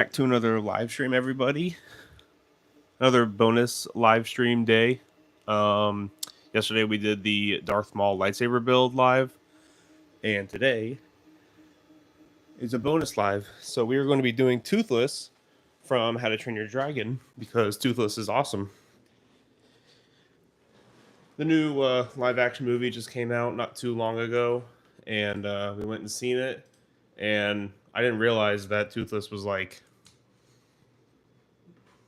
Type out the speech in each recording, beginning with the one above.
Back to another live stream, everybody. Another bonus live stream day. Um, Yesterday we did the Darth Maul lightsaber build live, and today is a bonus live. So we are going to be doing Toothless from How to Train Your Dragon because Toothless is awesome. The new live action movie just came out not too long ago, and we went and seen it. And I didn't realize that Toothless was like,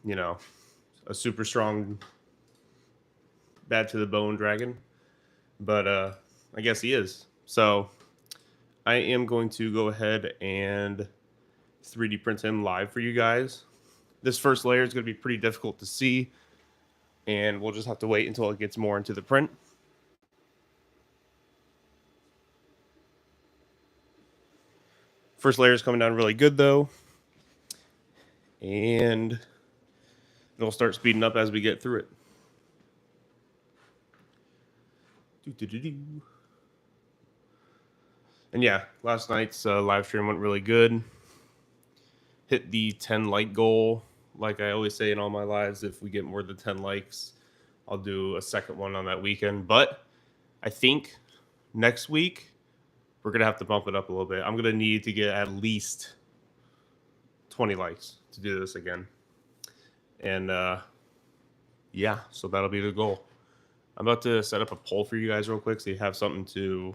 a super strong, bad to the bone dragon. But I guess he is. So I am going to go ahead and 3D print him live for you guys. This first layer is going to be pretty difficult to see, and we'll just have to wait until it gets more into the print. First layer is coming down really good, though, and it'll start speeding up as we get through it. And yeah, last night's live stream went really good. Hit the 10 like goal. Like I always say in all my lives, if we get more than 10 likes, I'll do a second one on that weekend. But I think next week we're going to have to bump it up a little bit. I'm going to need to get at least 20 likes to do this again. And yeah, so that'll be the goal. I'm about to set up a poll for you guys real quick so you have something to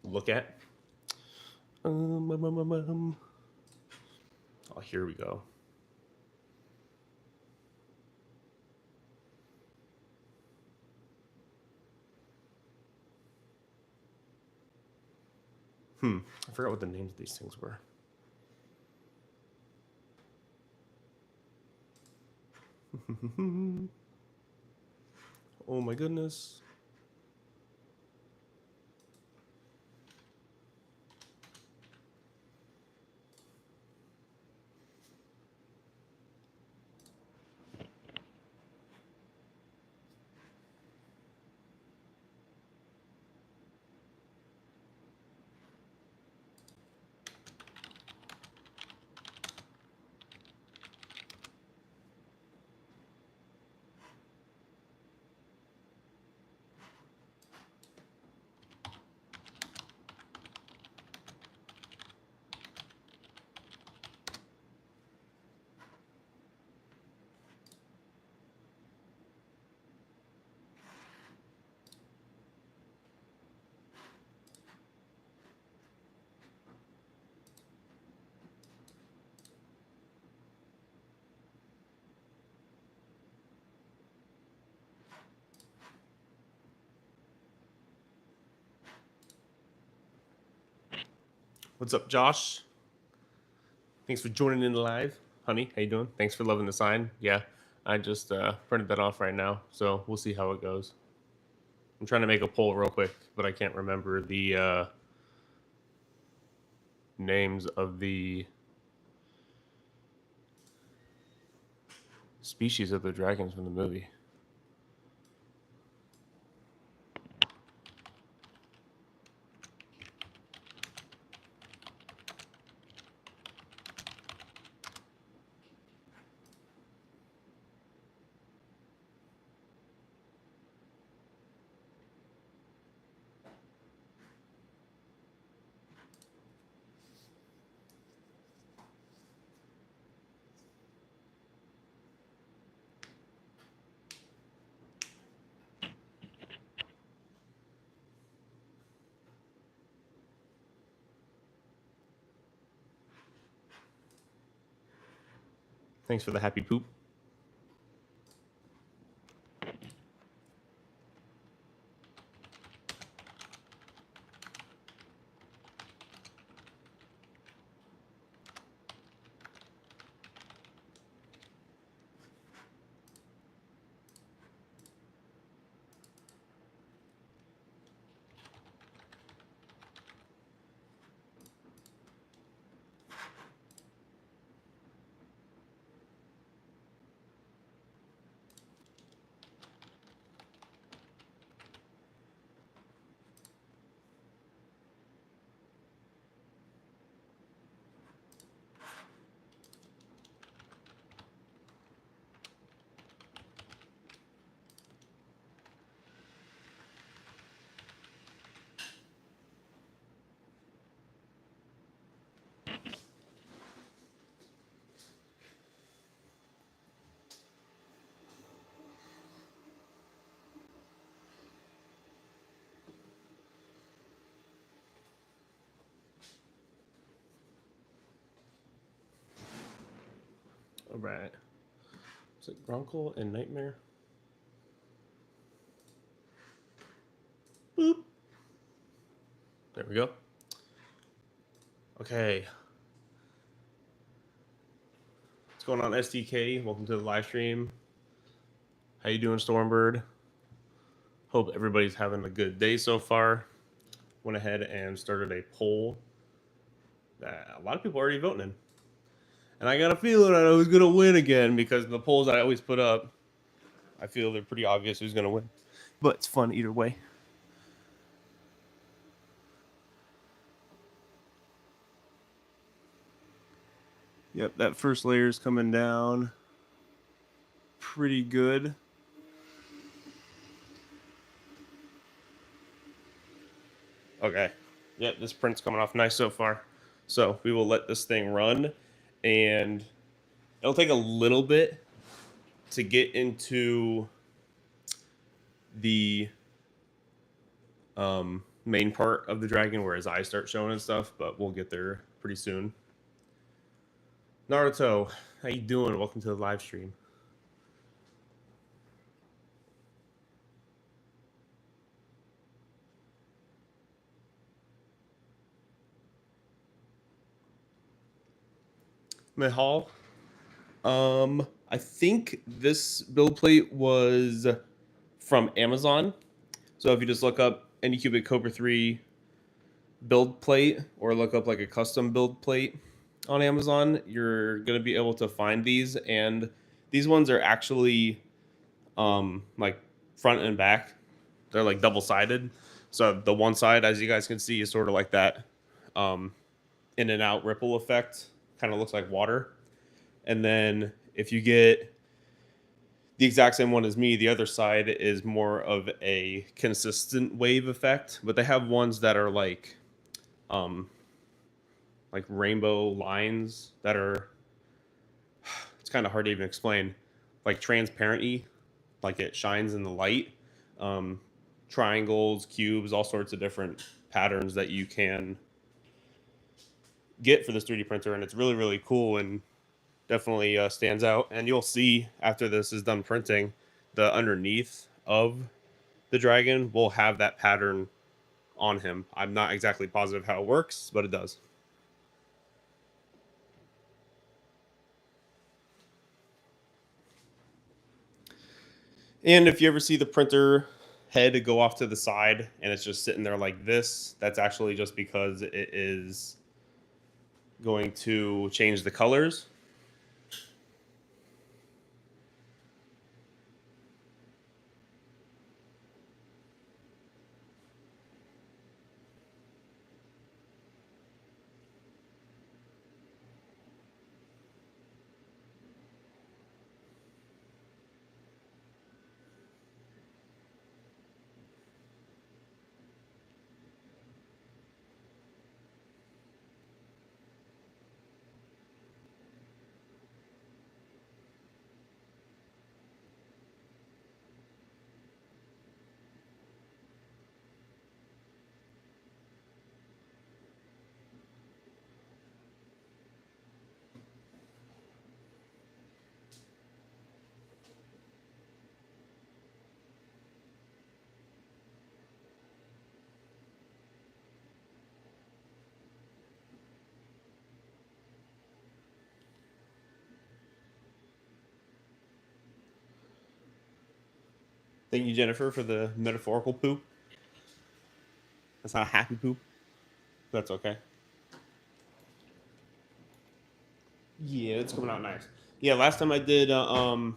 look at. Oh, here we go. I forgot what the names of these things were. Oh my goodness. What's up, Josh? Thanks for joining in live. Honey, how you doing? Thanks for loving the sign. Yeah, I just printed that off right now, so we'll see how it goes. I'm trying to make a poll real quick, but I can't remember the names of the species of the dragons from the movie. Thanks for the happy poop. All right. Is it Grunkle and Nightmare? Boop. There we go. Okay. What's going on, STK? Welcome to the live stream. How you doing, Stormbird? Hope everybody's having a good day so far. Went ahead and started a poll that a lot of people are already voting in. And I got a feeling I was going to win again because the polls I always put up, I feel they're pretty obvious who's going to win. But it's fun either way. Yep, that first layer is coming down pretty good. Okay. Yep, this print's coming off nice so far. So we will let this thing run, and it'll take a little bit to get into the main part of the dragon where his eyes start showing and stuff, but we'll get there pretty soon. Naruto, how you doing? Welcome to the live stream. Mihal, I think this build plate was from Amazon. So if you just look up Anycubic Cobra 3 build plate or look up like a custom build plate on Amazon, you're going to be able to find these. And these ones are actually like front and back. They're like double-sided. So the one side, as you guys can see, is sort of like that in and out ripple effect. Kind of looks like water. And then if you get the exact same one as me, the other side is more of a consistent wave effect. But they have ones that are like rainbow lines that are, it's kind of hard to even explain, like transparent-y, like it shines in the light. Triangles, cubes, all sorts of different patterns that you can get for this 3D printer, and it's really, really cool and definitely stands out. And you'll see after this is done printing, the underneath of the dragon will have that pattern on him. I'm not exactly positive how it works, but it does. And if you ever see the printer head go off to the side and it's just sitting there like this, that's actually just because it is going to change the colors. Thank you, Jennifer, for the metaphorical poop. That's not a happy poop. That's okay. Yeah, it's coming out nice. Yeah, last time I did a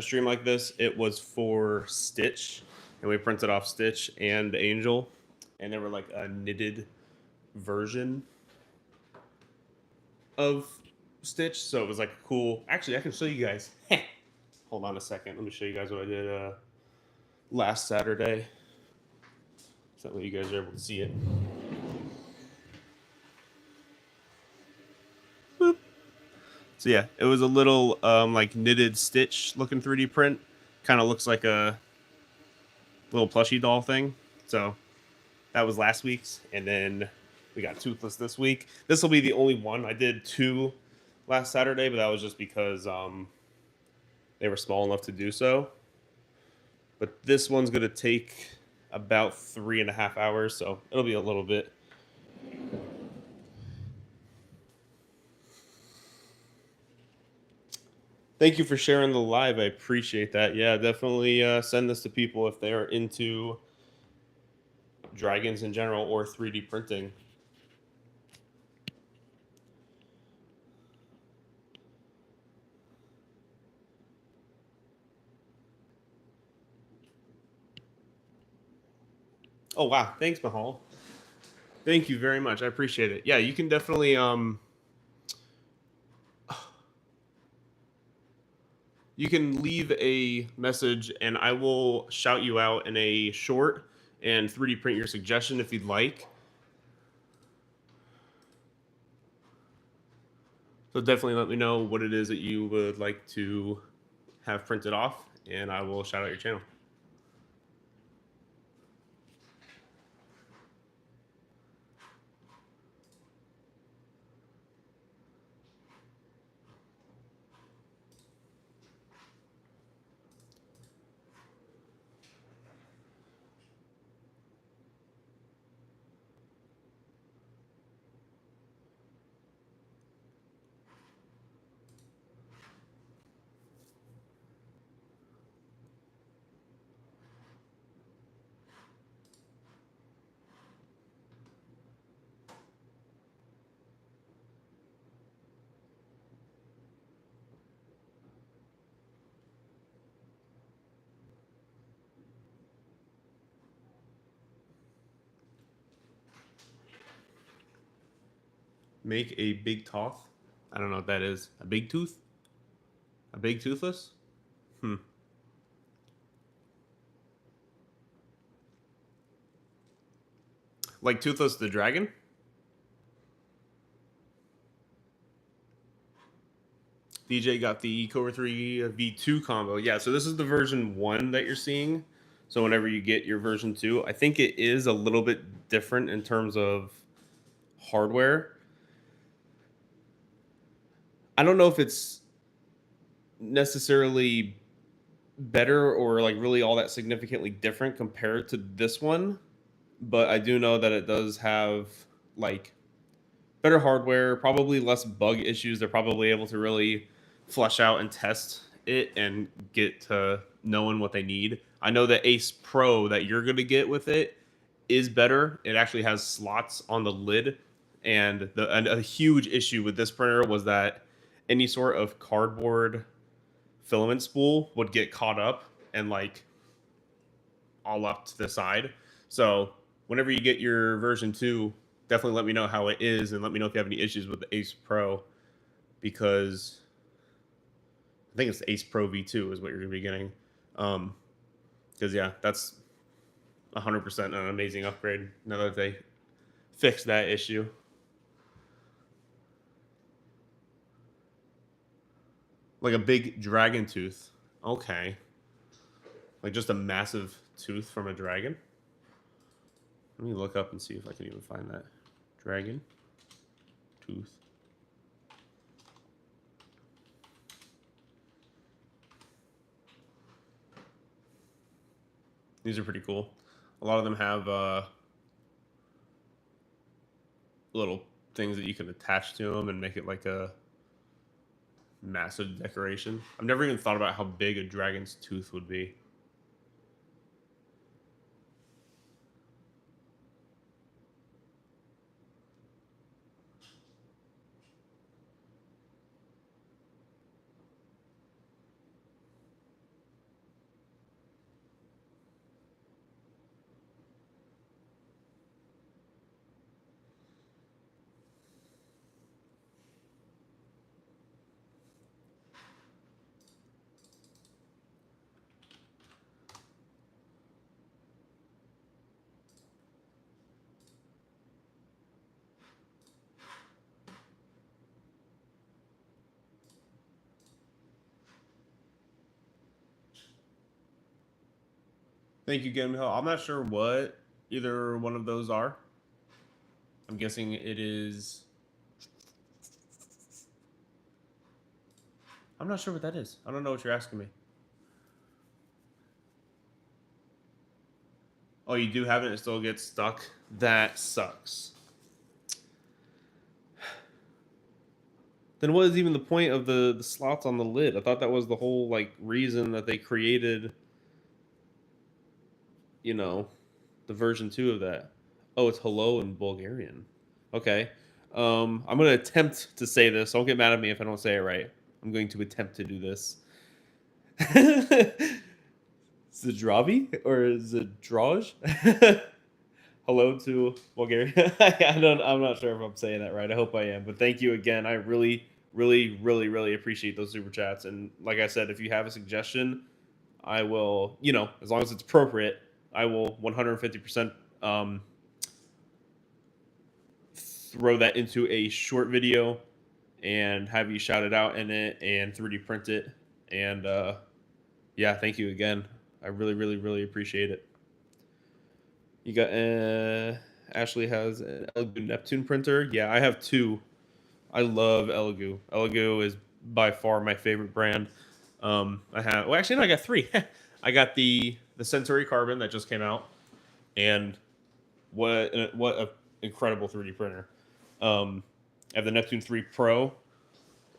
stream like this, it was for Stitch, and we printed off Stitch and Angel, and they were like a knitted version of Stitch, so it was like cool. Actually, I can show you guys. Hold on a second. Let me show you guys what I did last Saturday. So that way you guys are able to see it. Boop. So yeah, it was a little like knitted Stitch looking 3D print. Kind of looks like a little plushie doll thing. So that was last week's, and then we got Toothless this week. This will be the only one. I did two last Saturday, but that was just because they were small enough to do so. But this one's going to take about 3.5 hours, so it'll be a little bit. Thank you for sharing the live. I appreciate that. Yeah, definitely send this to people if they're into dragons in general or 3D printing. Oh wow, thanks Mahal. Thank you very much. I appreciate it. Yeah, you can definitely you can leave a message and I will shout you out in a short and 3D print your suggestion if you'd like. So definitely let me know what it is that you would like to have printed off, and I will shout out your channel. Make a big toth. I don't know what that is. A big tooth? A big toothless? Hmm. Like Toothless the dragon? DJ got the Cobra 3 V2 combo. Yeah, so this is the version 1 that you're seeing. So whenever you get your version 2, I think it is a little bit different in terms of hardware. I don't know if it's necessarily better or like really all that significantly different compared to this one, but I do know that it does have like better hardware, probably less bug issues. They're probably able to really flesh out and test it and get to knowing what they need. I know the Ace Pro that you're going to get with it is better. It actually has slots on the lid, and a huge issue with this printer was that any sort of cardboard filament spool would get caught up and like all up to the side. So whenever you get your version 2, definitely let me know how it is and let me know if you have any issues with the Ace Pro, because I think it's the Ace Pro V2 is what you're going to be getting. Because yeah, that's 100% an amazing upgrade now that they fixed that issue. Like a big dragon tooth. Okay. Like just a massive tooth from a dragon. Let me look up and see if I can even find that. Dragon tooth. These are pretty cool. A lot of them have little things that you can attach to them and make it like a massive decoration. I've never even thought about how big a dragon's tooth would be. Thank you, Game Hill. I'm not sure what either one of those are. I'm guessing it is I'm not sure what that is. I don't know what you're asking me. Oh, you do have it and it still gets stuck? That sucks. Then what is even the point of the slots on the lid? I thought that was the whole like reason that they created, you know, the version 2 of that. Oh, it's hello in Bulgarian. Okay. I'm gonna attempt to say this. Don't get mad at me if I don't say it right. I'm going to attempt to do this. Zdravi or Zdraj? Hello to Bulgaria. I'm not sure if I'm saying that right. I hope I am. But thank you again. I really, really, really, really appreciate those super chats. And like I said, if you have a suggestion, I will, as long as it's appropriate, I will 150% throw that into a short video and have you shout it out in it and 3D print it. And yeah, thank you again. I really, really, really appreciate it. You got Ashley has an Elegoo Neptune printer. Yeah, I have two. I love Elegoo. Elegoo is by far my favorite brand. I have actually no, I got three. I got the Centauri Carbon that just came out, and what a incredible 3D printer. I have the Neptune 3 Pro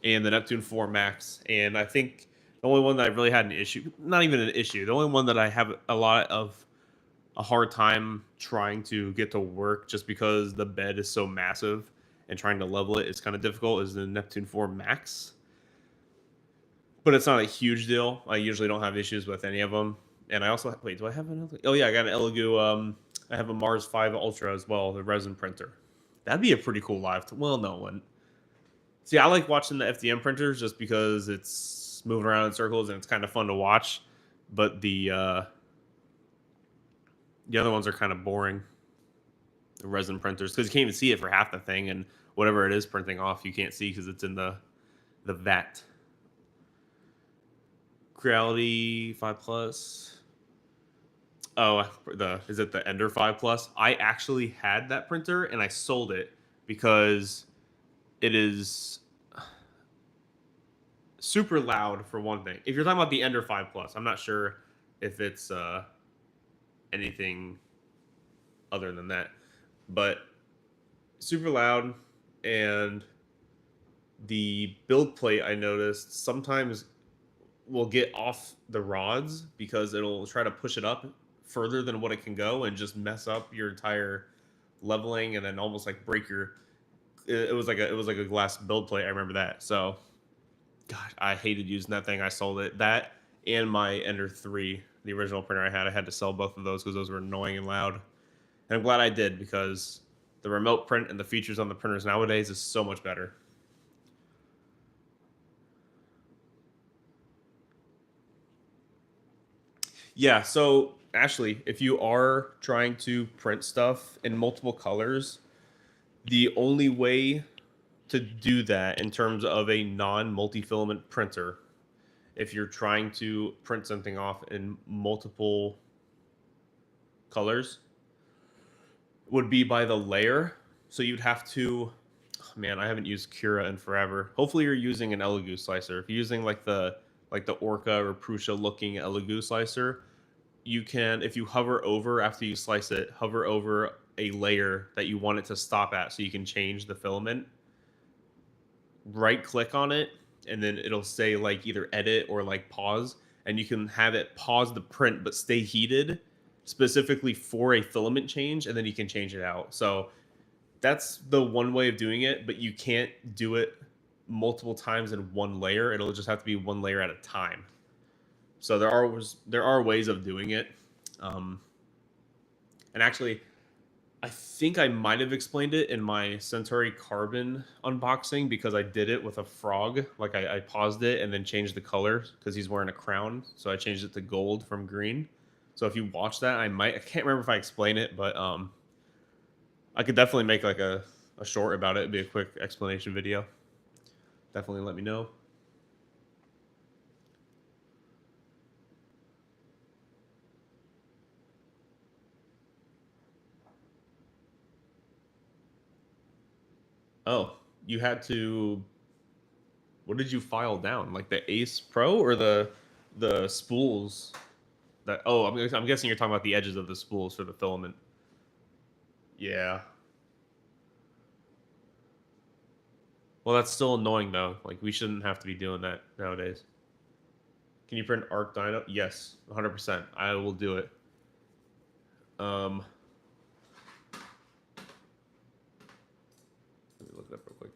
and the Neptune 4 Max, and I think the only one that I really had an issue, not even an issue, the only one that I have a hard time trying to get to work just because the bed is so massive and trying to level it is kind of difficult is the Neptune 4 Max. But it's not a huge deal. I usually don't have issues with any of them. And I also wait, do I have another? Oh yeah, I got an Elegoo. I have a Mars 5 Ultra as well, the resin printer. That'd be a pretty cool well, no one. See, I like watching the FDM printers just because it's moving around in circles and it's kind of fun to watch. But the other ones are kind of boring. The resin printers, because you can't even see it for half the thing, and whatever it is printing off, you can't see because it's in the vat. Creality 5 Plus. Oh, is it the Ender 5 Plus? I actually had that printer and I sold it because it is super loud for one thing. If you're talking about the Ender 5 Plus, I'm not sure if it's anything other than that, but super loud, and the build plate I noticed sometimes will get off the rods because it'll try to push it up further than what it can go and just mess up your entire leveling and then almost like break your it was like a glass build plate. I remember that. So gosh, I hated using that thing. I sold it. That and my Ender 3, the original printer I had to sell both of those because those were annoying and loud. And I'm glad I did because the remote print and the features on the printers nowadays is so much better. Yeah, so Ashley, if you are trying to print stuff in multiple colors, the only way to do that in terms of a non-multifilament printer, if you're trying to print something off in multiple colors, would be by the layer. So you'd have to, oh man, I haven't used Cura in forever. Hopefully you're using an Elegoo slicer. If you're using like the Orca or Prusa looking Elegoo slicer, you can, if you hover over after you slice it, hover over a layer that you want it to stop at so you can change the filament. Right click on it, and then it'll say like either edit or like pause, and you can have it pause the print but stay heated specifically for a filament change, and then you can change it out. So that's the one way of doing it, but you can't do it multiple times in one layer. It'll just have to be one layer at a time. So there are ways of doing it, and actually, I think I might have explained it in my Centauri Carbon unboxing because I did it with a frog. Like I paused it and then changed the color because he's wearing a crown, so I changed it to gold from green. So if you watch that, I can't remember if I explained it, but I could definitely make like a short about it. It'd be a quick explanation video. Definitely let me know. Oh, you had to. What did you file down? Like the Ace Pro or the spools? That I'm guessing you're talking about the edges of the spools for the filament. Yeah. Well, that's still annoying though. Like we shouldn't have to be doing that nowadays. Can you print Arc Dino? Yes, 100%. I will do it. Let me look it up real quick.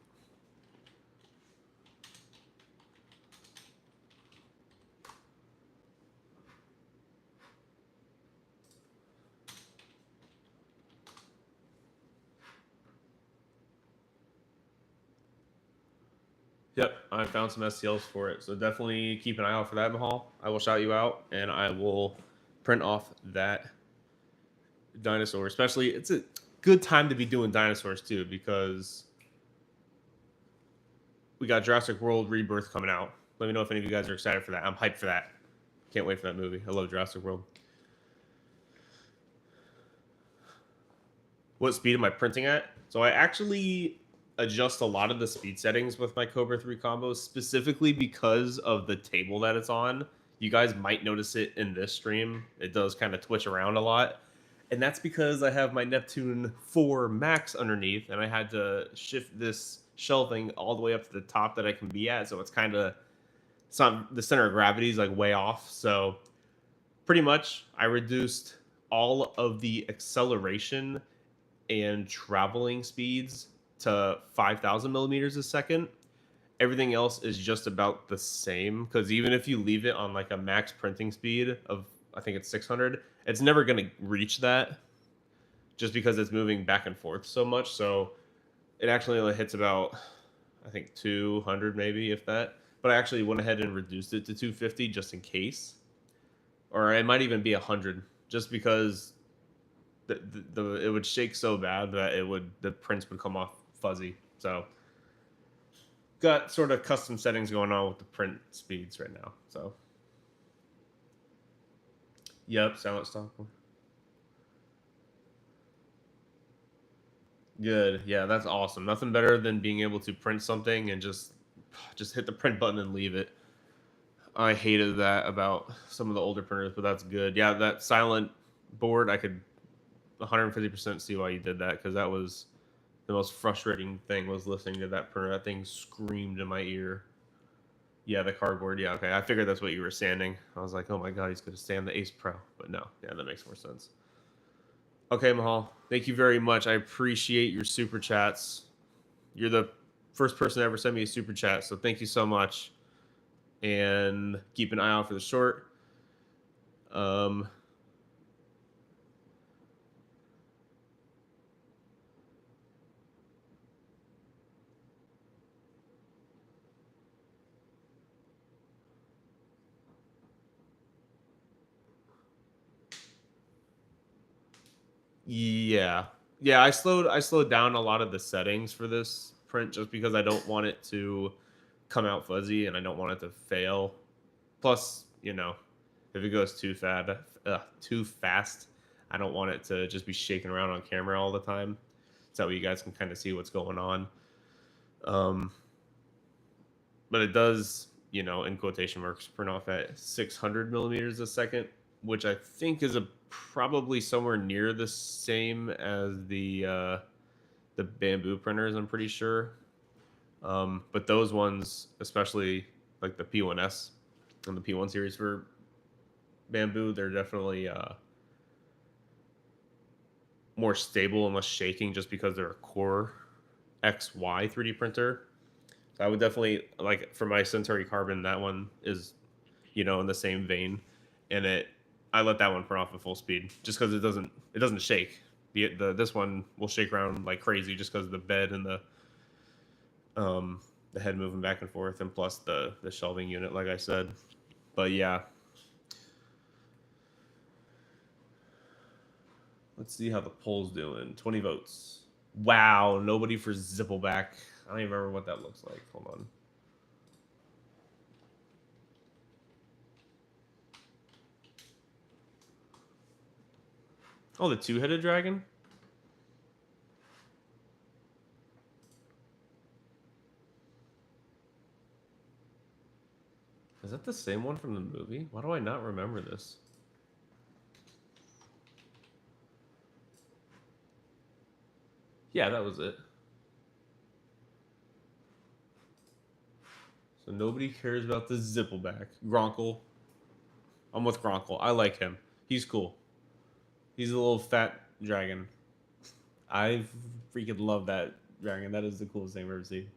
Yep, I found some STLs for it. So definitely keep an eye out for that, Mahal. I will shout you out, and I will print off that dinosaur. Especially, it's a good time to be doing dinosaurs, too, because we got Jurassic World Rebirth coming out. Let me know if any of you guys are excited for that. I'm hyped for that. Can't wait for that movie. I love Jurassic World. What speed am I printing at? So I actually adjust a lot of the speed settings with my Cobra 3 combos, specifically because of the table that it's on. You guys might notice it in this stream. It does kind of twitch around a lot. And that's because I have my Neptune 4 Max underneath, and I had to shift this shelving all the way up to the top that I can be at. So it's kind of, it's not, the center of gravity is like way off. So pretty much I reduced all of the acceleration and traveling speeds to 5,000 millimeters a second. Everything else is just about the same, because even if you leave it on like a max printing speed of, I think it's 600, it's never going to reach that just because it's moving back and forth so much. So it actually only hits about, I think 200 maybe, if that. But I actually went ahead and reduced it to 250 just in case. Or it might even be 100, just because it would shake so bad that the prints would come off fuzzy. So got sort of custom settings going on with the print speeds right now. So yep, silent stock. Good. Yeah, that's awesome. Nothing better than being able to print something and just hit the print button and leave it. I hated that about some of the older printers, but that's good. Yeah, that silent board, I could 150% see why you did that, because that was the most frustrating thing, was listening to that printer. That thing screamed in my ear. Yeah, the cardboard. Yeah, okay. I figured that's what you were sanding. I was like, oh my god, he's going to sand the Ace Pro. But no, yeah, that makes more sense. Okay, Mahal. Thank you very much. I appreciate your super chats. You're the first person to ever send me a super chat, so thank you so much. And keep an eye out for the short. Yeah. Yeah, I slowed down a lot of the settings for this print just because I don't want it to come out fuzzy and I don't want it to fail. Plus, if it goes too fast, I don't want it to just be shaking around on camera all the time. So you guys can kind of see what's going on. But it does, in quotation marks, print off at 600 millimeters a second, which I think is probably somewhere near the same as the bamboo printers, I'm pretty sure. But those ones, especially like the P1S and the P1 series for bamboo, they're definitely more stable and less shaking, just because they're a Core XY 3D printer. So I would definitely, like, for my Centauri Carbon, that one is, in the same vein, and I let that one print off at full speed just because it doesn't shake. This one will shake around like crazy just because of the bed and the head moving back and forth, and plus the shelving unit, like I said. But yeah, let's see how the poll's doing. 20 votes. Wow, nobody for Zippleback. I don't even remember what that looks like. Hold on. Oh, the two-headed dragon? Is that the same one from the movie? Why do I not remember this? Yeah, that was it. So nobody cares about the Zippleback. Gronkle. I'm with Gronkle. I like him. He's cool. He's a little fat dragon. I freaking love that dragon. That is the coolest thing I've ever seen.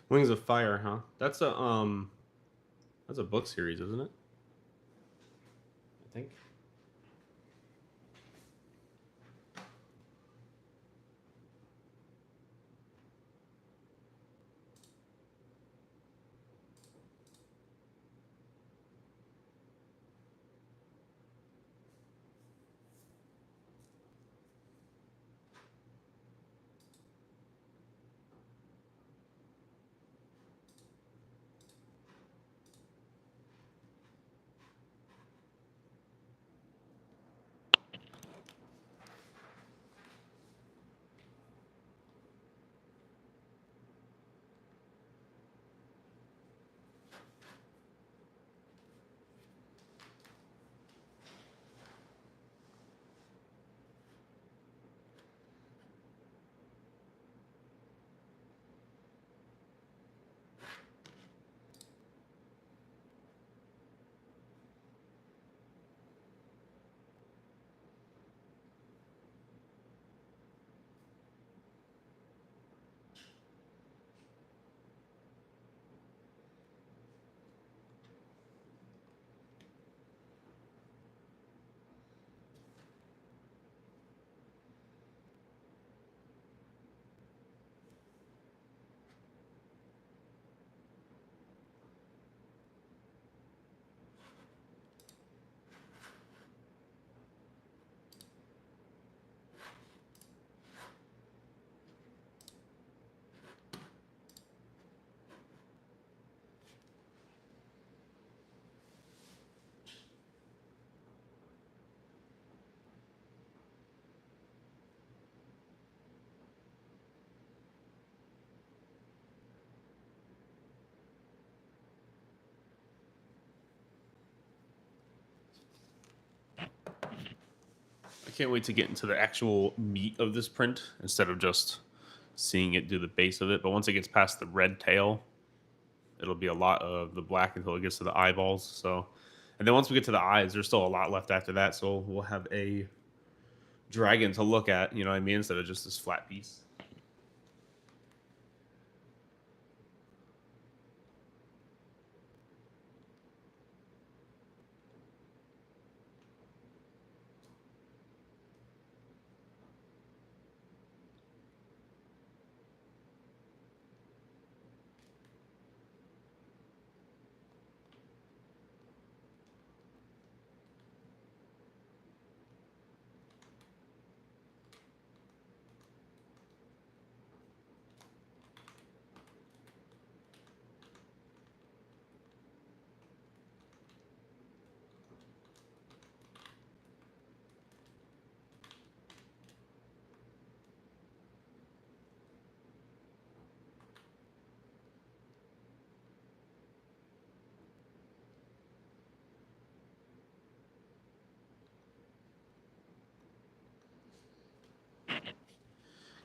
Wings of Fire, huh? That's a book series, isn't it? I think. can't wait to get into the actual meat of this print instead of just seeing it do the base of it. But once it gets past the red tail, it'll be a lot of the black until it gets to the eyeballs. So, and then once we get to the eyes, there's still a lot left after that. So we'll have a dragon to look at, you know what I mean, instead of just this flat piece.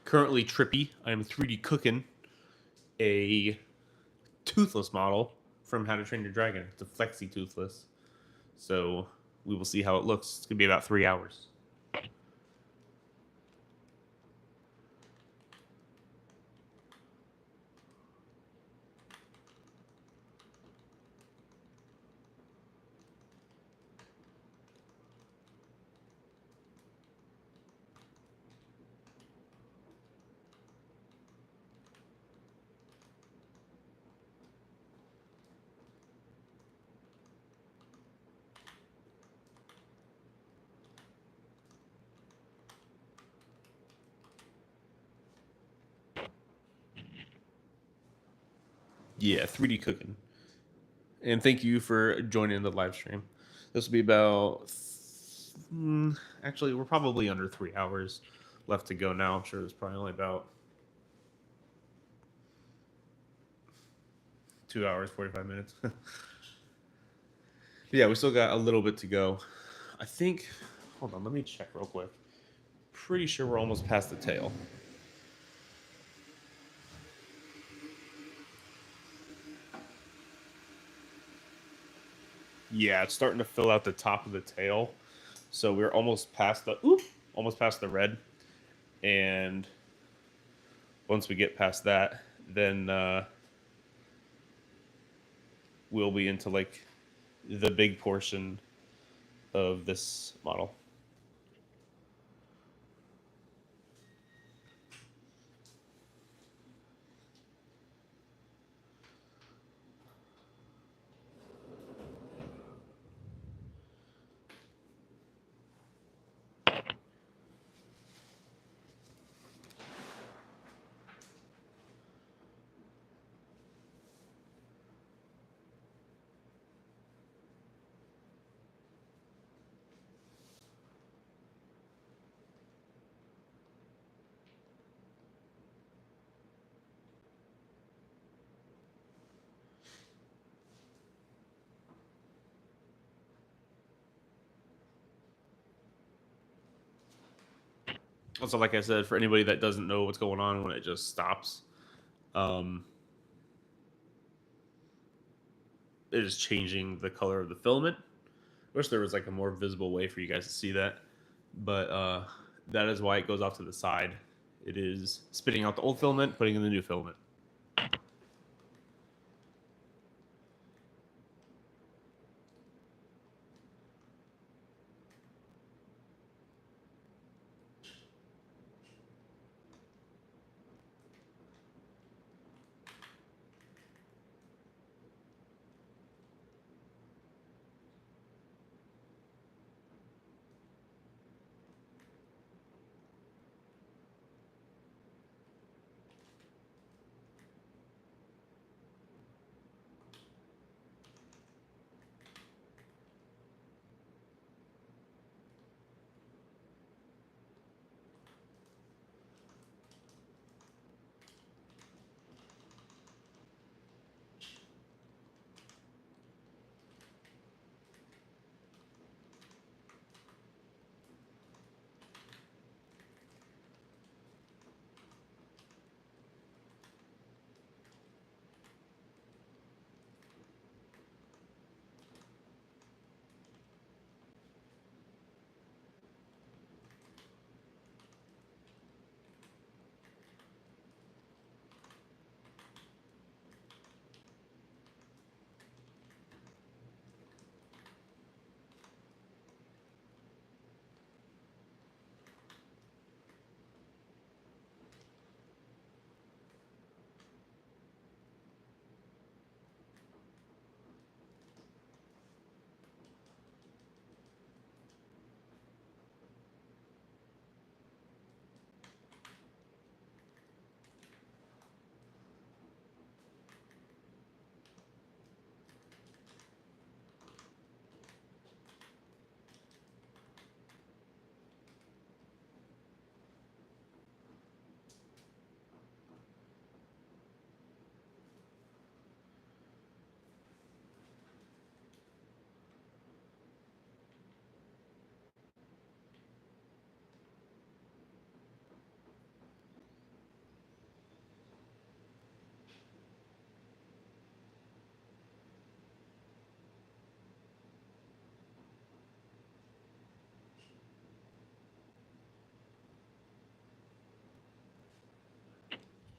Currently trippy. I am 3D cooking a Toothless model from How to Train Your Dragon. It's a flexi Toothless. So we will see how it looks. It's going to be about 3 hours. Yeah, 3D cooking. And thank you for joining the live stream. This will be about, actually, we're probably under 3 hours left to go now. I'm sure there's probably only about 2 hours, 45 minutes. Yeah, we still got a little bit to go. I think, hold on, let me check real quick. Pretty sure we're almost past the tail. Yeah, it's starting to fill out the top of the tail. So we're almost past the red. And once we get past that, then we'll be into like the big portion of this model. Also, like I said, for anybody that doesn't know what's going on when it just stops, it is changing the color of the filament. Wish there was like a more visible way for you guys to see that, but that is why it goes off to the side. It is spitting out the old filament, putting in the new filament.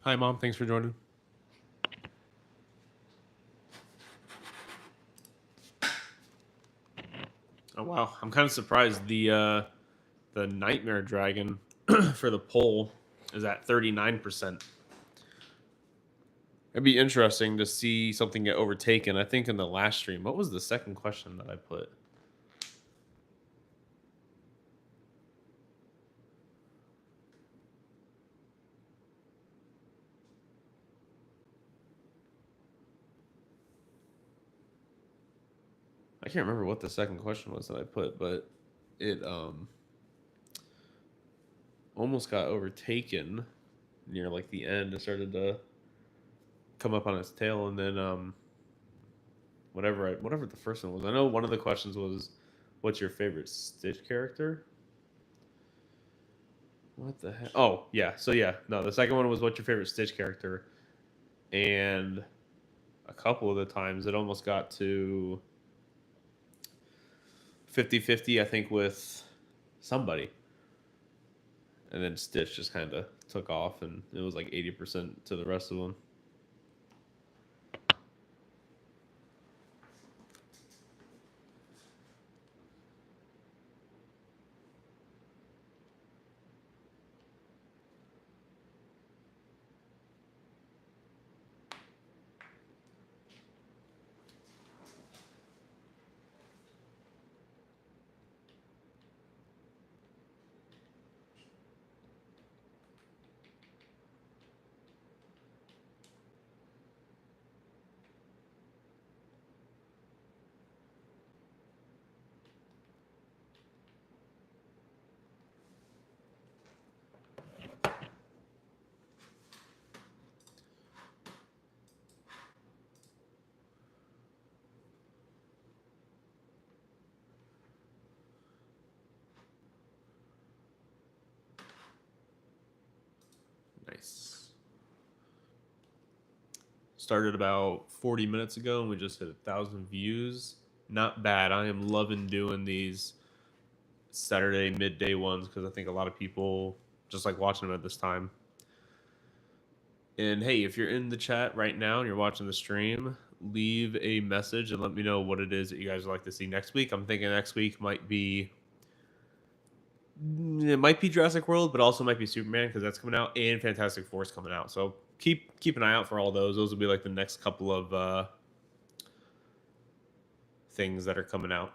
Hi, Mom. Thanks for joining. Oh wow, I'm kind of surprised the Nightmare Dragon for the poll is at 39%. It'd be interesting to see something get overtaken. I think in the last stream, what was the second question that I put? I can't remember what the second question was that I put, but it almost got overtaken near like the end. It started to come up on its tail, and then whatever the first one was. I know one of the questions was, "What's your favorite Stitch character?" What the heck? Oh yeah, so yeah, no. The second one was, "What's your favorite Stitch character?" And a couple of the times it almost got to 50-50, I think, with somebody. And then Stitch just kind of took off, and it was like 80% to the rest of them. Nice. Started about 40 minutes ago, and we just hit 1,000 views. Not bad. I am loving doing these Saturday midday ones because I think a lot of people just like watching them at this time. And hey, if you're in the chat right now and you're watching the stream, leave a message and let me know what it is that you guys would like to see next week. I'm thinking next week might be Jurassic World, but also might be Superman because that's coming out, and Fantastic Four is coming out. So keep an eye out for all those. Those will be like the next couple of things that are coming out.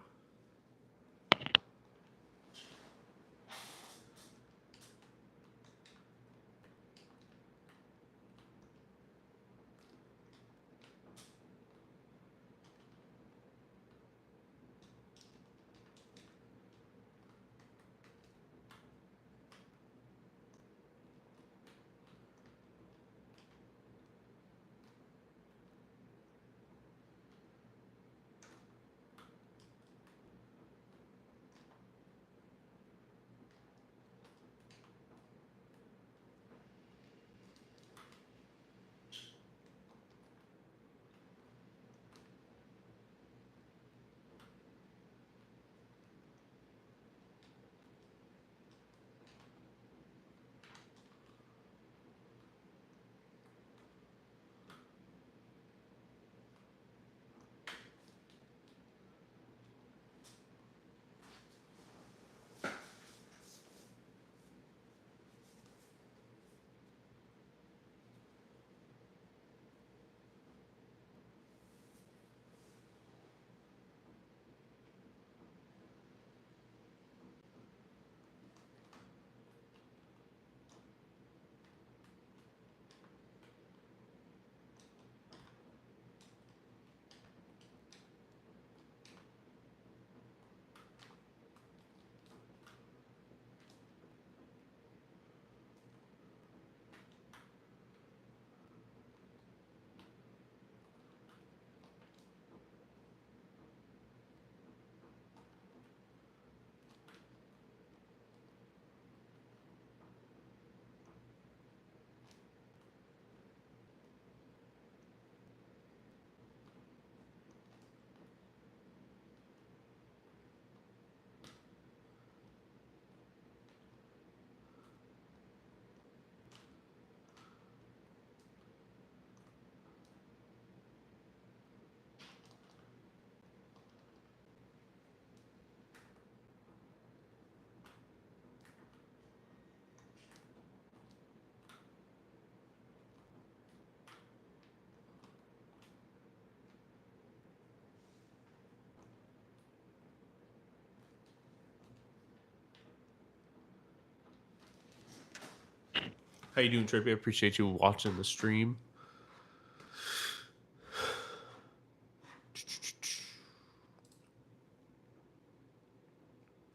How you doing, Trippy? I appreciate you watching the stream.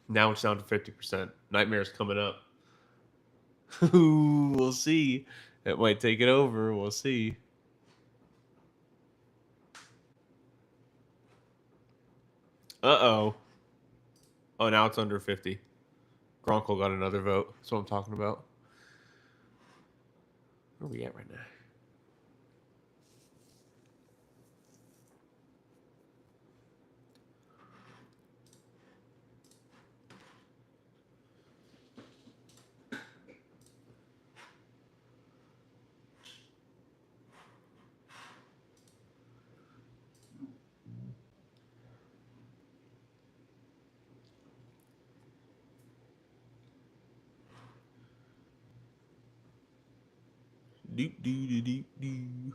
Now it's down to 50%. Nightmare's coming up. We'll see. It might take it over. We'll see. Uh-oh. Oh, now it's under 50. Gronkle got another vote. That's what I'm talking about. Where are we at right now? Do, do, do, do, do.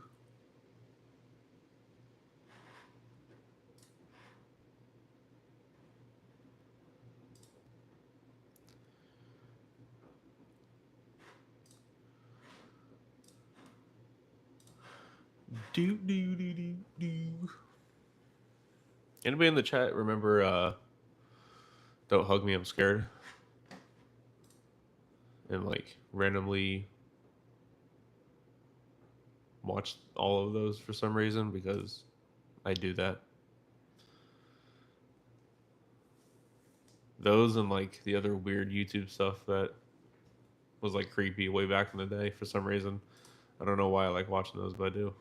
Do, do, do, do, do. Anybody in the chat remember Don't Hug Me, I'm Scared? And like randomly watch all of those for some reason, because I do that. Those and like the other weird YouTube stuff that was like creepy way back in the day for some reason. I don't know why I like watching those, but I do.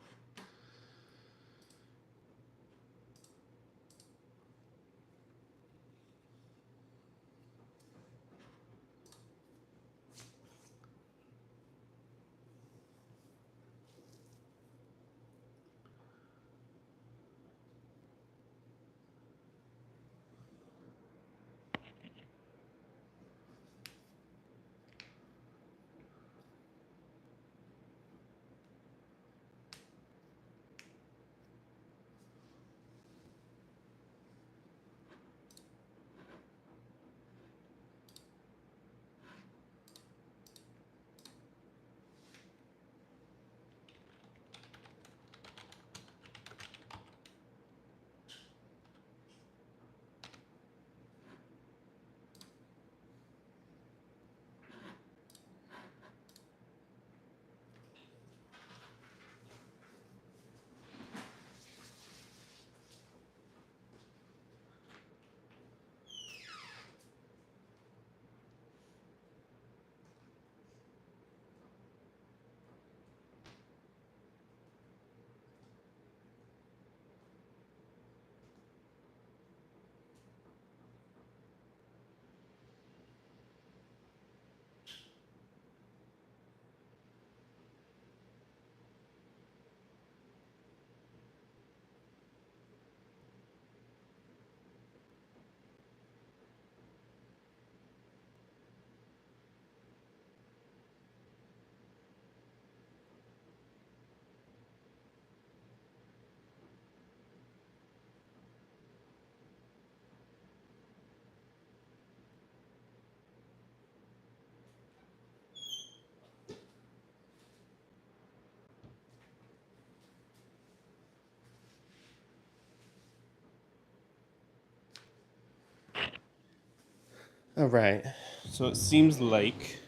All right. So it seems like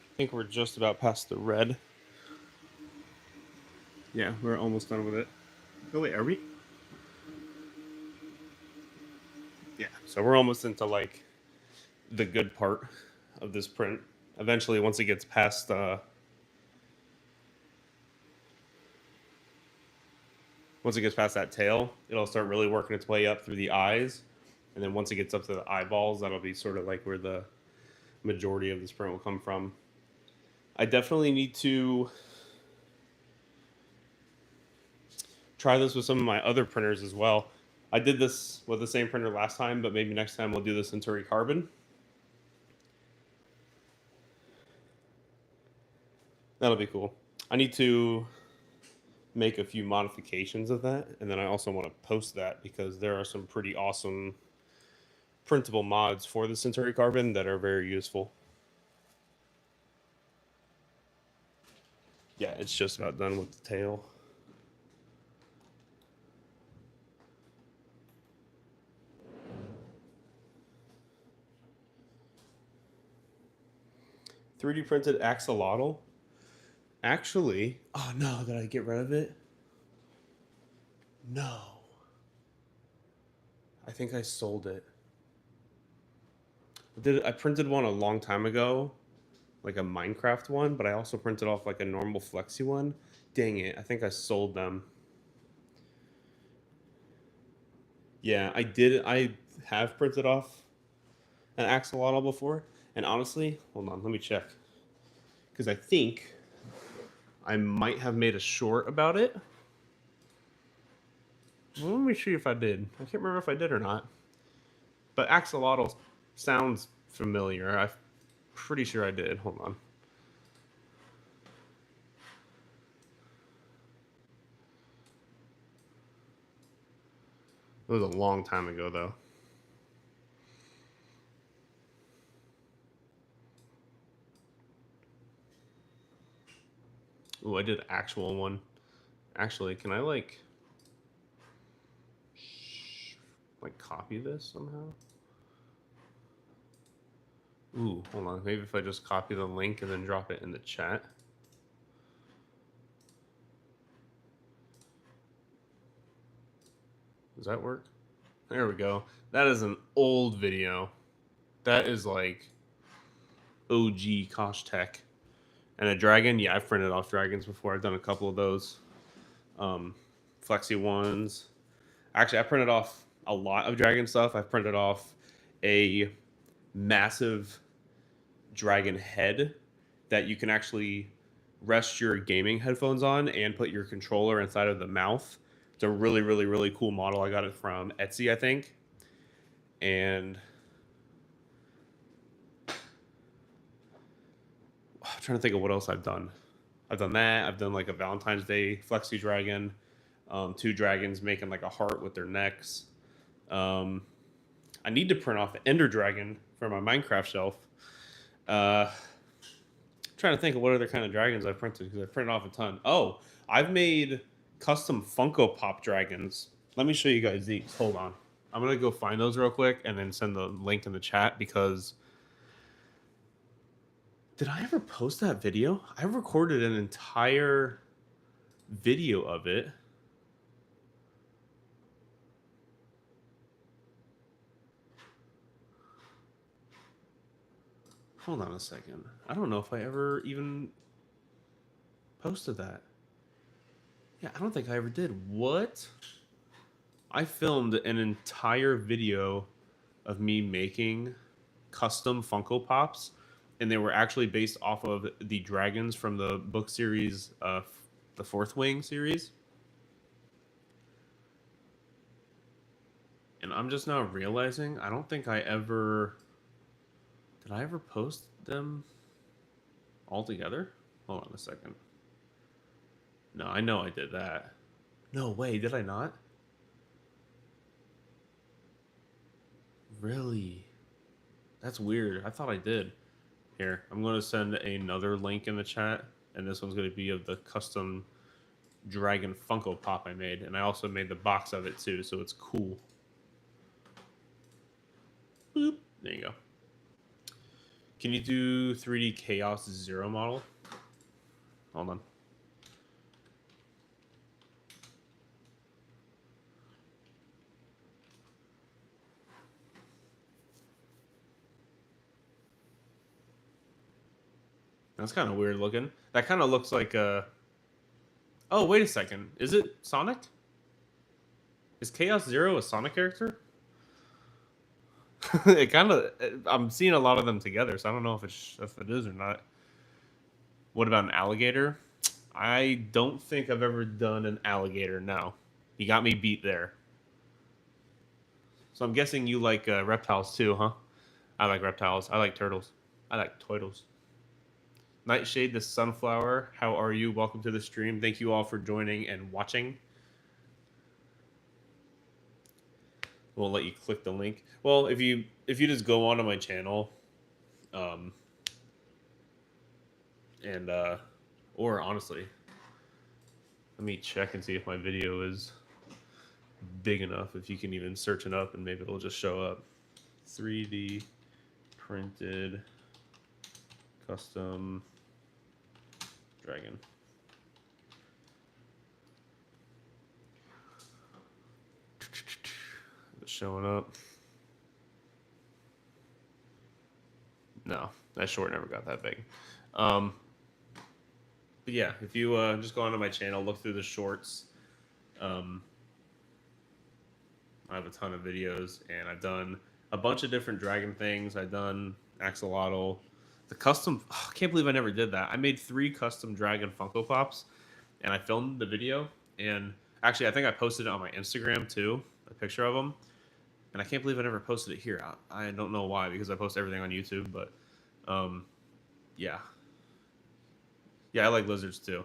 I think we're just about past the red. Yeah, we're almost done with it. Oh wait, are we? Yeah. So we're almost into like the good part of this print. Eventually, once it gets past that tail, it'll start really working its way up through the eyes, and then once it gets up to the eyeballs, that'll be sort of like where the majority of this print will come from. I definitely need to try this with some of my other printers as well. I did this with the same printer last time, but maybe next time we'll do the Centauri Carbon. That'll be cool. I need to make a few modifications of that, and then I also want to post that because there are some pretty awesome printable mods for the Centauri Carbon that are very useful. Yeah, it's just about done with the tail. "3D printed axolotl." Actually, oh no, did I get rid of it? No. I think I sold it. I printed one a long time ago, like a Minecraft one, but I also printed off like a normal Flexi one. Dang it, I think I sold them. Yeah, I did. I have printed off an axolotl before, and honestly, hold on, let me check. Because I think I might have made a short about it. Well, let me see if I did. I can't remember if I did or not. But axolotl sounds familiar. I'm pretty sure I did. Hold on. It was a long time ago, though. Ooh, I did actual one. Actually, can I like copy this somehow? Ooh, hold on. Maybe if I just copy the link and then drop it in the chat. Does that work? There we go. That is an old video. That is like OG Kosh Tech. And a dragon, yeah, I've printed off dragons before. I've done a couple of those. Flexi ones. Actually, I printed off a lot of dragon stuff. I've printed off a massive dragon head that you can actually rest your gaming headphones on and put your controller inside of the mouth. It's a really, really, really cool model. I got it from Etsy, I think. And I'm trying to think of what else I've done. I've done that. I've done like a Valentine's Day Flexi Dragon. Two dragons making like a heart with their necks. I need to print off an Ender Dragon for my Minecraft shelf. Trying to think of what other kind of dragons I've printed because I printed off a ton. Oh, I've made custom Funko Pop dragons. Let me show you guys these. Hold on. I'm going to go find those real quick and then send the link in the chat because... Did I ever post that video? I recorded an entire video of it. Hold on a second. I don't know if I ever even posted that. Yeah, I don't think I ever did. What? I filmed an entire video of me making custom Funko Pops, and they were actually based off of the dragons from the book series, the Fourth Wing series. And I'm just now realizing I don't think I ever... Did I ever post them all together? Hold on a second. No, I know I did that. No way, did I not? Really? That's weird. I thought I did. Here, I'm going to send another link in the chat, and this one's going to be of the custom dragon Funko Pop I made, and I also made the box of it too, so it's cool. Boop. There you go. Can you do 3D Chaos Zero model? Hold on. That's kind of weird looking. That kind of looks like a... Oh, wait a second. Is it Sonic? Is Chaos Zero a Sonic character? It kind of... I'm seeing a lot of them together, so I don't know if it is or not. What about an alligator? I don't think I've ever done an alligator, no. You got me beat there. So I'm guessing you like reptiles too, huh? I like reptiles. I like turtles. I like turtles. Nightshade the Sunflower, how are you? Welcome to the stream. Thank you all for joining and watching. We'll let you click the link. Well, if you just go onto my channel, Or honestly, let me check and see if my video is big enough, if you can even search it up and maybe it'll just show up. 3D printed custom dragon. It's showing up. No, that short never got that big. But yeah, if you just go onto my channel, look through the shorts. I have a ton of videos, and I've done a bunch of different dragon things. I've done axolotl, the custom. Oh, I can't believe I never did that. I made 3 custom dragon Funko Pops, and I filmed the video. And actually, I think I posted it on my Instagram too, a picture of them. And I can't believe I never posted it here. I don't know why, because I post everything on YouTube. But yeah, I like lizards too.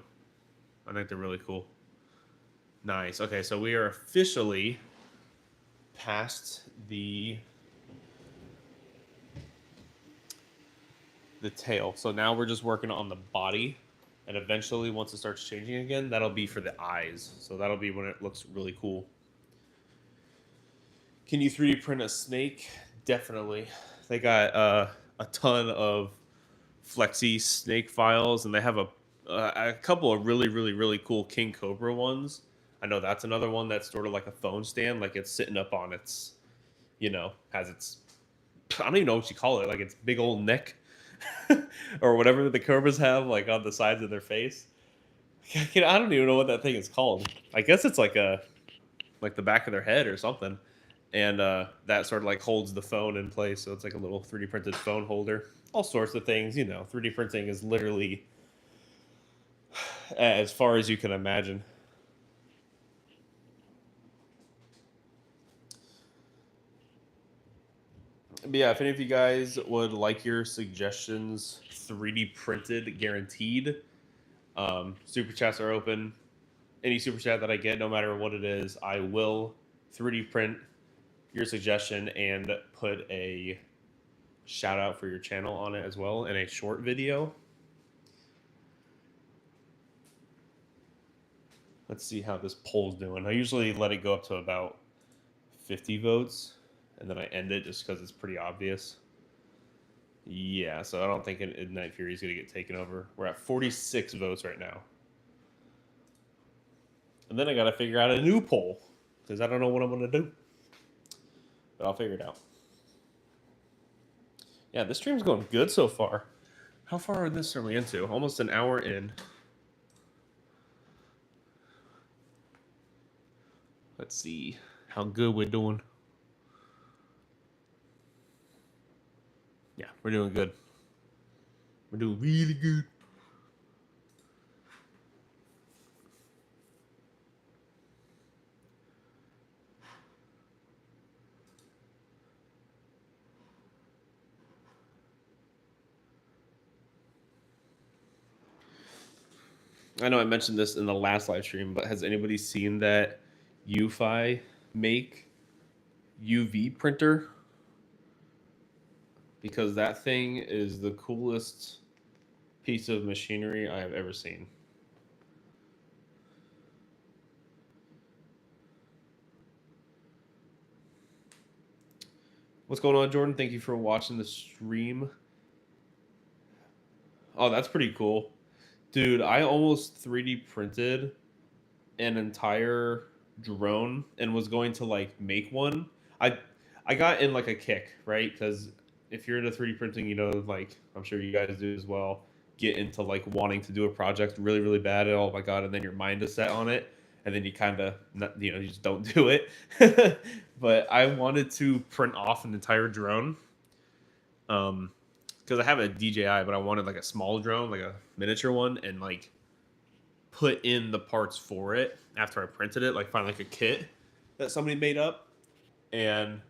I think they're really cool. Nice. Okay, so we are officially past the tail. So now we're just working on the body, and eventually once it starts changing again, that'll be for the eyes. So that'll be when it looks really cool. Can you 3D print a snake? Definitely. They got a ton of flexi snake files, and they have a couple of really cool king cobra ones. I know that's another one that's sort of like a phone stand, like it's sitting up on its, has its, I don't even know what you call it, like its big old neck or whatever the cobras have, like on the sides of their face. I don't even know what that thing is called. I guess it's like the back of their head or something. And that sort of like holds the phone in place. So it's like a little 3D printed phone holder. All sorts of things, 3D printing is literally as far as you can imagine. But yeah, if any of you guys would like your suggestions 3D printed, guaranteed, super chats are open. Any super chat that I get, no matter what it is, I will 3D print your suggestion and put a shout out for your channel on it as well in a short video. Let's see how this poll's doing. I usually let it go up to about 50 votes, and then I end it just because it's pretty obvious. Yeah, so I don't think Night Fury is going to get taken over. We're at 46 votes right now. And then I got to figure out a new poll, because I don't know what I'm going to do. But I'll figure it out. Yeah, this stream's going good so far. How far are this are we into? Almost an hour in. Let's see how good we're doing. Yeah, we're doing good. We're doing really good. I know I mentioned this in the last live stream, but has anybody seen that UFI make UV printer? Because that thing is the coolest piece of machinery I have ever seen. What's going on, Jordan? Thank you for watching the stream. Oh, that's pretty cool. Dude, I almost 3D printed an entire drone and was going to like make one. I got in like a kick, right? Because if you're into 3D printing, like I'm sure you guys do as well, get into like wanting to do a project really bad, and oh my god, and then your mind is set on it, and then you kind of you just don't do it. But I wanted to print off an entire drone, because I have a DJI, but I wanted like a small drone, like a miniature one, and like put in the parts for it after I printed it, like find like a kit that somebody made up. And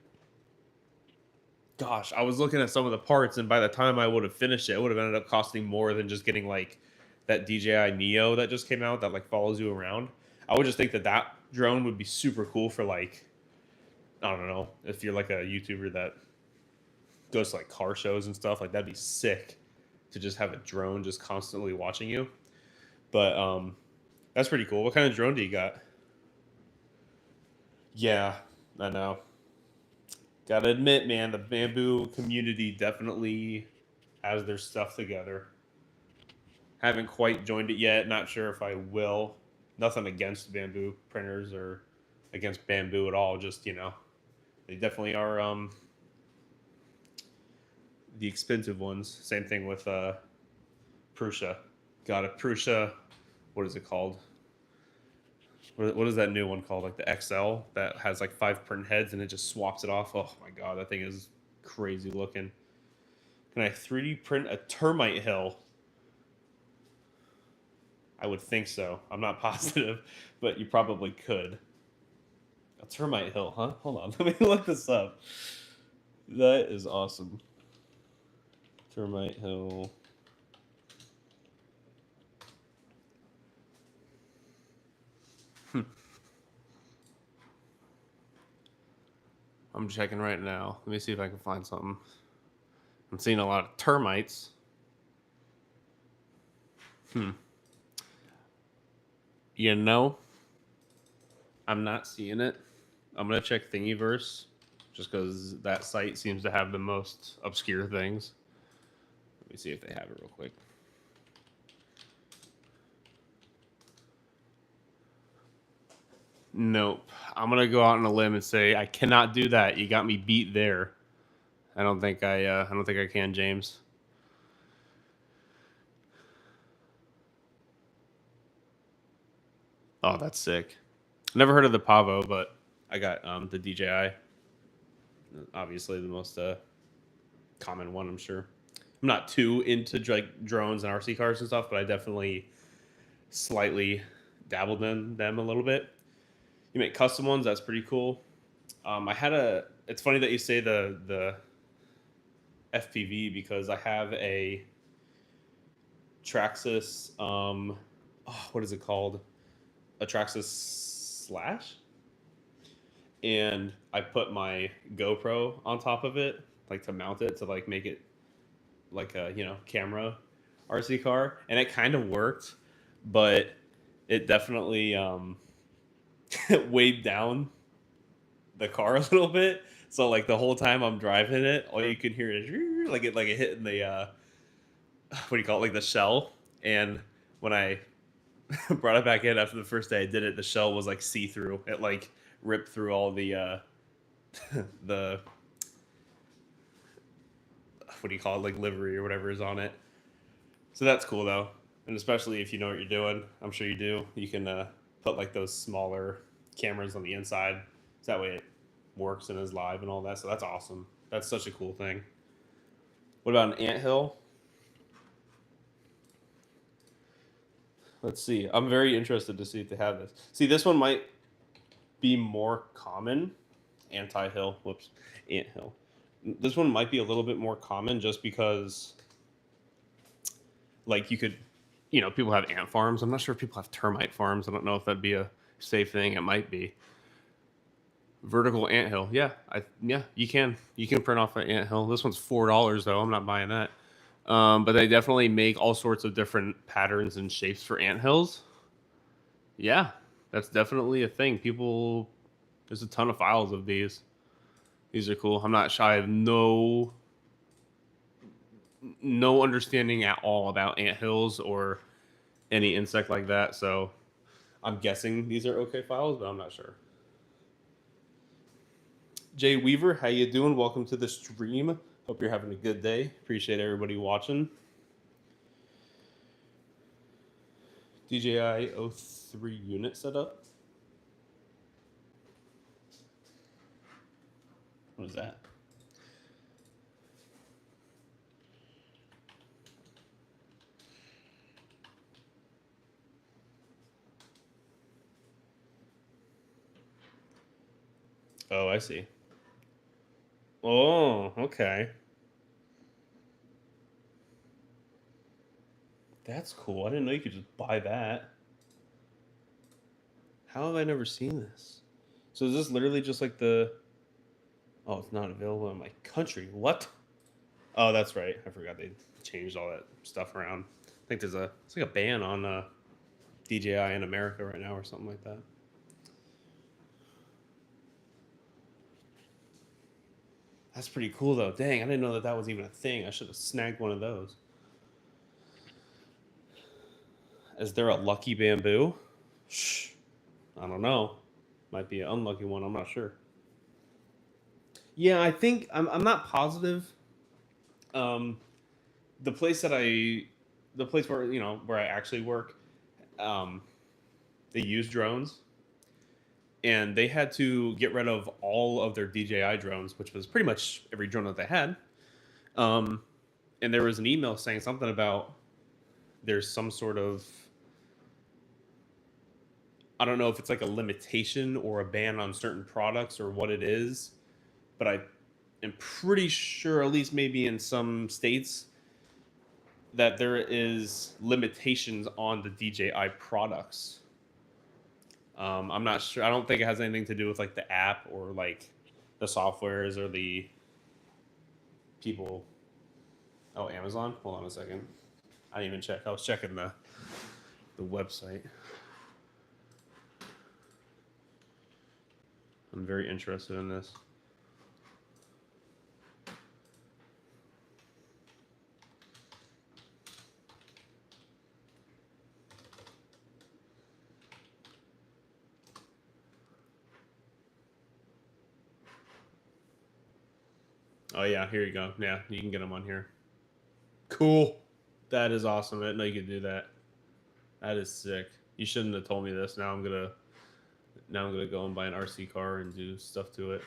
gosh, I was looking at some of the parts, and by the time I would have finished it would have ended up costing more than just getting like that DJI Neo that just came out that like follows you around. I would just think that drone would be super cool for like, I don't know, if you're like a YouTuber that goes to like car shows and stuff, like that'd be sick to just have a drone just constantly watching you. But that's pretty cool. What kind of drone do you got? Yeah, I know. Gotta admit, man, the bamboo community definitely has their stuff together. Haven't quite joined it yet. Not sure if I will. Nothing against bamboo printers or against bamboo at all. Just they definitely are the expensive ones. Same thing with Prusa. Got a Prusa. What is it called? What is that new one called? Like the XL that has like 5 print heads and it just swaps it off. Oh my god, that thing is crazy looking. Can I 3D print a termite hill? I would think so. I'm not positive, but you probably could. A termite hill, huh? Hold on, let me look this up. That is awesome. Termite hill. I'm checking right now. Let me see if I can find something. I'm seeing a lot of termites. You know, I'm not seeing it. I'm gonna check Thingiverse, just because that site seems to have the most obscure things. Let me see if they have it real quick. Nope. I'm gonna go out on a limb and say I cannot do that. You got me beat there. I don't think I can, James. Oh, that's sick. Never heard of the Pavo, but I got the DJI. Obviously, the most common one, I'm sure. I'm not too into like drones and RC cars and stuff, but I definitely slightly dabbled in them a little bit. You make custom ones, that's pretty cool. I had a. It's funny that you say the FPV because I have a Traxxas. What is it called? A Traxxas Slash, and I put my GoPro on top of it, like to mount it to like make it like a camera RC car, and it kind of worked, but it definitely weighed down the car a little bit. So like the whole time I'm driving it, all you can hear is like it hitting the what do you call it, like the shell. And when I brought it back in after the first day I did it, the shell was like see through. It like ripped through all the the what do you call it, like livery or whatever is on it. So that's cool though, and especially if you know what you're doing. I'm sure you do. You can put like those smaller cameras on the inside, so that way it works and is live and all that. So that's awesome. That's such a cool thing. What about an anthill? Let's see. I'm very interested to see if they have this. See, this one might be more common. Anti-hill. Whoops. Anthill. This one might be a little bit more common just because, like, you could, people have ant farms. I'm not sure if people have termite farms. I don't know if that'd be a safe thing. It might be. Vertical anthill. Yeah, you can print off an anthill. This one's $4 though. I'm not buying that. But they definitely make all sorts of different patterns and shapes for anthills. Yeah, that's definitely a thing. There's a ton of files of these. These are cool. I'm not shy of no understanding at all about anthills or any insect like that. So I'm guessing these are okay files, but I'm not sure. Jay Weaver, how you doing? Welcome to the stream. Hope you're having a good day. Appreciate everybody watching. DJI 03 unit setup. What is that? Oh, I see. Oh, okay. That's cool. I didn't know you could just buy that. How have I never seen this? So is this literally just like the... Oh, it's not available in my country. What? Oh, that's right. I forgot they changed all that stuff around. I think it's like a ban on DJI in America right now or something like that. That's pretty cool though. Dang, I didn't know that was even a thing. I should have snagged one of those. Is there a lucky bamboo? Shh. I don't know. Might be an unlucky one. I'm not sure. Yeah, I think I'm not positive. Um, the place that the place where where I actually work, um, they use drones, and they had to get rid of all of their DJI drones, which was pretty much every drone that they had. Um, and there was an email saying something about there's some sort of, I don't know if it's like a limitation or a ban on certain products or what it is, but I am pretty sure, at least maybe in some states, that there is limitations on the DJI products. I'm not sure. I don't think it has anything to do with like the app or like the softwares or the people. Oh, Amazon. Hold on a second. I didn't even check. I was checking the website. I'm very interested in this. Oh yeah, here you go. Yeah, you can get them on here. Cool. That is awesome. I didn't know you could do that. That is sick. You shouldn't have told me this. Now I'm gonna go and buy an RC car and do stuff to it.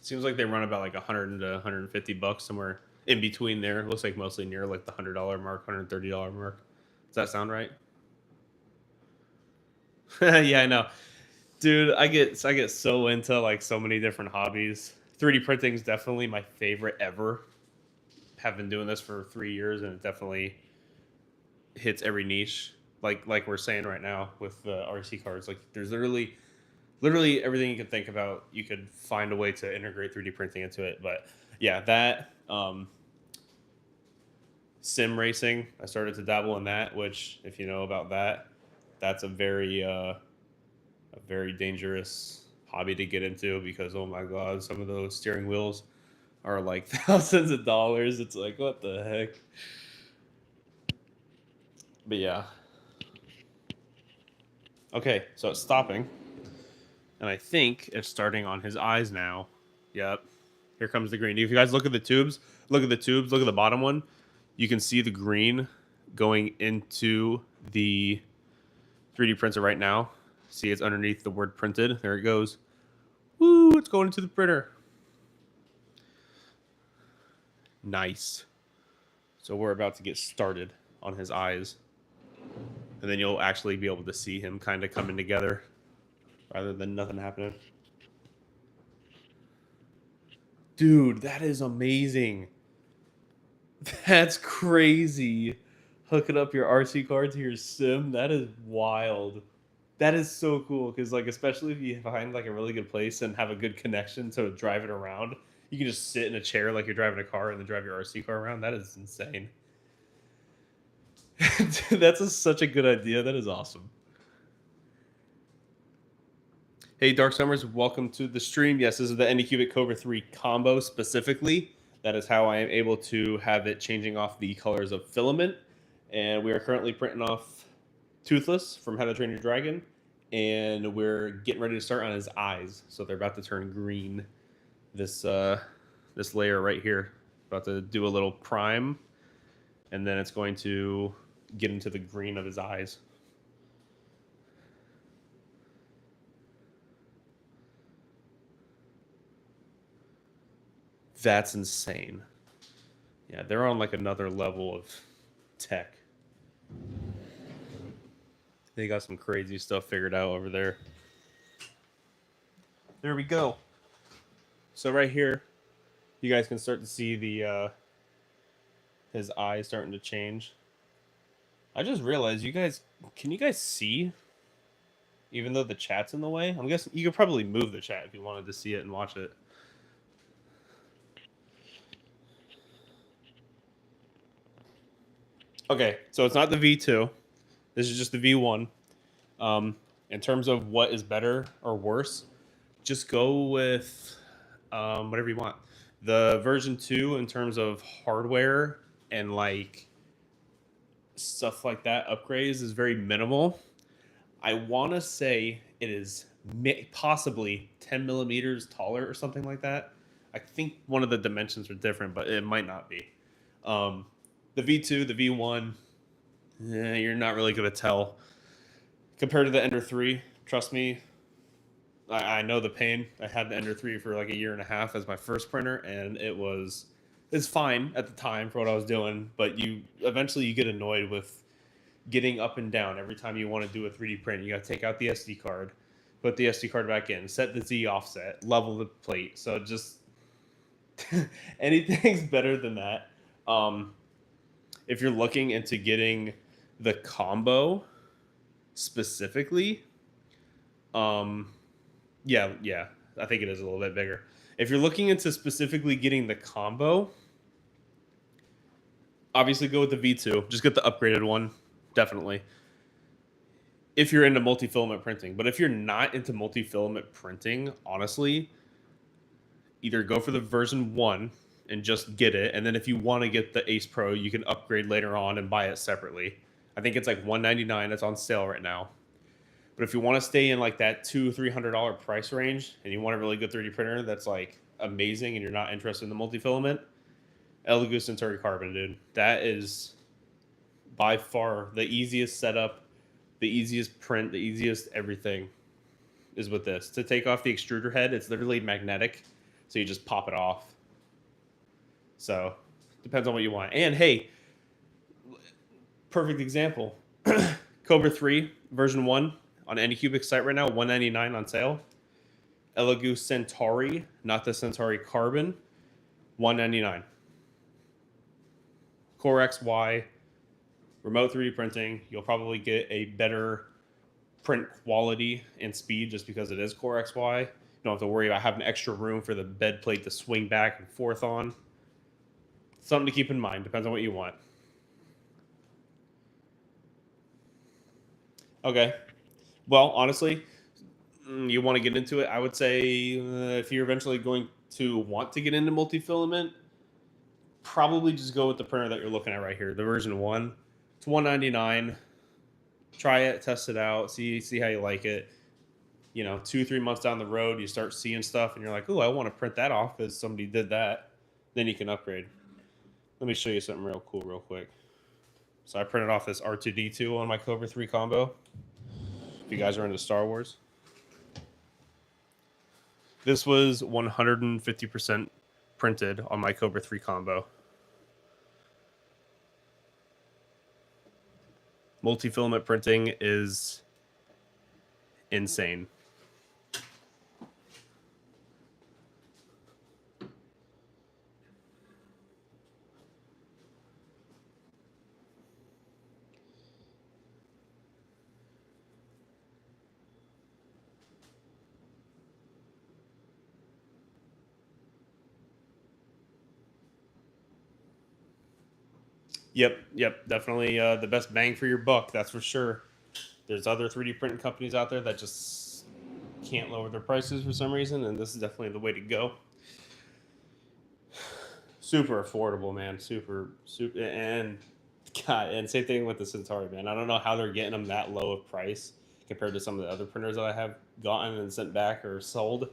Seems like they run about like 100 to 150 bucks, somewhere in between there. Looks like mostly near like the $100 mark, $130 mark. Does that sound right? Yeah, I know. Dude, I get so into like so many different hobbies. 3D printing is definitely my favorite ever. Have been doing this for 3 years, and it definitely hits every niche. Like we're saying right now with the RC cards, like there's literally everything you could think about. You could find a way to integrate 3D printing into it. But yeah, that sim racing, I started to dabble in that. Which, if you know about that, that's a very dangerous hobby to get into because oh my god, some of those steering wheels are like thousands of dollars. It's like what the heck. But yeah. Okay, so it's stopping. And I think it's starting on his eyes now. Yep. Here comes the green. If you guys look at the tubes, look at the tubes, look at the bottom one. You can see the green going into the 3D printer right now. See, it's underneath the word printed. There it goes. Woo, it's going into the printer. Nice. So we're about to get started on his eyes. And then you'll actually be able to see him kind of coming together rather than nothing happening. Dude, that is amazing. That's crazy. Hooking up your RC car to your sim, that is wild. That is so cool because, like, especially if you find like a really good place and have a good connection to drive it around, you can just sit in a chair like you're driving a car and then drive your RC car around. That is insane. Dude, such a good idea. That is awesome. Hey, Dark Summers, welcome to the stream. Yes, this is the Anycubic Cobra 3 combo specifically. That is how I am able to have it changing off the colors of Filament. And we are currently printing off Toothless from How to Train Your Dragon. And we're getting ready to start on his eyes. So they're about to turn green. This layer right here. About to do a little prime. And then it's going to get into the green of his eyes. That's insane. Yeah, they're on like another level of tech. They got some crazy stuff figured out over there. There we go. So right here, you guys can start to see the his eyes starting to change. I just realized can you guys see? Even though the chat's in the way, I'm guessing you could probably move the chat if you wanted to see it and watch it. Okay, so it's not the V2. This is just the V1. In terms of what is better or worse, just go with whatever you want. The version 2, in terms of hardware and like stuff like that, upgrades, is very minimal. I want to say it is possibly 10 millimeters taller or something like that. I think one of the dimensions are different, but it might not be. Um, the V2, the V1, you're not really going to tell. Compared to the Ender 3, trust me, I know the pain. I had the Ender 3 for like a year and a half as my first printer, and it's fine at the time for what I was doing, but you eventually you get annoyed with getting up and down every time you want to do a 3D print. You got to take out the SD card, put the SD card back in, set the Z offset, level the plate. So just anything's better than that. If you're looking into getting the combo specifically, yeah, I think it is a little bit bigger. If you're looking into specifically getting the combo, obviously go with the V2. Just get the upgraded one, definitely. If you're into multi-filament printing. But if you're not into multi-filament printing, honestly, either go for the version 1 and just get it, and then if you want to get the Ace Pro, you can upgrade later on and buy it separately. I think it's like $199. It's on sale right now. But if you want to stay in like that $200-$300 price range, and you want a really good 3D printer that's like amazing, and you're not interested in the multi-filament, Elegoo Centauri Carbon, dude. That is by far the easiest setup, the easiest print, the easiest everything is with this. To take off the extruder head, it's literally magnetic, so you just pop it off. So depends on what you want. And hey, perfect example. Cobra 3 version 1 on Anycubic's site right now, $199 on sale. Elegoo Centauri, not the Centauri Carbon, $199. Core XY, remote 3D printing. You'll probably get a better print quality and speed just because it is Core XY. You don't have to worry about having extra room for the bed plate to swing back and forth on. Something to keep in mind. Depends on what you want. Okay. Well, honestly, you want to get into it, I would say if you're eventually going to want to get into multi-filament, probably just go with the printer that you're looking at right here, the version 1. It's $199. Try it, test it out, see how you like it. 2-3 months down the road, you start seeing stuff, and you're like, "Oh, I want to print that off because somebody did that." Then you can upgrade. Let me show you something real cool, real quick. So I printed off this R2-D2 on my Cobra 3 combo. If you guys are into Star Wars, this was 150% printed on my Cobra 3 combo. Multi-filament printing is insane. Yep, definitely the best bang for your buck, that's for sure. There's other 3D printing companies out there that just can't lower their prices for some reason, and this is definitely the way to go. Super affordable, man. Super, and God, and same thing with the Centauri, man. I don't know how they're getting them that low of price compared to some of the other printers that I have gotten and sent back or sold.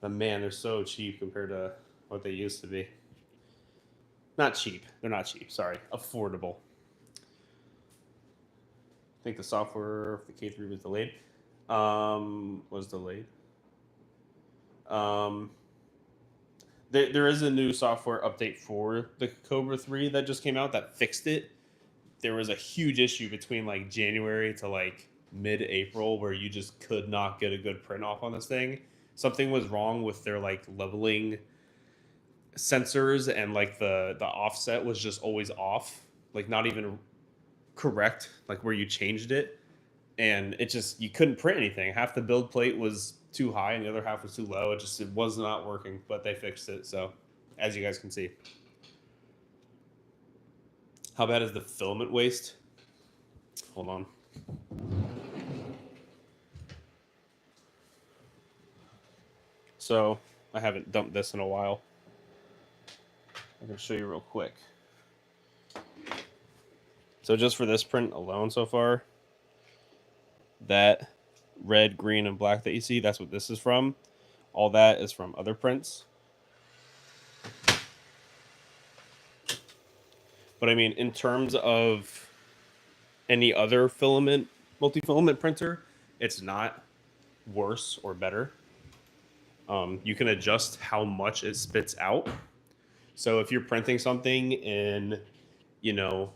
But man, they're so cheap compared to what they used to be. Not cheap. They're not cheap. Sorry. Affordable. I think the software for the K3 was delayed. There is a new software update for the Cobra 3 that just came out that fixed it. There was a huge issue between like January to like mid-April where you just could not get a good print off on this thing. Something was wrong with their like leveling sensors, and like the offset was just always off, like not even correct, like where you changed it, and it just, you couldn't print anything. Half the build plate was too high and the other half was too low. It was not working, but they fixed it. So as you guys can see, How bad is the filament waste? Hold on. So I haven't dumped this in a while. I can show you real quick. So just for this print alone so far, that red, green, and black that you see, that's what this is from. All that is from other prints. But I mean, in terms of any other filament, multi-filament printer, it's not worse or better. You can adjust how much it spits out. So if you're printing something in, you know,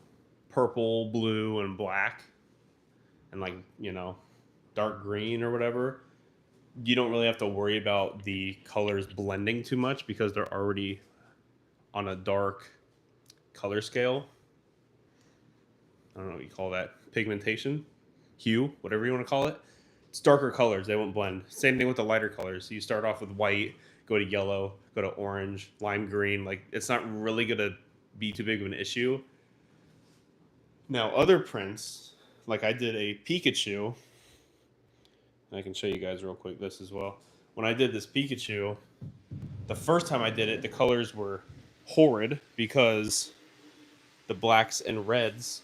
purple, blue, and black, and like, you know, dark green or whatever, you don't really have to worry about the colors blending too much because they're already on a dark color scale. I don't know what you call that. Pigmentation, hue, whatever you want to call it. It's darker colors. They won't blend. Same thing with the lighter colors. So you start off with white, go to yellow, go to orange, lime green. Like, it's not really going to be too big of an issue. Now, other prints, like I did a Pikachu. I can show you guys real quick this as well. When I did this Pikachu, the first time I did it, the colors were horrid because the blacks and reds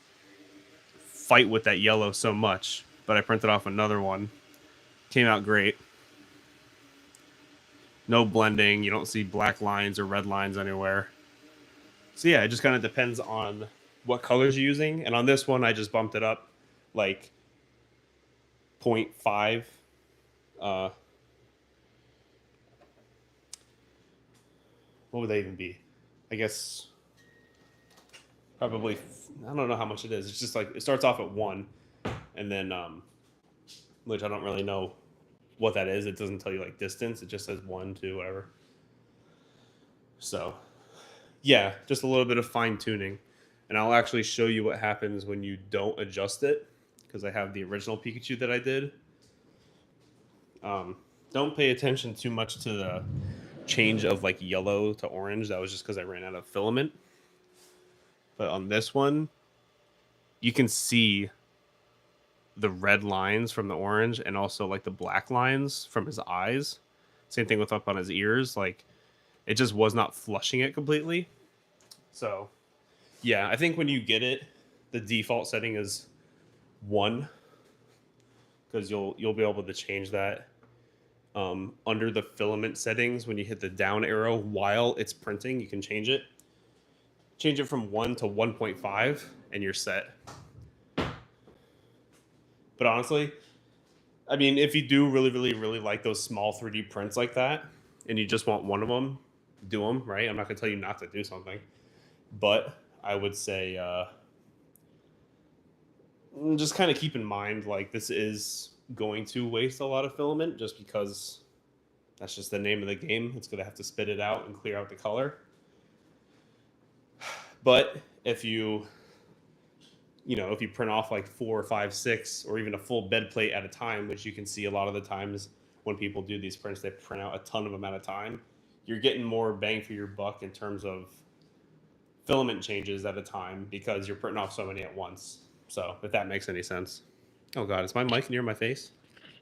fight with that yellow so much. But I printed off another one. Came out great. No blending. You don't see black lines or red lines anywhere. So yeah, it just kind of depends on what colors you're using. And on this one, I just bumped it up like 0.5. What would they even be? I guess probably, I don't know how much it is. It's just like, it starts off at 1, and then, which I don't really know what that is. It doesn't tell you like distance. It just says 1, 2, whatever. So yeah, just a little bit of fine tuning. And I'll actually show you what happens when you don't adjust it, because I have the original Pikachu that I did. Don't pay attention too much to the change of like yellow to orange. That was just because I ran out of filament. But on this one, you can see the red lines from the orange and also like the black lines from his eyes. Same thing with up on his ears. Like, it just was not flushing it completely. So yeah, I think when you get it, the default setting is 1, because you'll be able to change that under the filament settings. When you hit the down arrow while it's printing, you can change it. Change it from 1 to 1.5, and you're set. But honestly, I mean, if you do really, really, really like those small 3D prints like that, and you just want one of them, do them, right? I'm not going to tell you not to do something. But I would say just kind of keep in mind, like, this is going to waste a lot of filament just because that's just the name of the game. It's going to have to spit it out and clear out the color. But if you print off like 4, 5, 6, or even a full bed plate at a time, which you can see a lot of the times when people do these prints, they print out a ton of them at a time. You're getting more bang for your buck in terms of filament changes at a time because you're printing off so many at once. So if that makes any sense. Oh God, is my mic near my face?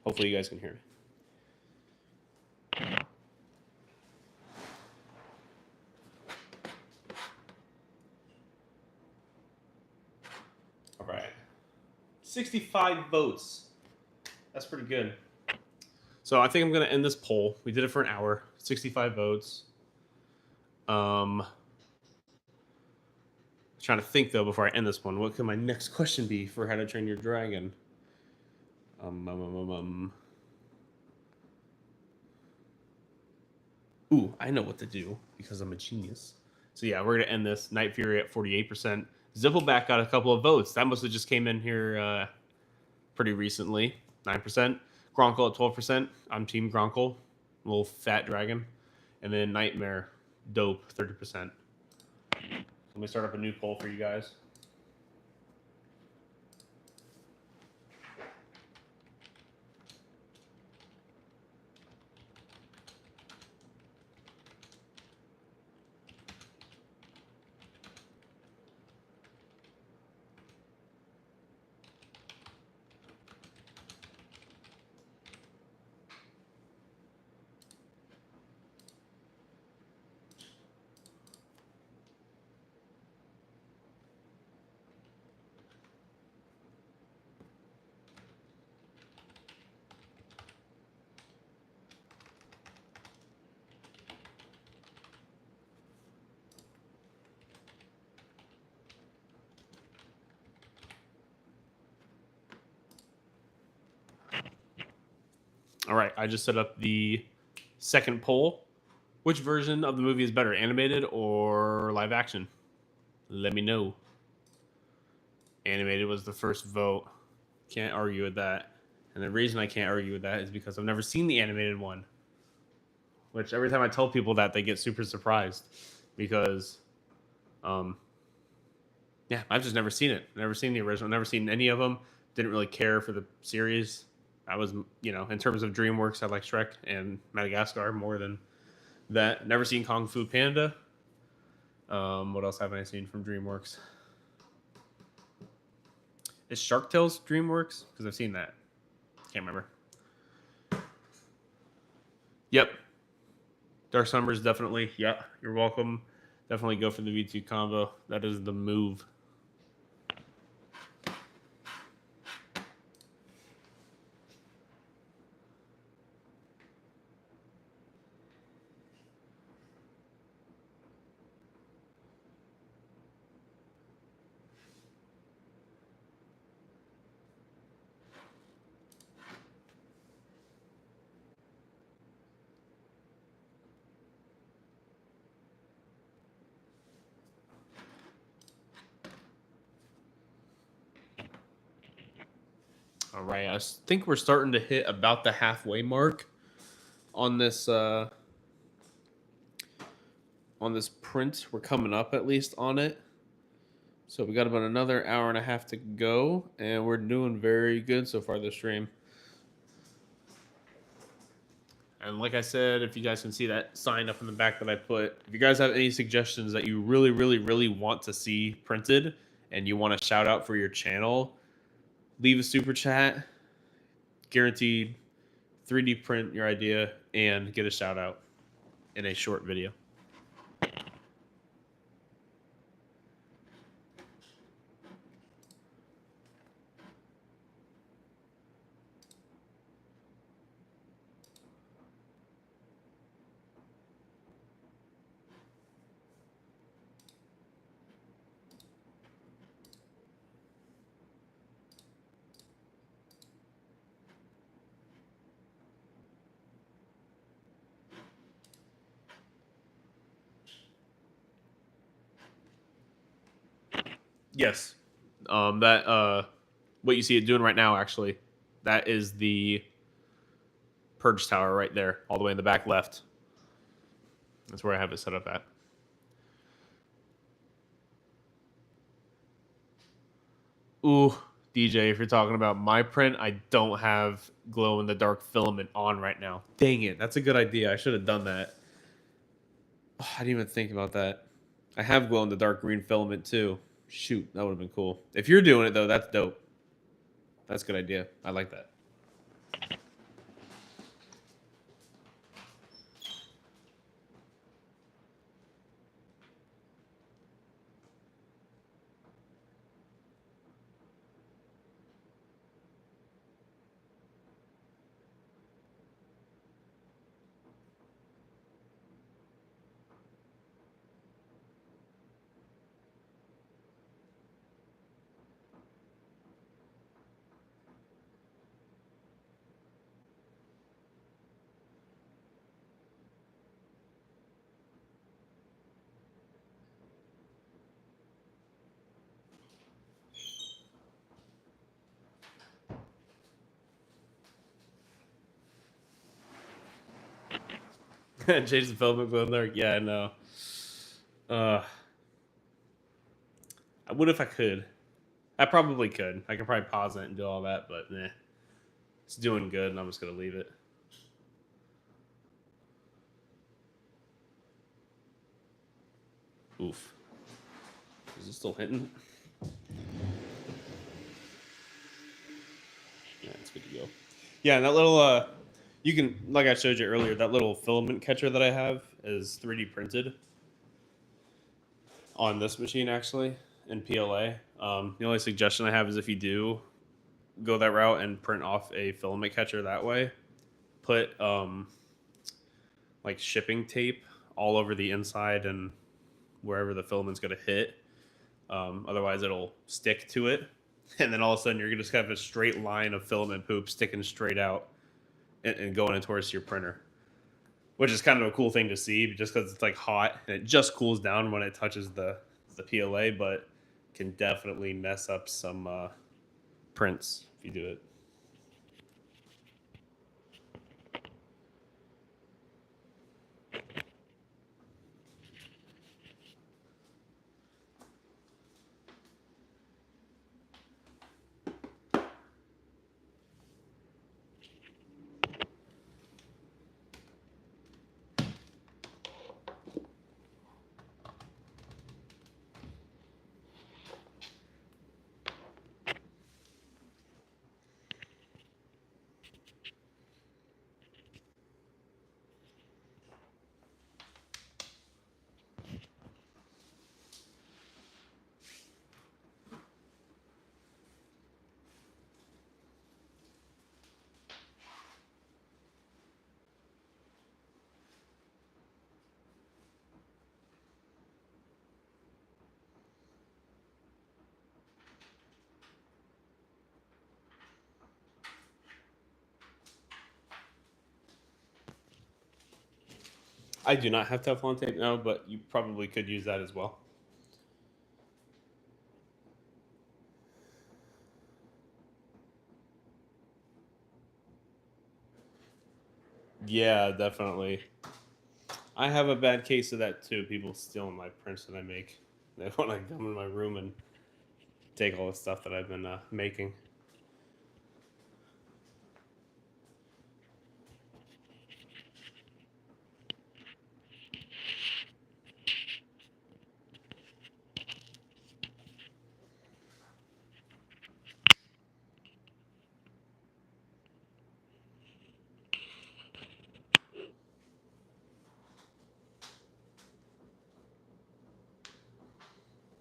Hopefully you guys can hear me. All right. 65 votes. That's pretty good. So I think I'm going to end this poll. We did it for an hour. 65 votes. Trying to think though before I end this one. What could my next question be for How to Train Your Dragon? Ooh, I know what to do because I'm a genius. So yeah, we're gonna end this. Night Fury at 48%. Zippleback got a couple of votes. That must have just came in here pretty recently. 9%. Gronkle at 12%. I'm Team Gronkle. Little fat dragon. And then Nightmare, dope, 30%. Let me start up a new poll for you guys. All right, I just set up the second poll. Which version of the movie is better, animated or live action? Let me know. Animated was the first vote. Can't argue with that. And the reason I can't argue with that is because I've never seen the animated one. Which every time I tell people that, they get super surprised. Because, yeah, I've just never seen it. Never seen the original. Never seen any of them. Didn't really care for the series. I was, in terms of DreamWorks, I like Shrek and Madagascar more than that. Never seen Kung Fu Panda. What else haven't I seen from DreamWorks? Is Shark Tales DreamWorks? Because I've seen that. Can't remember. Yep. Dark Summers, definitely. Yeah, you're welcome. Definitely go for the V2 combo. That is the move. All right, I think we're starting to hit about the halfway mark on this print. We're coming up at least on it. So we got about another hour and a half to go, and we're doing very good so far this stream. And like I said, if you guys can see that sign up in the back that I put, if you guys have any suggestions that you really, really, really want to see printed and you want a shout out for your channel, leave a super chat. Guaranteed 3D print your idea and get a shout out in a short video. Yes. What you see it doing right now, actually, that is the purge tower right there, all the way in the back left. That's where I have it set up at. Ooh, DJ, if you're talking about my print, I don't have glow in the dark filament on right now. Dang it, that's a good idea. I should have done that. Oh, I didn't even think about that. I have glow in the dark green filament too. Shoot, that would have been cool. If you're doing it though, that's dope. That's a good idea. I like that. Change the filament glow in the dark. Yeah, I know. I would if I could. I probably could. I could probably pause it and do all that, but nah. It's doing good, and I'm just gonna leave it. Oof. Is it still hitting? Yeah, it's good to go. Yeah, and that little you can, like I showed you earlier, that little filament catcher that I have is 3D printed on this machine actually in PLA. The only suggestion I have is if you do go that route and print off a filament catcher that way, put like shipping tape all over the inside and wherever the filament's going to hit. Otherwise, it'll stick to it, and then all of a sudden you're going to just have a straight line of filament poop sticking straight out. and going in towards your printer, which is kind of a cool thing to see just because it's like hot and it just cools down when it touches the PLA, but can definitely mess up some prints if you do it. I do not have Teflon tape now, but you probably could use that as well. Yeah, definitely. I have a bad case of that too. People stealing my prints that I make. They want to come in my room and take all the stuff that I've been making.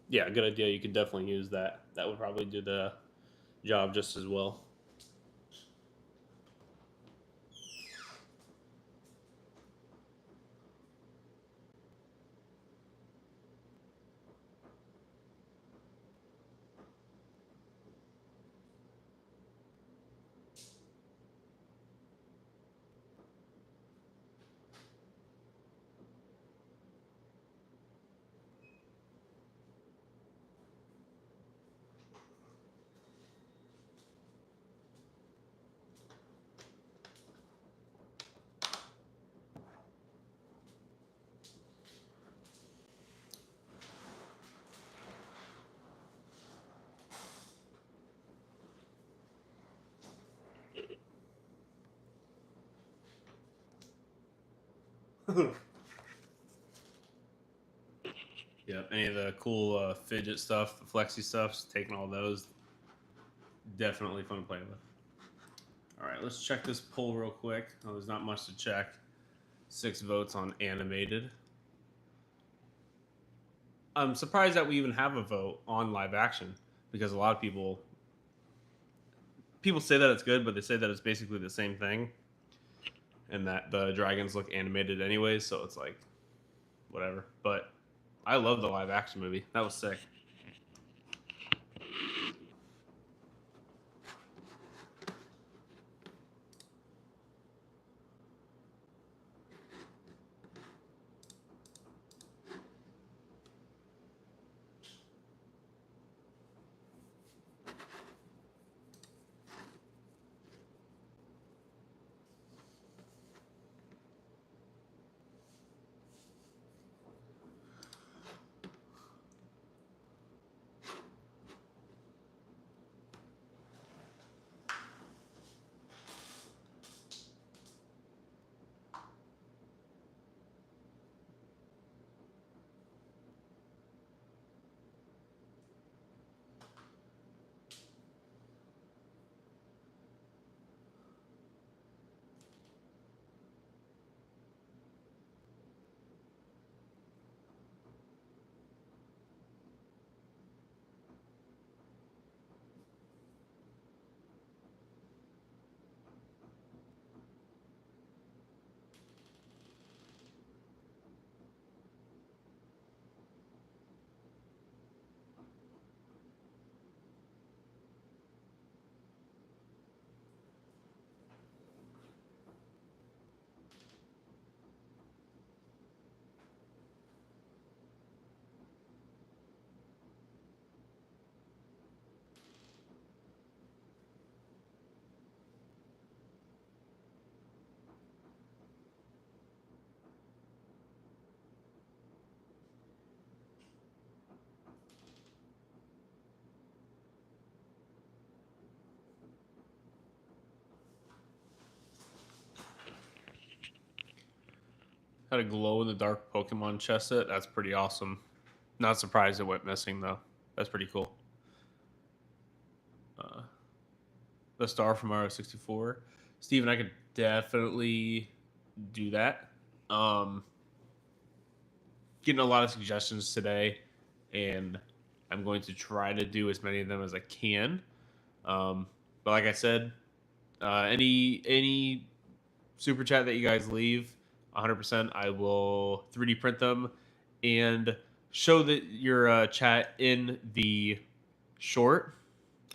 Yeah, good idea. You could definitely use that. That would probably do the job just as well. Yeah, any of the cool fidget stuff, the flexi stuff, taking all those, definitely fun to play with. All right, let's check this poll real quick. Oh, there's not much to check. 6 votes on animated. I'm surprised that we even have a vote on live action because a lot of people say that it's good, but they say that it's basically the same thing, and that the dragons look animated anyways. So it's like whatever. But I love the live action movie. That was sick. Had a glow in the dark Pokemon chess set. That's pretty awesome. Not surprised it went missing though. That's pretty cool. Uh, the star from Mario 64. Steven, I could definitely do that. Um, Getting a lot of suggestions today, and I'm going to try to do as many of them as I can. But like I said, any super chat that you guys leave, 100%, I will 3D print them and show that your chat in the short,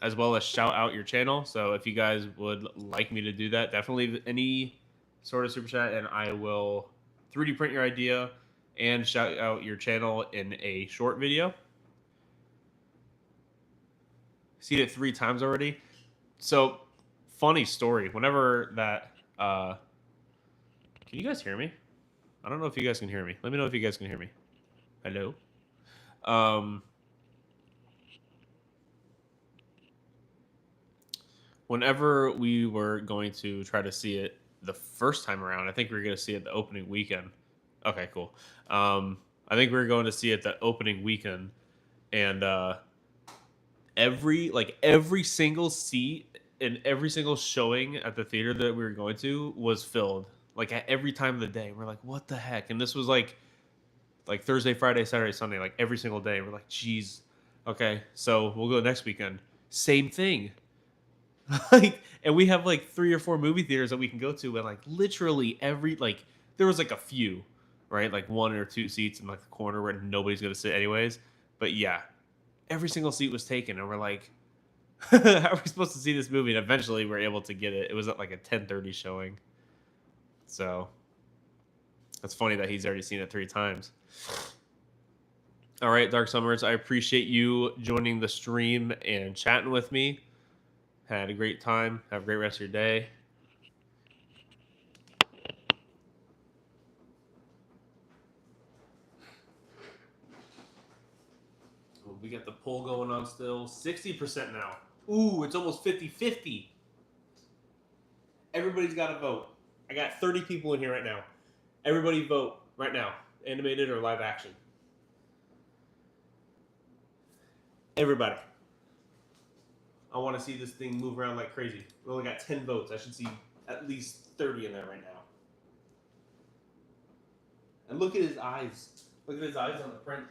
as well as shout out your channel. So if you guys would like me to do that, definitely leave any sort of super chat, and I will 3D print your idea and shout out your channel in a short video. Seen it 3 times already. So funny story. Whenever that, can you guys hear me? I don't know if you guys can hear me. Let me know if you guys can hear me. Hello. Um, Whenever we were going to try to see it the first time around, I think we were going to see it the opening weekend. Okay, cool. I think we were going to see it the opening weekend, and every single seat and every single showing at the theater that we were going to was filled. Like at every time of the day, we're like, "What the heck?" And this was like Thursday, Friday, Saturday, Sunday, like every single day. We're like, "Geez, okay, so we'll go next weekend." Same thing. Like, and we have like 3 or 4 movie theaters that we can go to, and like literally every like there was like a few, right? Like 1 or 2 seats in like the corner where nobody's gonna sit anyways. But yeah, every single seat was taken, and we're like, how are we supposed to see this movie? And eventually, we're able to get it. It was at like a 10:30 showing. So it's funny that he's already seen it 3 times. All right, Dark Summers, I appreciate you joining the stream and chatting with me. Had a great time. Have a great rest of your day. We got the poll going on still. 60% now. Ooh, it's almost 50-50. Everybody's got to vote. I got 30 people in here right now. Everybody vote right now. Animated or live action. Everybody. I want to see this thing move around like crazy. We only got 10 votes. I should see at least 30 in there right now. And look at his eyes. Look at his eyes on the print.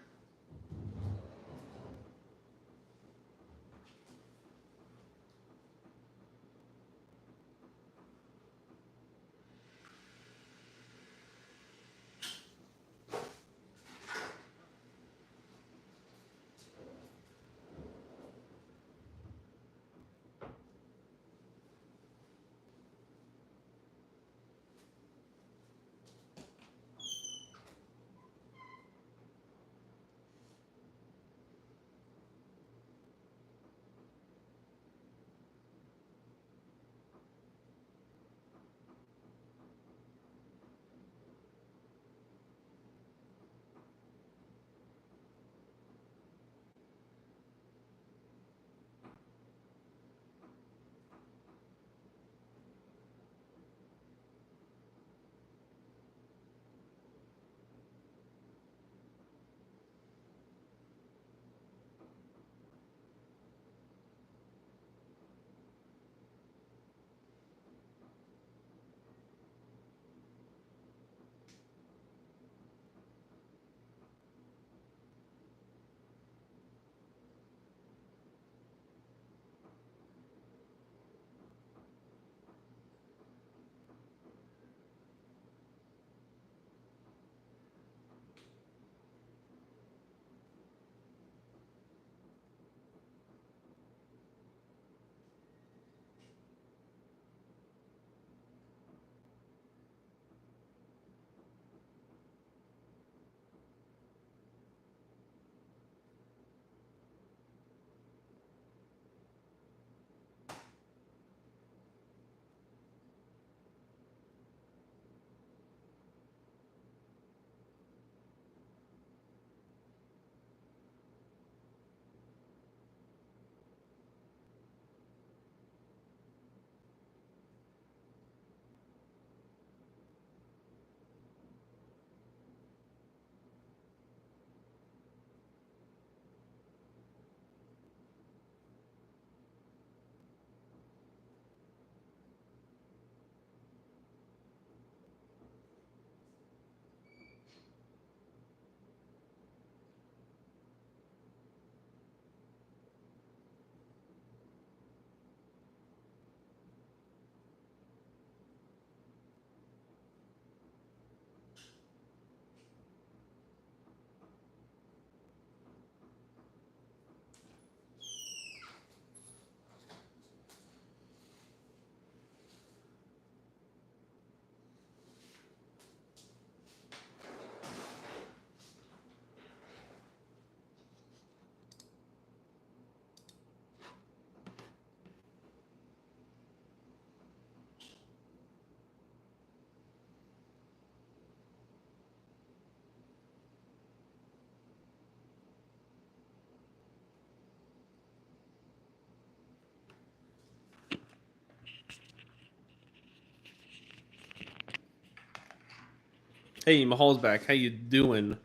Hey, Mahal's back. How you doing?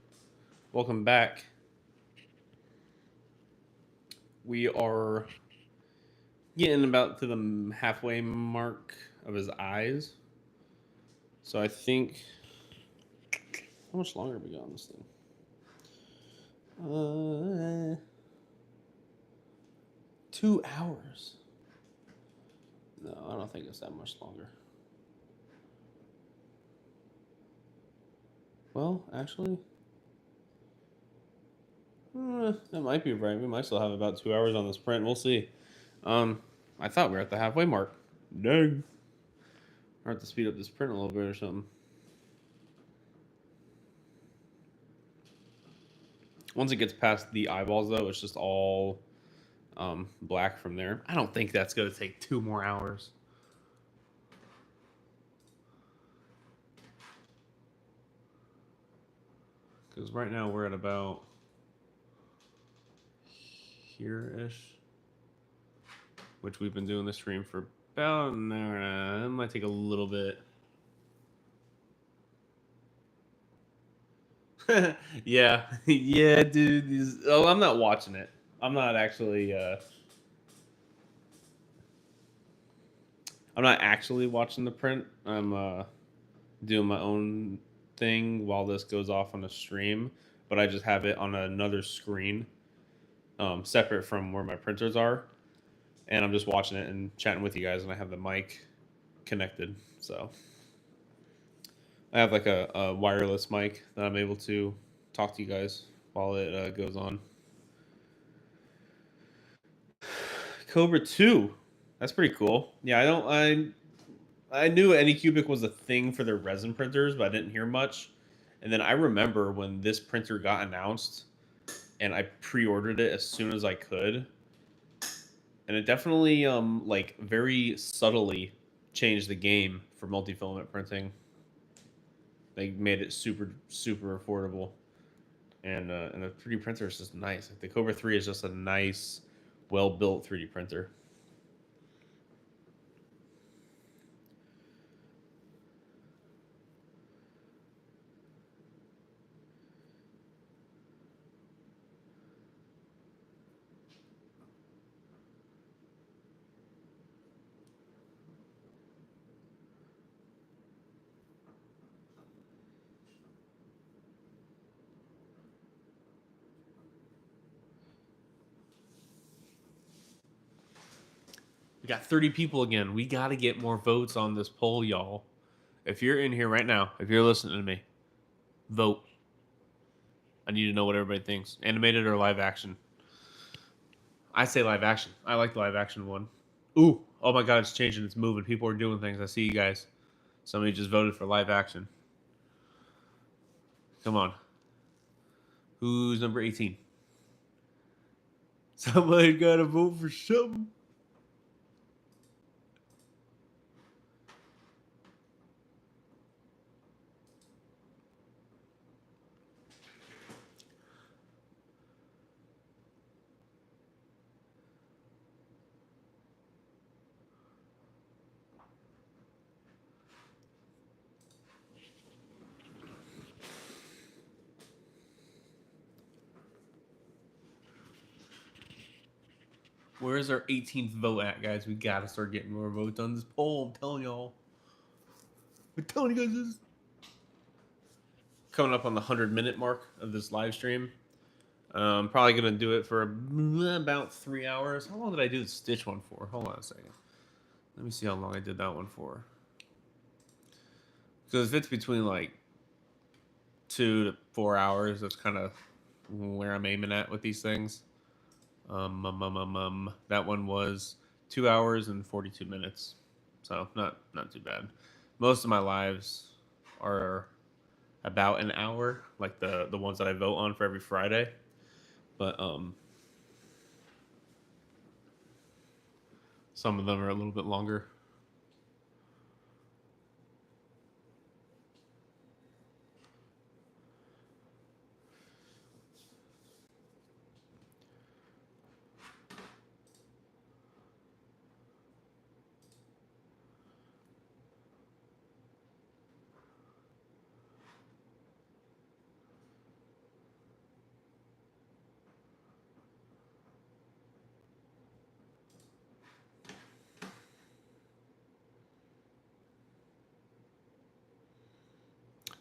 Welcome back. We are getting about to the halfway mark of his eyes. So I think... How much longer have we got on this thing? 2 hours. No, I don't think it's that much longer. Well, actually... that might be right. We might still have about 2 hours on this print. We'll see. I thought we were at the halfway mark. Dang. I have to speed up this print a little bit or something. Once it gets past the eyeballs, though, it's just all black from there. I don't think that's going to take 2 more hours. Because right now we're at about here-ish, which we've been doing the stream for about an hour. It might take a little bit. Yeah, yeah, dude. Oh, I'm not watching it. I'm not actually. I'm not actually watching the print. I'm doing my own thing while this goes off on a stream, but I just have it on another screen, separate from where my printers are, and I'm just watching it and chatting with you guys, and I have the mic connected, so I have like a wireless mic that I'm able to talk to you guys while it goes on. Cobra 2. That's pretty cool. Yeah, I knew Anycubic was a thing for their resin printers, but I didn't hear much. And then I remember when this printer got announced, and I pre-ordered it as soon as I could. And it definitely like very subtly changed the game for multi-filament printing. They made it super affordable. And the 3D printer is just nice. Like the Cobra 3 is just a nice, well-built 3D printer. We got 30 people again. We got to get more votes on this poll, y'all. If you're in here right now, if you're listening to me, vote. I need to know what everybody thinks. Animated or live action? I say live action. I like the live action one. Ooh, oh my god, it's changing. It's moving. People are doing things. I see you guys. Somebody just voted for live action. Come on. Who's number 18? Somebody got to vote for something. Where's our 18th vote at, guys? We gotta start getting more votes on this poll. I'm telling y'all. I'm telling you guys this. Coming up on the 100-minute mark of this live stream. Probably gonna do it for about 3 hours. How long did I do the Stitch one for? Hold on a second. Let me see how long I did that one for. Because if it's between like 2 to 4 hours, that's kind of where I'm aiming at with these things. That one was 2 hours and 42 minutes, so not too bad. Most of my lives are about an hour, like the ones that I vote on for every Friday. But some of them are a little bit longer.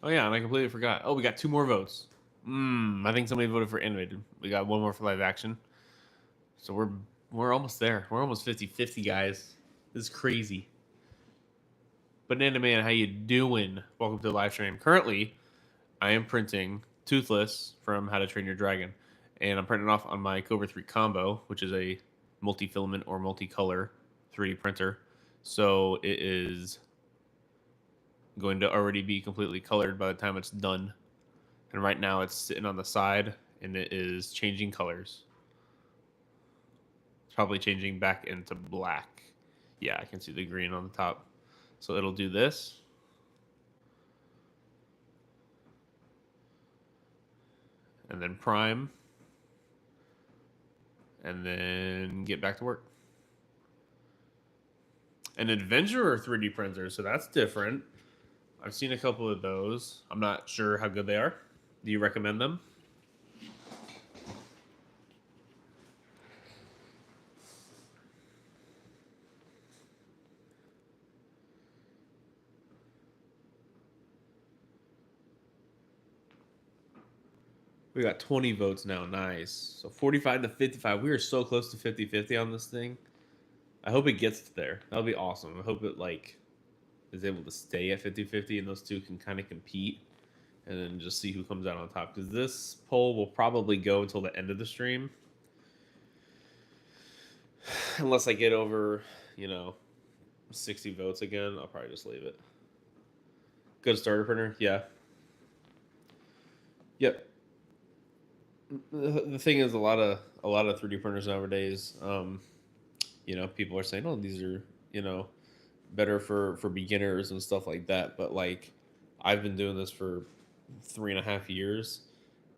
Oh yeah, and I completely forgot. Oh, we got 2 more votes. I think somebody voted for animated. We got 1 more for live action. So we're almost there. We're almost 50-50, guys. This is crazy. Banana Man, how you doing? Welcome to the live stream. Currently, I am printing Toothless from How to Train Your Dragon, and I'm printing off on my Cobra 3 Combo, which is a multi-filament or multicolor 3D printer. So it is going to already be completely colored by the time it's done. And right now it's sitting on the side and it is changing colors. It's probably changing back into black. Yeah, I can see the green on the top. So it'll do this. And then prime. And then get back to work. An Adventurer 3D printer, so that's different. I've seen a couple of those. I'm not sure how good they are. Do you recommend them? We got 20 votes now. Nice. So 45-55. We are so close to 50-50 on this thing. I hope it gets there. That'll be awesome. I hope it is able to stay at 50-50 and those two can kind of compete and then just see who comes out on top. Because this poll will probably go until the end of the stream. Unless I get over, 60 votes again, I'll probably just leave it. Good starter printer? Yeah. Yep. The thing is, a lot of 3D printers nowadays, people are saying, oh, these are, better for beginners and stuff like that. But I've been doing this for 3.5 years,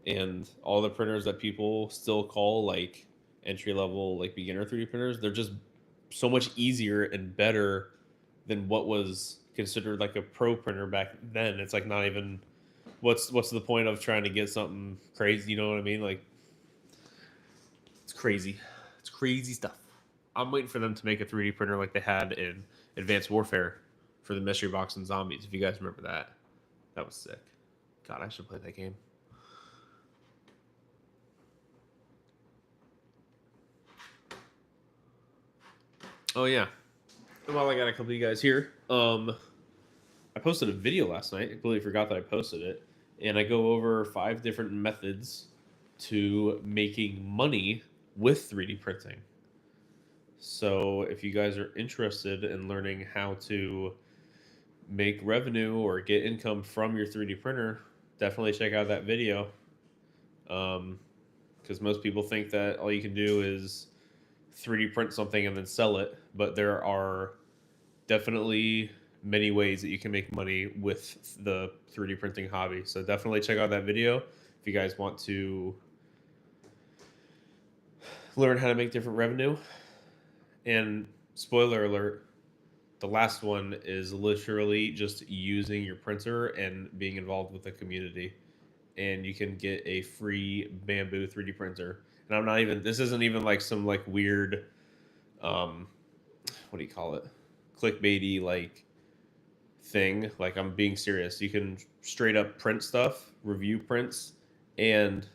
and all the printers that people still call entry level, beginner 3D printers, they're just so much easier and better than what was considered a pro printer back then. It's not even what's the point of trying to get something crazy, you know what I mean? It's crazy. It's crazy stuff. I'm waiting for them to make a 3D printer like they had in Advanced Warfare for the Mystery Box and Zombies, if you guys remember that. That was sick. God, I should play that game. Oh yeah. While I got a couple of you guys here, I posted a video last night. I completely forgot that I posted it. And I go over 5 different methods to making money with 3D printing. So if you guys are interested in learning how to make revenue or get income from your 3D printer, definitely check out that video. Because most people think that all you can do is 3D print something and then sell it. But there are definitely many ways that you can make money with the 3D printing hobby. So definitely check out that video if you guys want to learn how to make different revenue. And spoiler alert, the last one is literally just using your printer and being involved with the community. And you can get a free bamboo 3D printer. And this isn't even some weird, what do you call it? Clickbaity thing. I'm being serious. You can straight up print stuff, review prints, and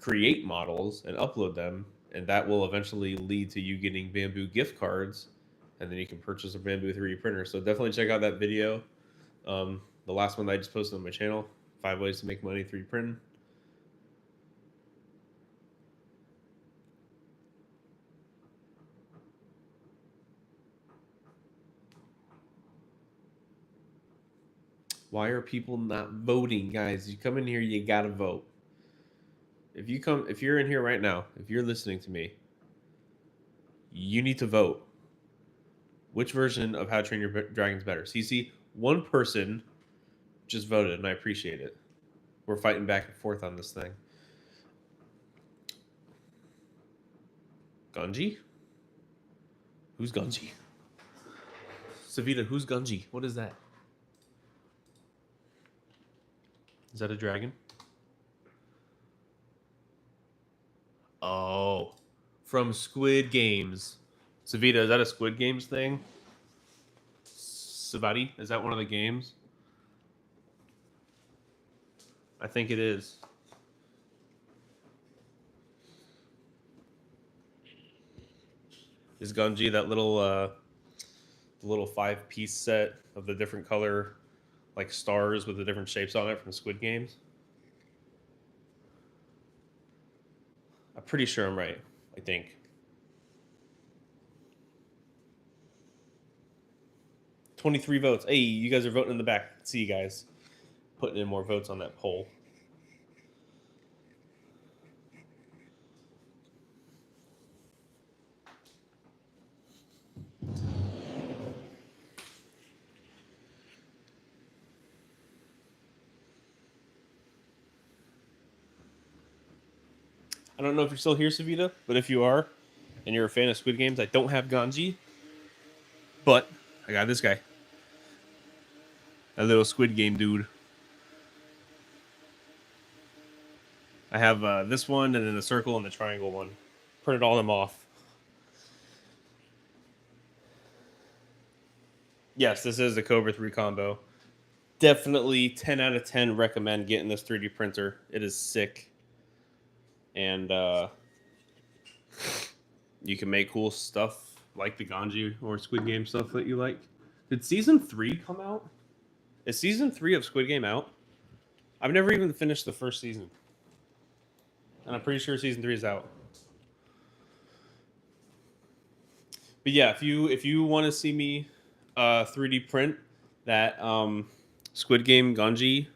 create models and upload them, and that will eventually lead to you getting bamboo gift cards, and then you can purchase a bamboo 3D printer. So definitely check out that video. The last one that I just posted on my channel, 5 ways to make money 3D printing. Why are people not voting, guys? You come in here, you gotta vote. If you're in here right now, if you're listening to me, you need to vote. Which version of How to Train Your Dragon's better? CC, one person just voted, and I appreciate it. We're fighting back and forth on this thing. Gunji? Who's Gunji? Savita, who's Gunji? What is that? Is that a dragon? Oh, from Squid Games. Savita, is that a Squid Games thing? Savati, is that one of the games? I think it is. Is Gunji that little 5-piece set of the different color like stars with the different shapes on it from Squid Games? I'm pretty sure I'm right. I think 23 votes. Hey, you guys are voting in the back. See you guys putting in more votes on that poll. I don't know if you're still here, Savita, but if you are, and you're a fan of Squid Games, I don't have Ganji, but I got this guy. A little Squid Game dude. I have this one, and then the circle and the triangle one. Printed all them off. Yes, this is the Cobra 3 combo. Definitely 10 out of 10 recommend getting this 3D printer. It is sick. And you can make cool stuff like the Ganji or Squid Game stuff that you like. Did Season 3 come out? Is Season 3 of Squid Game out? I've never even finished the first season. And I'm pretty sure Season 3 is out. But yeah, if you want to see me 3D print that Squid Game Ganji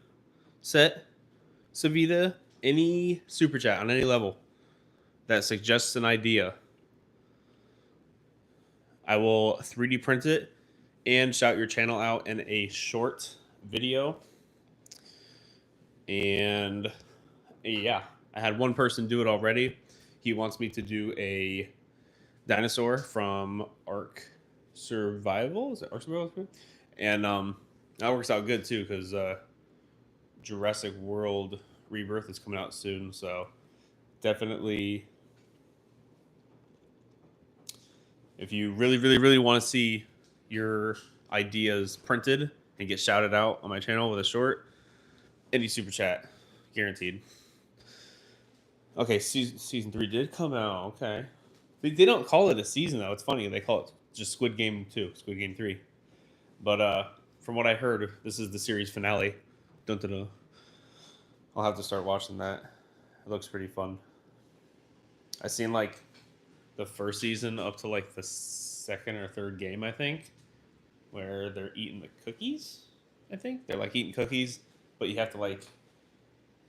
set, Savita, any super chat on any level that suggests an idea, I will 3D print it and shout your channel out in a short video. And yeah, I had one person do it already. He wants me to do a dinosaur from Ark Survival. Is it Ark Survival? And that works out good too because Jurassic World Rebirth is coming out soon. So definitely, if you really want to see your ideas printed and get shouted out on my channel with a short, any super chat, guaranteed. Okay, season 3 did come out. Okay. They don't call it a season, though. It's funny. They call it just Squid Game 2, Squid Game 3. But from what I heard, this is the series finale. Dun, dun, dun. I'll have to start watching that. It looks pretty fun. I've seen, like, the first season up to, like, the second or third game, I think, where they're eating the cookies, I think. They're, like, eating cookies, but you have to, like,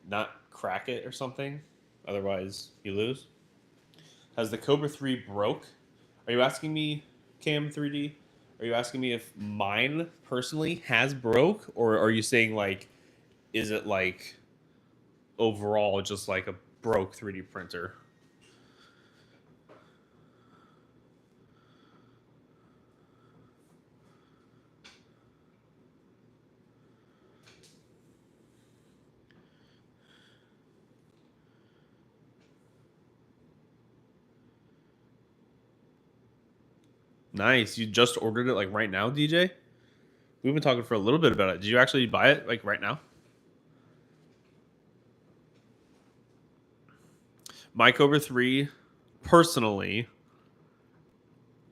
not crack it or something. Otherwise, you lose. Has the Cobra 3 broke? Are you asking me, Cam 3D? Are you asking me if mine personally has broke? Or are you saying, like, is it, like, overall just, like, a broke 3D printer? Nice. You just ordered it like right now, DJ? We've been talking for a little bit about it. Did you actually buy it like right now? My Cobra 3, personally,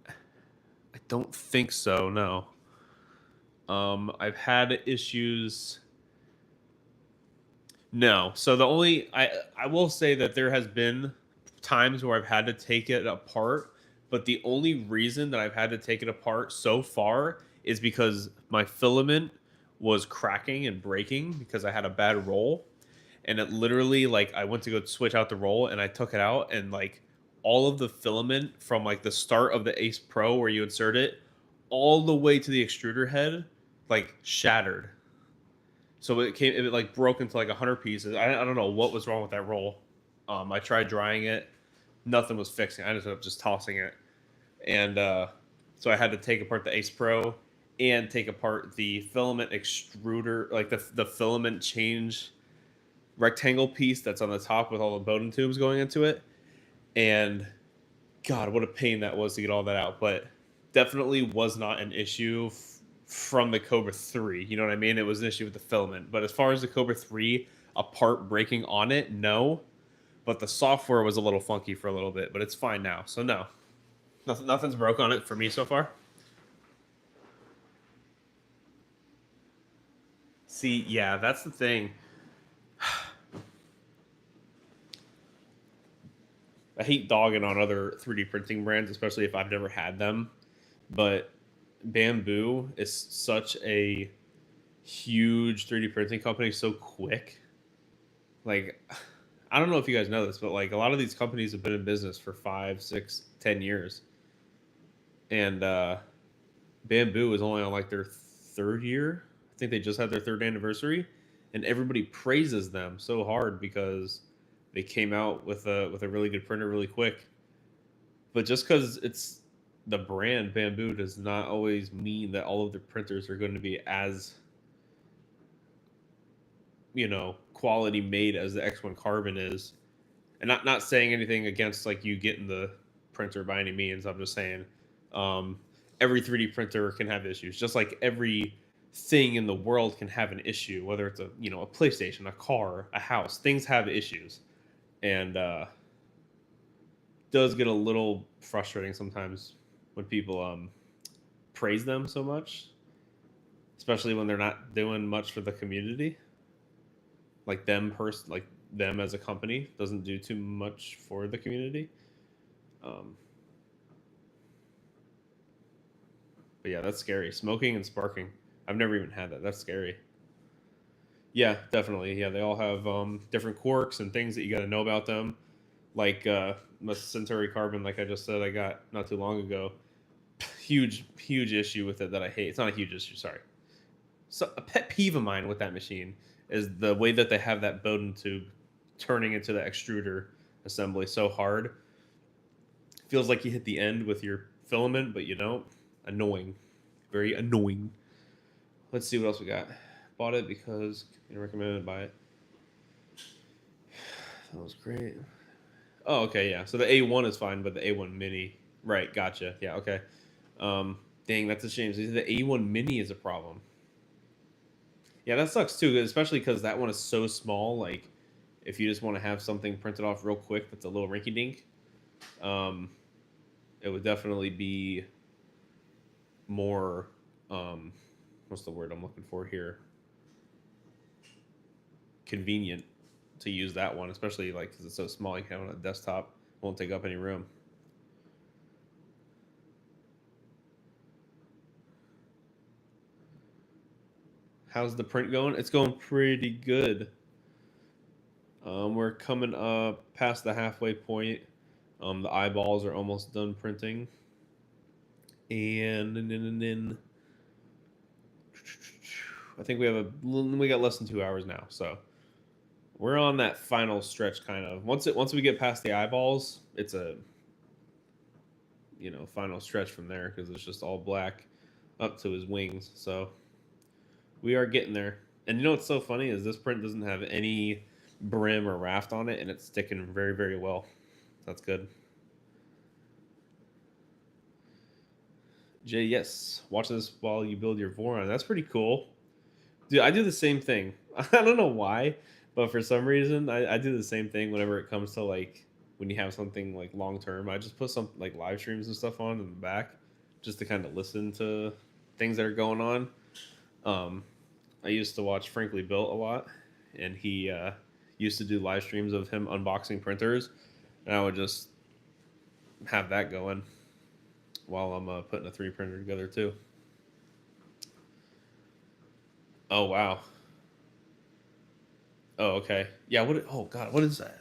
I don't think so, no. I've had issues. No. So the only I will say that there has been times where I've had to take it apart, but the only reason that I've had to take it apart so far is because my filament was cracking and breaking because I had a bad roll. And it literally, like, I went to go switch out the roll and I took it out, and like all of the filament from like the start of the Ace Pro where you insert it all the way to the extruder head like shattered. So it like broke into like 100 pieces. I don't know what was wrong with that roll. I tried drying it, nothing was fixing. I ended up just tossing it, and so I had to take apart the Ace Pro and take apart the filament extruder, like the filament change rectangle piece that's on the top with all the Bowden tubes going into it. And God, what a pain that was to get all that out. But definitely was not an issue from the Cobra 3. You know what I mean? It was an issue with the filament. But as far as the Cobra 3, a part breaking on it, no. But the software was a little funky for a little bit, but it's fine now. So no, nothing's broke on it for me so far. See, yeah, that's the thing. I hate dogging on other 3D printing brands, especially if I've never had them. But Bamboo is such a huge 3D printing company, so quick. Like, I don't know if you guys know this, but like a lot of these companies have been in business for 5, 6, 10 years, and Bamboo is only on like their third year. I think they just had their third anniversary, and everybody praises them so hard because they came out with a really good printer really quick. But just because it's the brand Bamboo does not always mean that all of the printers are going to be as quality made as the X1 Carbon is. And not saying anything against like you getting the printer by any means. I'm just saying um, every 3D printer can have issues, just like every thing in the world can have an issue, whether it's a PlayStation, a car, a house. Things have issues, and does get a little frustrating sometimes when people praise them so much, especially when they're not doing much for the community. Like them as a company doesn't do too much for the community. Um, but yeah, that's scary. Smoking and sparking. I've never even had that. That's scary. Yeah, definitely. Yeah, they all have different quirks and things that you got to know about them. Like the Centauri Carbon, like I just said, I got not too long ago. Huge issue with it that I hate. It's not a huge issue. Sorry. So a pet peeve of mine with that machine is the way that they have that Bowden tube turning into the extruder assembly so hard. Feels like you hit the end with your filament, but you don't. Annoying. Very annoying. Let's see what else we got. Bought it because you recommended to buy it. That was great. Oh, okay, yeah. So the A1 is fine, but the A1 Mini. Right, gotcha. Yeah, okay. Dang, that's a shame. So the A1 Mini is a problem. Yeah, that sucks too, especially because that one is so small. Like, if you just want to have something printed off real quick that's a little rinky dink, um, it would definitely be more. What's the word I'm looking for here? Convenient to use that one, especially like because it's so small. You can have it on a desktop, won't take up any room. How's the print going? It's going pretty good. We're coming up past the halfway point. The eyeballs are almost done printing, and then I think we got less than 2 hours now, so we're on that final stretch kind of. Once we get past the eyeballs, it's a final stretch from there because it's just all black up to his wings. So we are getting there. And you know what's so funny is this print doesn't have any brim or raft on it, and it's sticking very, very well. That's good. Jay, yes. Watch this while you build your Voron. That's pretty cool. Dude, I do the same thing. I don't know why, but for some reason, I do the same thing whenever it comes to like when you have something like long term. I just put some like live streams and stuff on in the back just to kind of listen to things that are going on. I used to watch Frankly Built a lot, and he used to do live streams of him unboxing printers, and I would just have that going while I'm putting a 3D printer together too. Oh wow. Oh okay. Yeah. What? Oh god. What is that?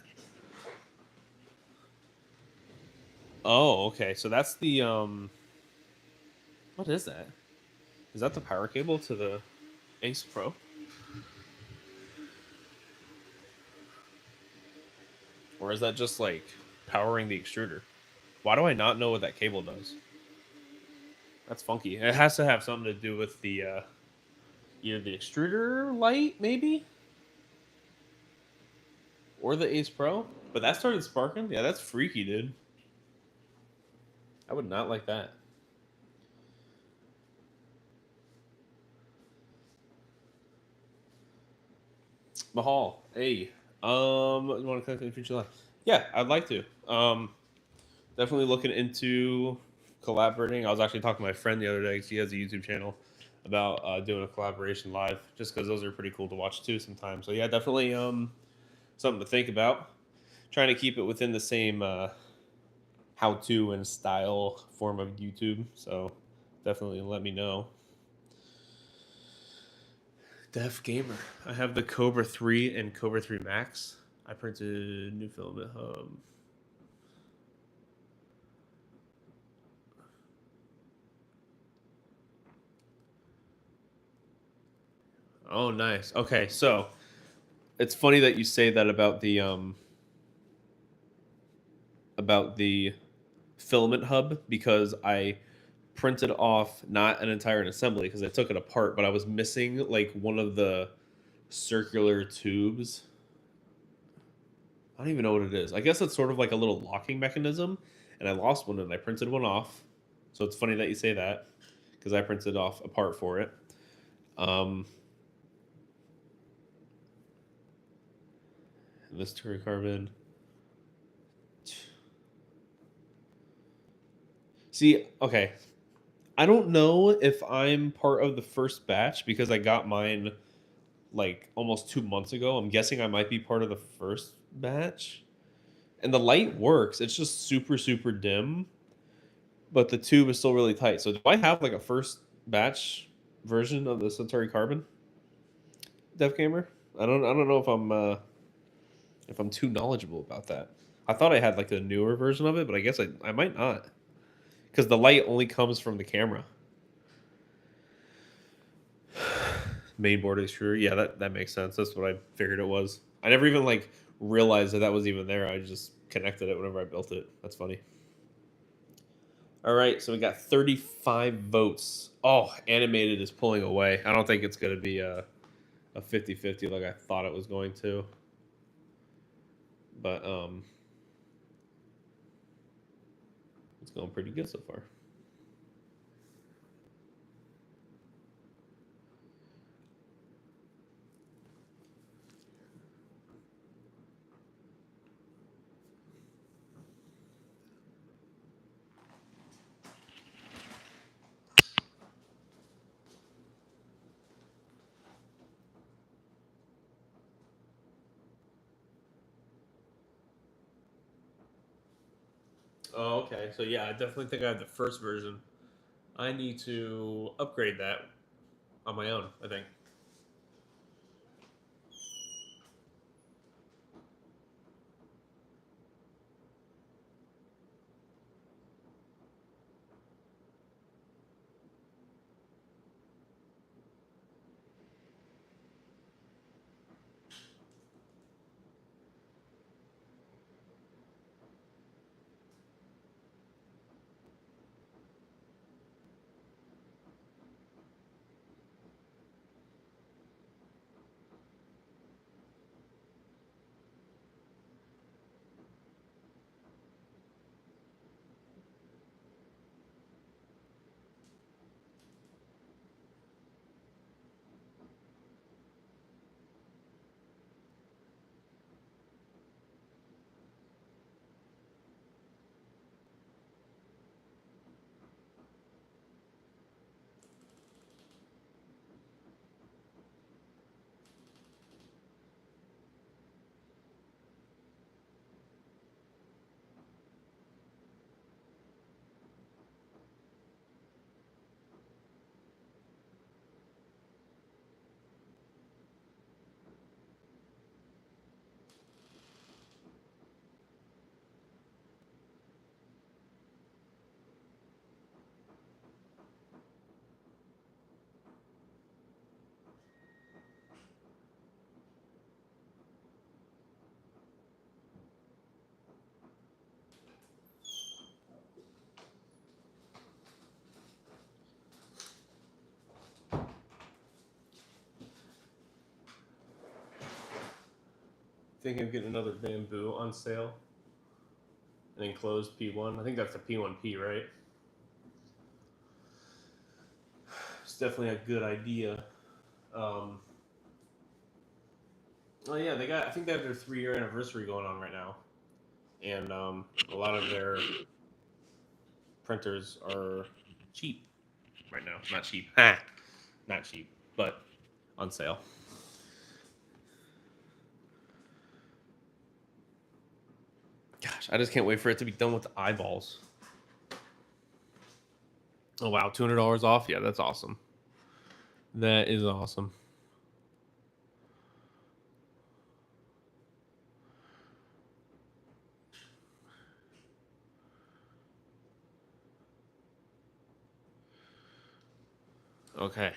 Oh okay. So that's the What is that? Is that the power cable to the Ace Pro? Or is that just like powering the extruder? Why do I not know what that cable does? That's funky. It has to have something to do with the either the extruder light, maybe, or the Ace Pro. But that started sparking. Yeah, that's freaky, dude. I would not like that. Mahal, hey, you want to connect in the future life? Yeah, I'd like to. Definitely looking into collaborating. I was actually talking to my friend the other day 'cause he has a YouTube channel about doing a collaboration live, just because those are pretty cool to watch too sometimes. So yeah, definitely something to think about. Trying to keep it within the same how-to and style form of YouTube. So definitely let me know. Def Gamer. I have the Cobra 3 and Cobra 3 Max. I printed new filament hub. Oh, nice. Okay, so it's funny that you say that about the filament hub, because I printed off not an entire assembly because I took it apart, but I was missing like one of the circular tubes. I don't even know what it is. I guess it's sort of like a little locking mechanism, and I lost one and I printed one off. So it's funny that you say that because I printed off a part for it. This Turi carbon. See, okay. I don't know if I'm part of the first batch because I got mine like almost 2 months ago. I'm guessing I might be part of the first batch. And the light works. It's just super, super dim, but the tube is still really tight. So do I have like a first batch version of the Centauri Carbon Dev Gamer? I don't know if I'm too knowledgeable about that. I thought I had like the newer version of it, but I guess I might not. Because the light only comes from the camera. Mainboard extruder. Yeah, that makes sense. That's what I figured it was. I never even like realized that was even there. I just connected it whenever I built it. That's funny. All right, so we got 35 votes. Oh, animated is pulling away. I don't think it's going to be a 50-50 like I thought it was going to. But it's going pretty good so far. Oh, okay. So yeah, I definitely think I have the first version. I need to upgrade that on my own, I think. Thinking of getting another bamboo on sale. An enclosed P1. I think that's a P1P, right? It's definitely a good idea. Um, Oh yeah, they got. I think they have their 3-year anniversary going on right now, and a lot of their printers are cheap right now. Not cheap, not cheap, but on sale. Gosh, I just can't wait for it to be done with the eyeballs. Oh wow, $200 off. Yeah, that's awesome. That is awesome. Okay.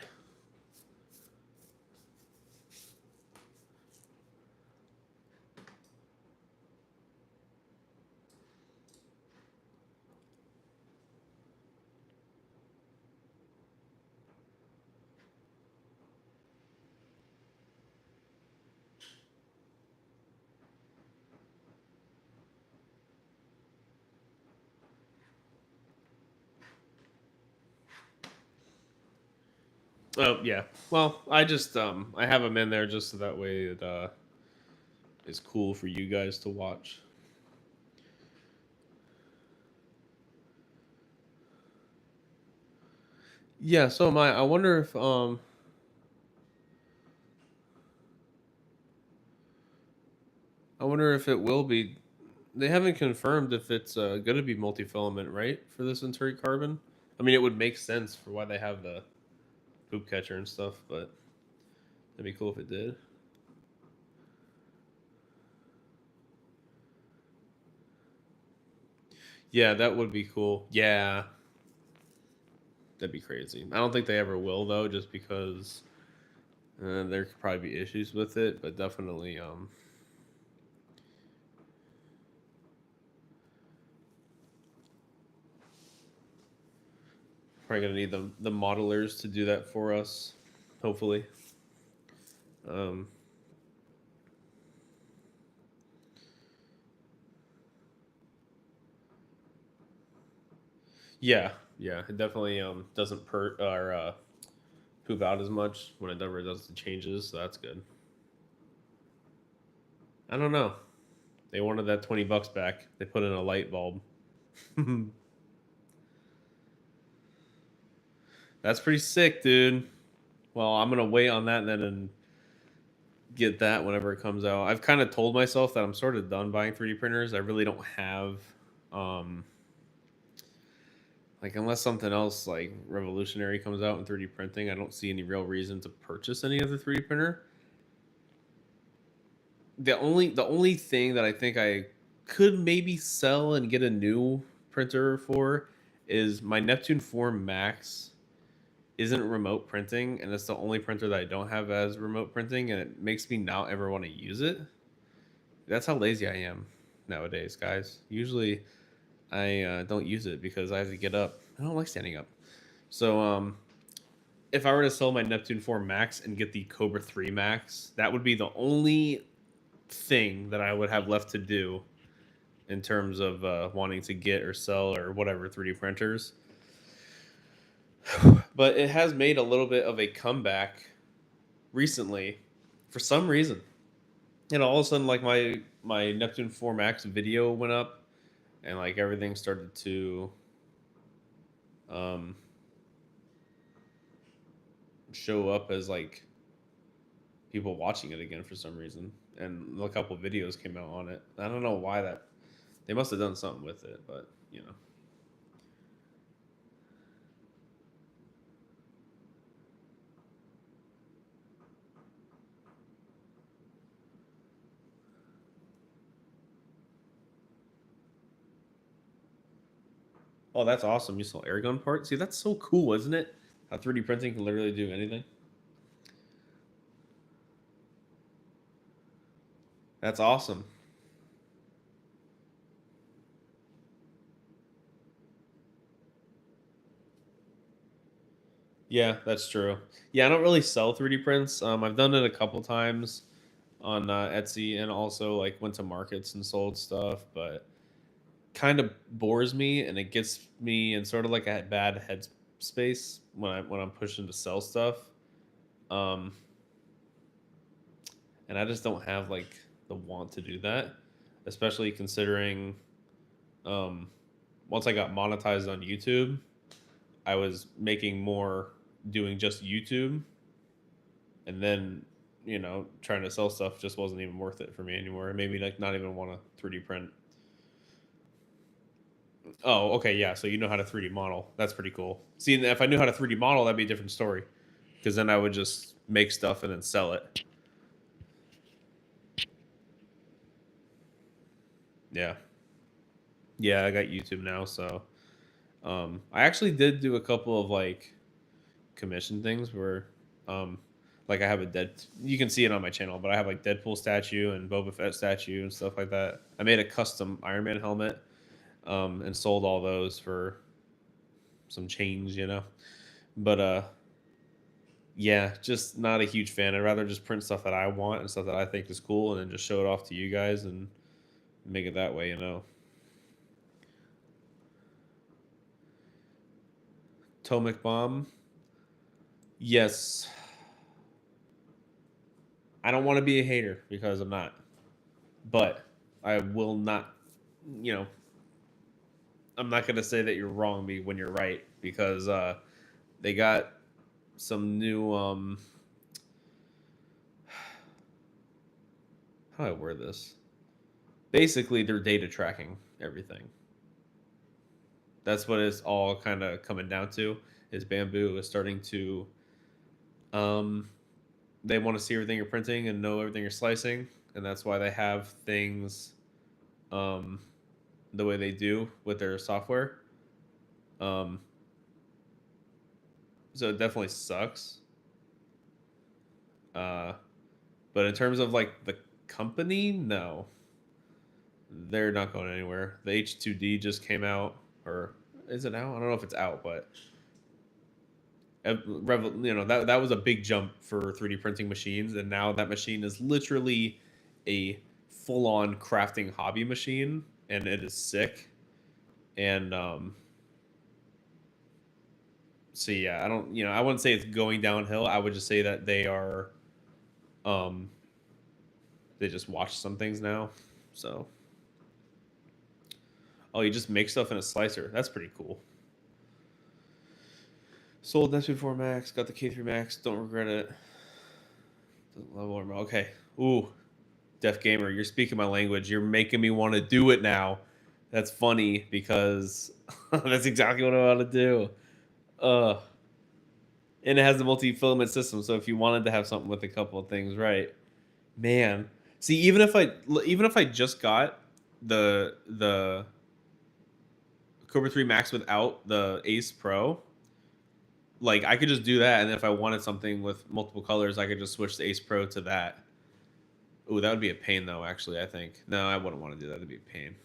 Oh yeah. Well, I just I have them in there just so that way it is cool for you guys to watch. Yeah, so am I. I wonder if it will be. They haven't confirmed if it's going to be multi-filament, right, for this Centauri carbon. I mean, it would make sense for why they have the poop catcher and stuff, but that'd be cool if it did. Yeah, that would be cool. Yeah, that'd be crazy. I don't think they ever will though, just because there could probably be issues with it, but definitely probably gonna need the modelers to do that for us, hopefully. Um, yeah, yeah, it definitely doesn't poop out as much when it ever does the changes, so that's good. I don't know. They wanted that $20 back. They put in a light bulb. That's pretty sick, dude. Well, I'm gonna wait on that then and get that whenever it comes out. I've kind of told myself that I'm sort of done buying 3D printers. I really don't have, um, like, unless something else like revolutionary comes out in 3D printing, I don't see any real reason to purchase any other 3D printer. The only thing that I think I could maybe sell and get a new printer for is my Neptune 4 Max isn't remote printing, and it's the only printer that I don't have as remote printing, and it makes me not ever want to use it. That's how lazy I am nowadays, guys. Usually, I don't use it because I have to get up. I don't like standing up. So, if I were to sell my Neptune 4 Max and get the Cobra 3 Max, that would be the only thing that I would have left to do in terms of wanting to get or sell or whatever 3D printers. But it has made a little bit of a comeback recently for some reason. And all of a sudden, like my Neptune 4 Max video went up, and like everything started to um, show up as like people watching it again for some reason. And a couple videos came out on it. I don't know why that they must have done something with it, but you know. Oh, that's awesome! You saw airgun parts. See, that's so cool, isn't it? How 3D printing can literally do anything. That's awesome. Yeah, that's true. Yeah, I don't really sell 3D prints. I've done it a couple times on Etsy, and also like went to markets and sold stuff, but kind of bores me, and it gets me in sort of like a bad headspace when I'm pushing to sell stuff. Um, and I just don't have like the want to do that, especially considering um, once I got monetized on YouTube, I was making more doing just YouTube, and then trying to sell stuff just wasn't even worth it for me anymore. It made me like not even want to 3D print. Oh, okay, yeah. So you know how to 3D model. That's pretty cool. See, if I knew how to 3D model, that'd be a different story. Because then I would just make stuff and then sell it. Yeah, yeah. I got YouTube now, so I actually did do a couple of like commission things where, like I have a dead. You can see it on my channel, but I have like Deadpool statue and Boba Fett statue and stuff like that. I made a custom Iron Man helmet, and sold all those for some change, But yeah, just not a huge fan. I'd rather just print stuff that I want and stuff that I think is cool, and then just show it off to you guys and make it that way. Atomic bomb. Yes, I don't want to be a hater because I'm not, but I will not. You know, I'm not gonna say that you're wrong when you're right because they got some new how do I word this? Basically, they're data tracking everything. That's what it's all kind of coming down to. Is Bamboo is starting to um, they want to see everything you're printing and know everything you're slicing, and that's why they have things um, the way they do with their software. Um, so it definitely sucks. Uh, but in terms of like the company, no, they're not going anywhere. The H2D just came out, or is it out? I don't know if it's out, but that was a big jump for 3D printing machines, and now that machine is literally a full-on crafting hobby machine, and it is sick. And so yeah, I don't, I wouldn't say it's going downhill. I would just say that um, they just watch some things now. So, oh, you just make stuff in a slicer. That's pretty cool. Sold Nest before Max, got the K3 Max. Don't regret it. Level armor. Okay. Ooh, Def Gamer, you're speaking my language. You're making me want to do it now. That's funny because that's exactly what I want to do. Uh, and it has the multi-filament system. So if you wanted to have something with a couple of things, right? Man, see, even if I just got the Cobra 3 Max without the Ace Pro, like I could just do that, and if I wanted something with multiple colors, I could just switch the Ace Pro to that. Ooh, that would be a pain though. Actually, I think no, I wouldn't want to do that. That'd be a pain.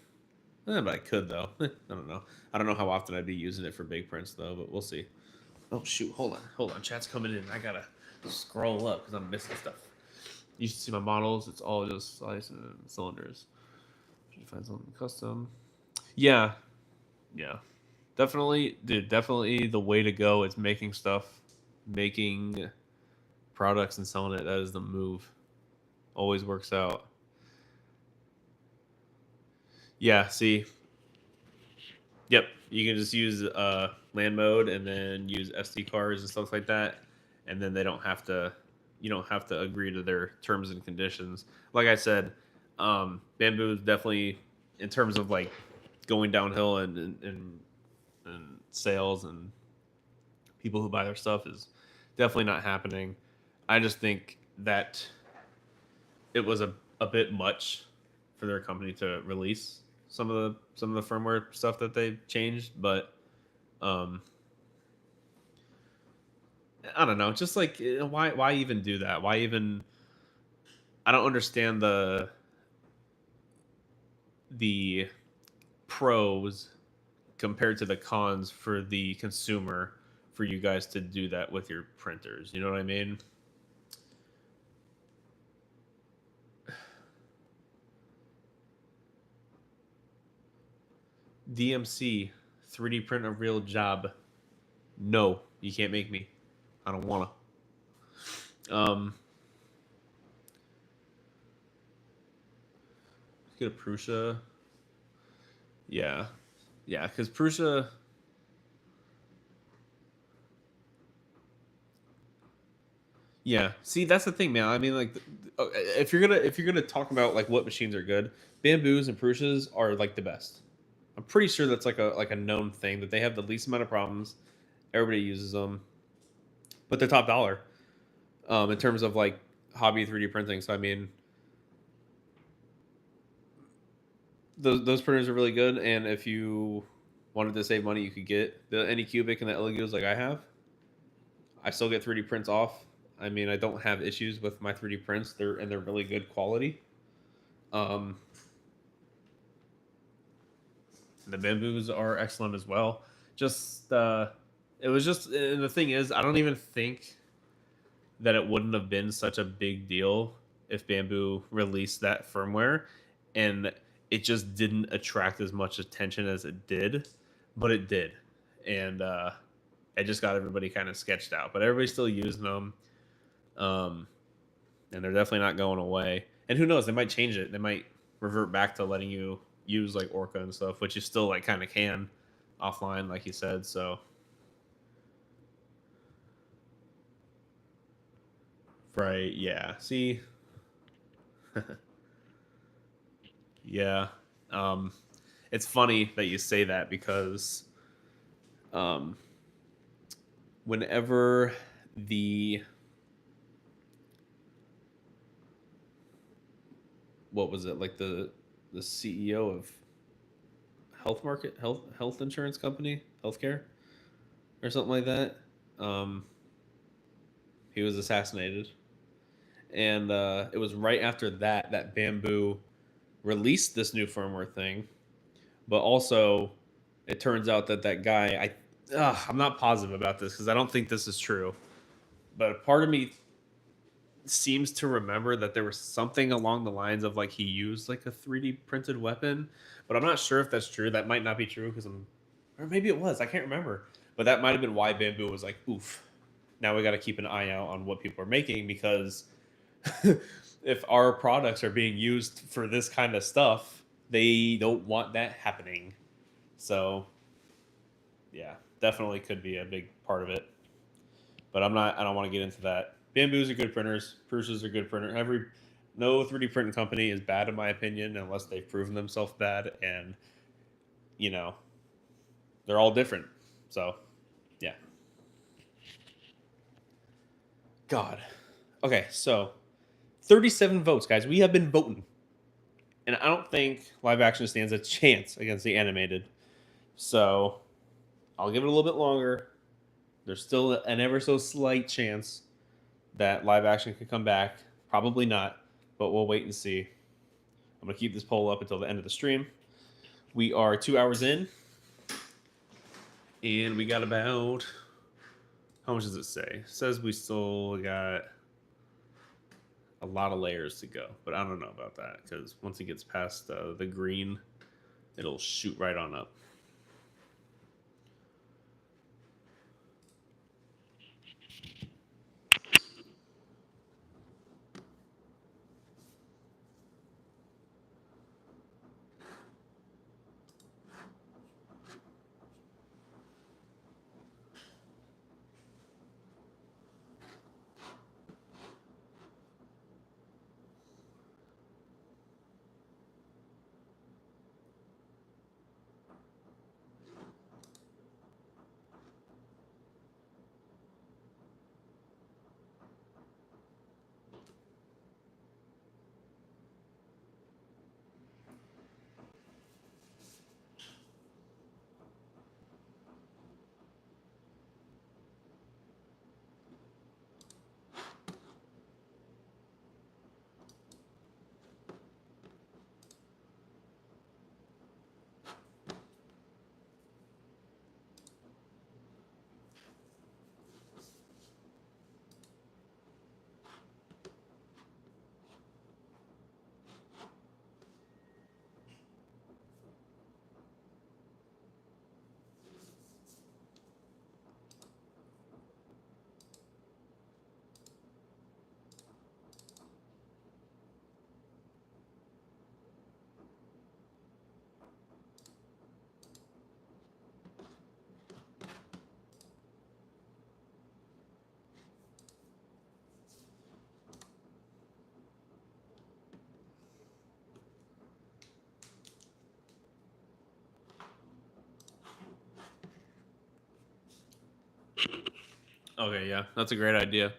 But I could though. I don't know. I don't know how often I'd be using it for big prints though, but we'll see. Oh shoot! Hold on. Chat's coming in. I gotta scroll up because I'm missing stuff. You should see my models. It's all just slices and cylinders. Should you find something custom? Yeah, yeah. Definitely, dude. Definitely, the way to go is making stuff, making products and selling it. That is the move. Always works out. Yeah. See. Yep. You can just use land mode and then use SD cards and stuff like that, and then they don't have to. You don't have to agree to their terms and conditions. Like I said, Bamboo is definitely in terms of like going downhill and sales and people who buy their stuff is definitely not happening. I just think that it was a bit much for their company to release some of the firmware stuff that they changed, but um, I don't know. Just like why even do that? Why even? I don't understand the pros compared to the cons for the consumer for you guys to do that with your printers. You know what I mean? DMC 3D print a real job. No, you can't make me. I don't wanna. Um Get a Prusa. Yeah. Yeah, because Prusa. Yeah. See, that's the thing, man. I mean, like, if you're gonna talk about like what machines are good, Bamboos and Prusas are like the best. I'm pretty sure that's like a known thing that they have the least amount of problems. Everybody uses them, but they're top dollar in terms of like hobby 3D printing. So I mean, those printers are really good, and if you wanted to save money, you could get the Anycubic and the Elegos like I have. I still get 3D prints off. I mean, I don't have issues with my 3D prints. They're really good quality. Um, the Bamboos are excellent as well. Just it was just, and the thing is, I don't even think that it wouldn't have been such a big deal if Bamboo released that firmware, and it just didn't attract as much attention as it did, but it did, and it just got everybody kind of sketched out. But everybody's still using them, um, and they're definitely not going away. And who knows? They might change it. They might revert back to letting you use like Orca and stuff, which you still like kind of can offline, like you said. So, right? Yeah. See. Yeah. Um, it's funny that you say that because um, whenever the what was it like the CEO of health insurance company healthcare or something like that, um, he was assassinated, and it was right after that Bamboo released this new firmware thing, but also it turns out that guy I'm not positive about this because I don't think this is true, but a part of me seems to remember that there was something along the lines of like he used like a 3D printed weapon, but I'm not sure if that's true. That might not be true because or maybe it was. I can't remember. But that might have been why Bamboo was like, oof, now we got to keep an eye out on what people are making because if our products are being used for this kind of stuff, they don't want that happening. So, yeah, definitely could be a big part of it. But I don't want to get into that. Bamboos are good printers. Prusas are good printers. No 3D printing company is bad in my opinion unless they've proven themselves bad, and you know they're all different. So, yeah. God. Okay, so 37 votes, guys. We have been voting, and I don't think live action stands a chance against the animated. So, I'll give it a little bit longer. There's still an ever so slight chance that live action could come back. Probably not, but we'll wait and see. I'm going to keep this poll up until the end of the stream. We are 2 hours in, and we got about, how much does it say? It says we still got a lot of layers to go, but I don't know about that because once it gets past the green, it'll shoot right on up. Okay, yeah, that's a great idea.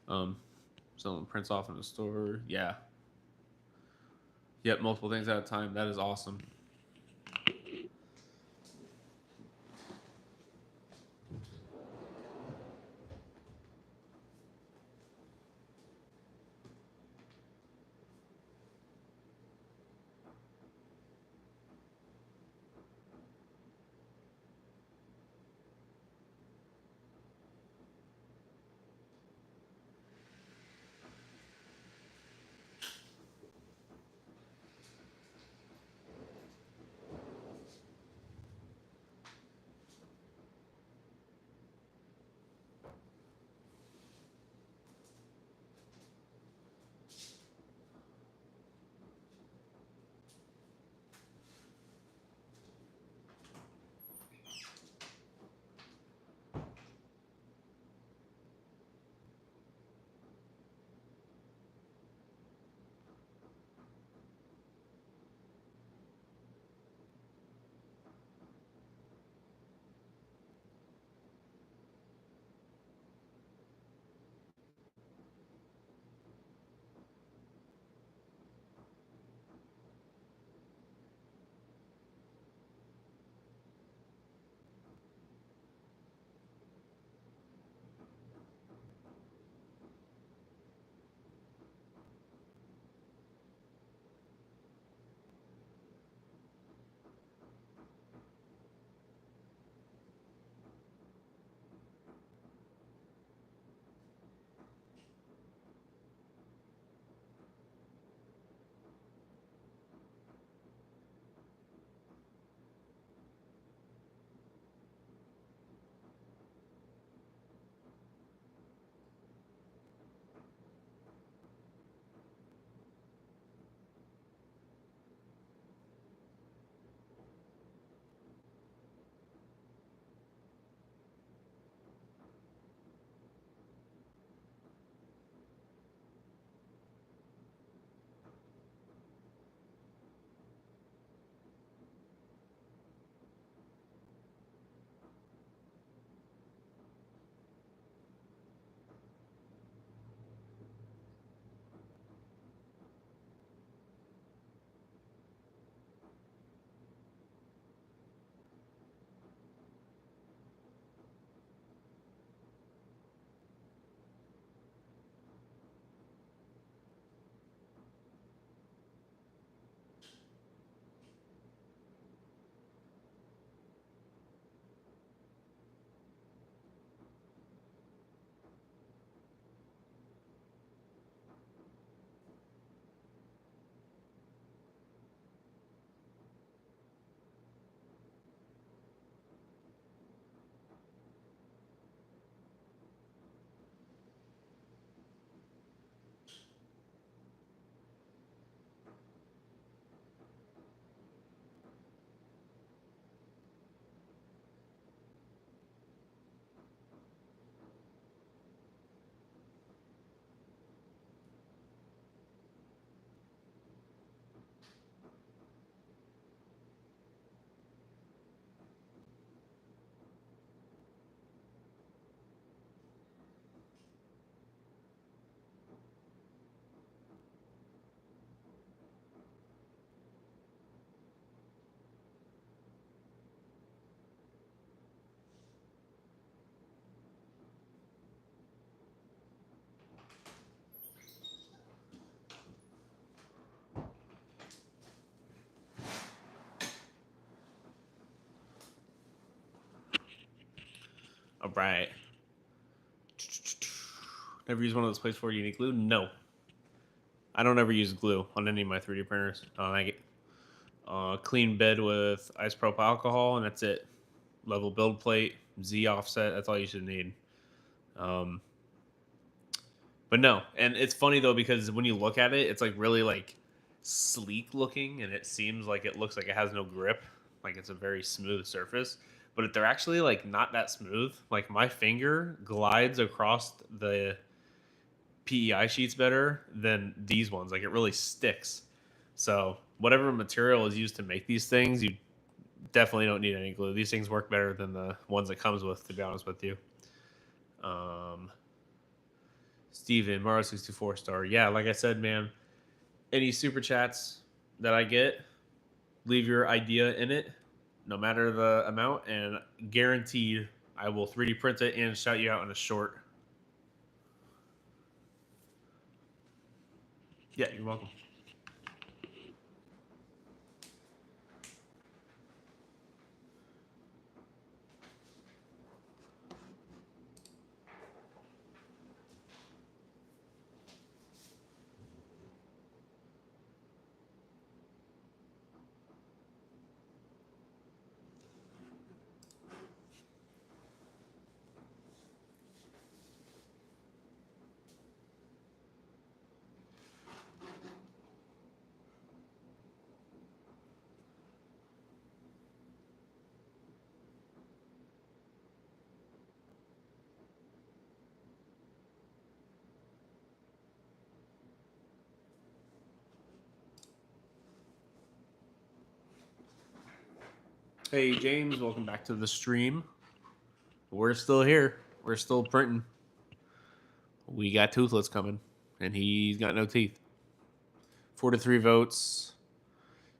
Um, someone prints off in the store. Yeah. Yep, multiple things at a time. That is awesome. All right. Never use one of those places for unique glue? No. I don't ever use glue on any of my 3D printers. I get clean bed with isopropyl alcohol, and that's it. Level build plate, Z offset. That's all you should need. Um, but no, and it's funny though because when you look at it, it's like really like sleek looking, and it seems like it looks like it has no grip, like it's a very smooth surface. But they're actually like not that smooth. Like my finger glides across the PEI sheets better than these ones. Like it really sticks. So whatever material is used to make these things, you definitely don't need any glue. These things work better than the ones it comes with, to be honest with you. Steven, Mario 64 star. Yeah, like I said, man, any super chats that I get, leave your idea in it, no matter the amount, and guaranteed I will 3D print it and shout you out in a short. Yeah, you're welcome. Hey, James, welcome back to the stream. We're still here. We're still printing. We got Toothless coming, and he's got no teeth. 4-3 votes,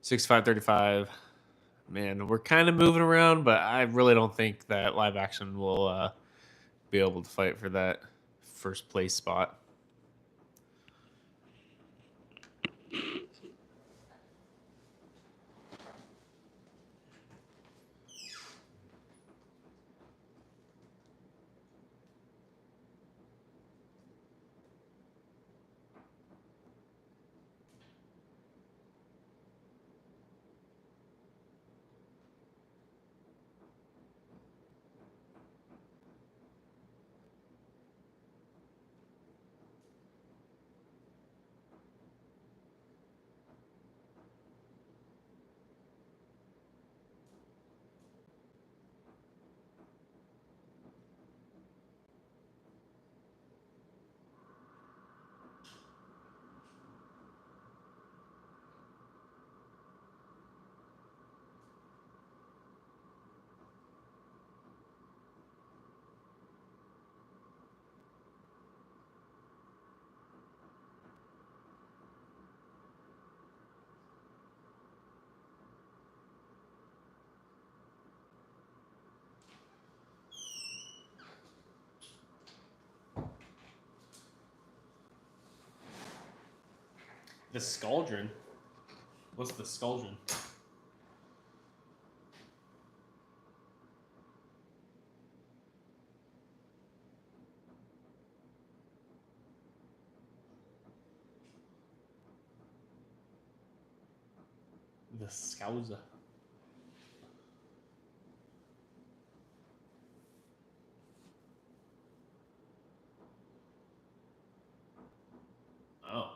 65-35. Man, we're kind of moving around, but I really don't think that live action will be able to fight for that first place spot. The Skuldron? What's the Skuldron? The Scouser. Oh.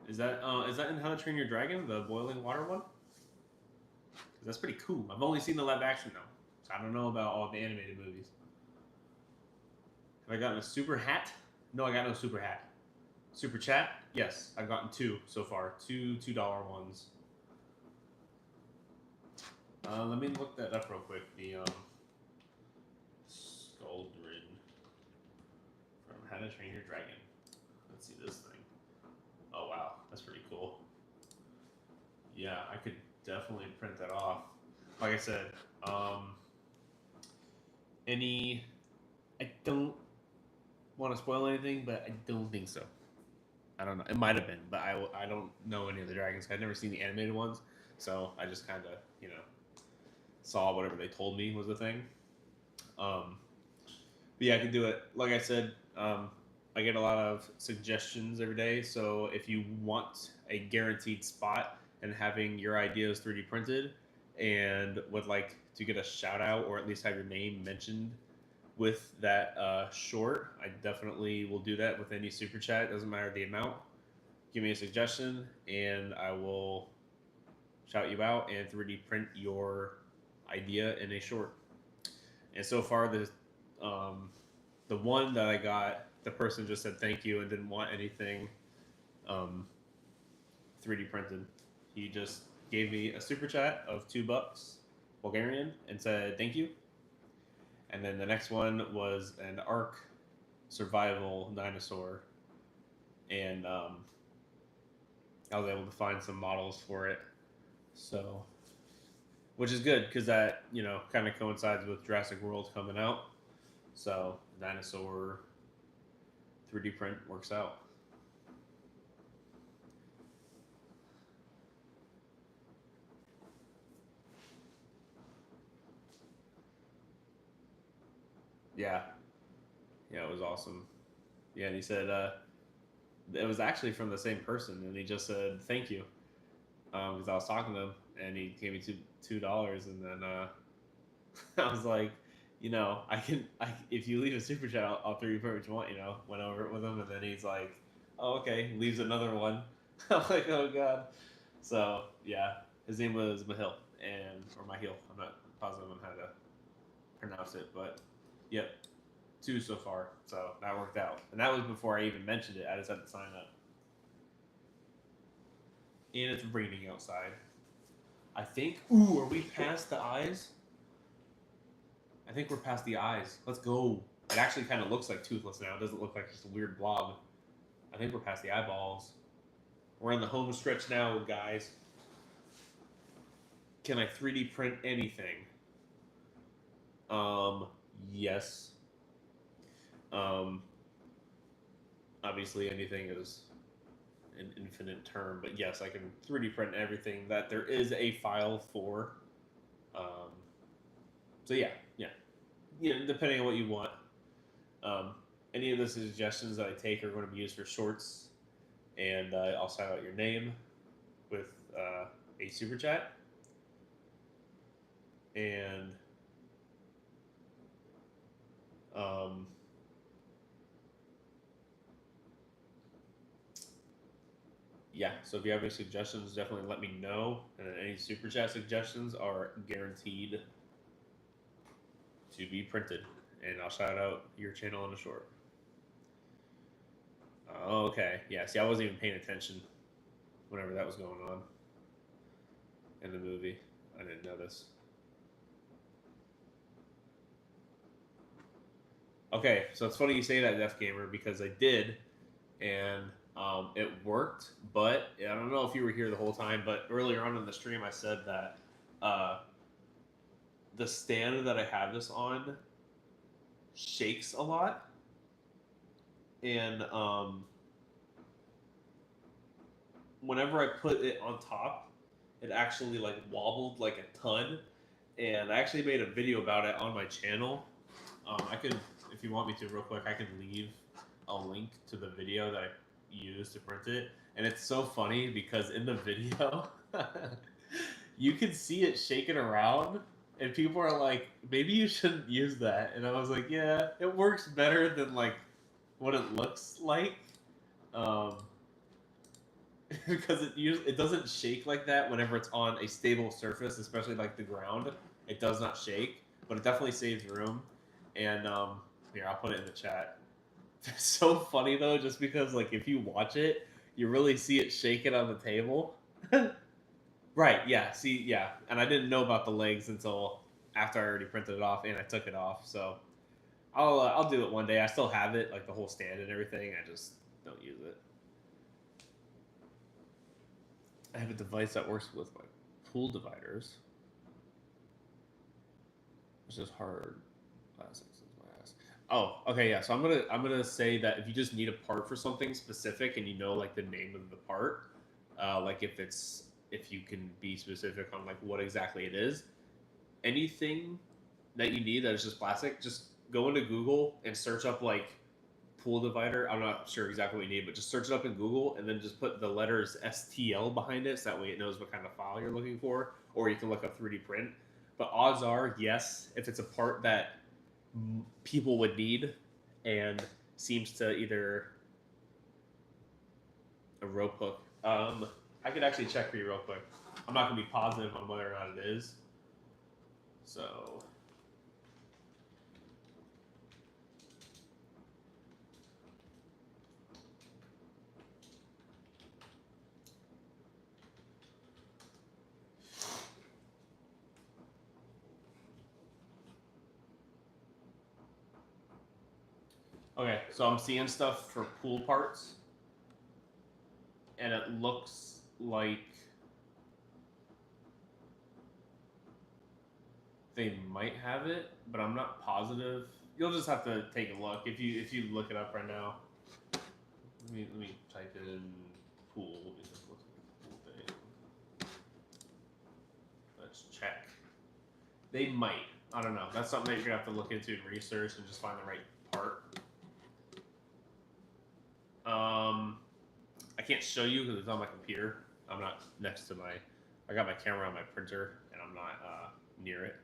Is that in How to Train Your Dragon, the boiling water one? That's pretty cool. I've only seen the live action though, so I don't know about all the animated movies. Have I gotten a super hat? No, I got no super hat. Super chat? Yes, I've gotten 2 so far. 2 $2 ones. Let me look that up real quick. The Skuldrin from How to Train Your Dragon. Let's see this thing. Oh wow, that's pretty cool. Yeah, I could definitely print that off. Like I said, I don't want to spoil anything, but I don't think so. I don't know. It might have been, but I don't know any of the dragons. I've never seen the animated ones, so I just kind of saw whatever they told me was the thing. But yeah, I can do it. Like I said, I get a lot of suggestions every day. So if you want a guaranteed spot and having your ideas 3D printed and would like to get a shout out or at least have your name mentioned with that short, I definitely will do that with any super chat. It doesn't matter the amount. Give me a suggestion and I will shout you out and 3D print your idea in a short. And so far, the one that I got, the person just said thank you and didn't want anything 3D printed. He just gave me a super chat of $2 Bulgarian and said thank you. And then the next one was an Ark survival dinosaur, and I was able to find some models for it. So, which is good because that kind of coincides with Jurassic World coming out. So dinosaur 3D print works out. Yeah, yeah, it was awesome. Yeah, and he said it was actually from the same person, and he just said thank you because I was talking to him, and he gave me $2, and then I was like, if you leave a super chat, I'll 3D print what you want. Went over it with him, and then he's like, oh okay, leaves another one. I'm like, oh god. So yeah, his name was Mahil, or Mahil. I'm not positive on how to pronounce it, but yep, 2 so far. So that worked out, and that was before I even mentioned it. I just had to sign up. And it's raining outside. I think. Ooh, are we past the eyes? I think we're past the eyes. Let's go. It actually kind of looks like Toothless now. It doesn't look like just a weird blob. I think we're past the eyeballs. We're on the home stretch now, guys. Can I 3D print anything? Yes. Obviously, anything is an infinite term, but yes, I can 3D print everything that there is a file for. So yeah, depending on what you want. Any of the suggestions that I take are going to be used for shorts, and I'll shout out your name with a super chat. And yeah, so if you have any suggestions, definitely let me know. And any super chat suggestions are guaranteed to be printed, and I'll shout out your channel in a short. Okay, yeah. See, I wasn't even paying attention whenever that was going on in the movie. I didn't notice. Okay, so it's funny you say that, Def Gamer, because I did, and it worked. But I don't know if you were here the whole time, but earlier on in the stream, I said that the stand that I have this on shakes a lot, and whenever I put it on top, it actually like wobbled like a ton. And I actually made a video about it on my channel. I could, if you want me to, real quick, I can leave a link to the video that I used to print it. And it's so funny because in the video, you can see it shaking around, and people are like, maybe you shouldn't use that. And I was like, yeah, it works better than like what it looks like. Because it doesn't shake like that whenever it's on a stable surface, especially like the ground. It does not shake, but it definitely saves room. And here, I'll put it in the chat. It's so funny though, just because like if you watch it, you really see it shaking on the table. Right? Yeah. See, yeah. And I didn't know about the legs until after I already printed it off and I took it off. So I'll do it one day. I still have it, like the whole stand and everything. I just don't use it. I have a device that works with like pool dividers. It's just hard plastics is my ass. Oh, okay, yeah. So I'm gonna say that if you just need a part for something specific and you know like the name of the part, like if you can be specific on like what exactly it is, anything that you need that is just plastic, just go into Google and search up like pool divider. I'm not sure exactly what you need, but just search it up in Google and then just put the letters STL behind it, so that way it knows what kind of file you're looking for. Or you can look up 3D print. But odds are, yes, if it's a part that people would need and seems to either a rope hook. I could actually check for you real quick. I'm not gonna be positive on whether or not it is. So. Okay, so I'm seeing stuff for pool parts, and it looks like they might have it, but I'm not positive. You'll just have to take a look if you look it up right now. Let me type in pool. Let's check. They might. I don't know. That's something that you're gonna have to look into and research and just find the right part. I can't show you because it's on my computer. I'm not next to my. I got my camera on my printer and I'm not near it.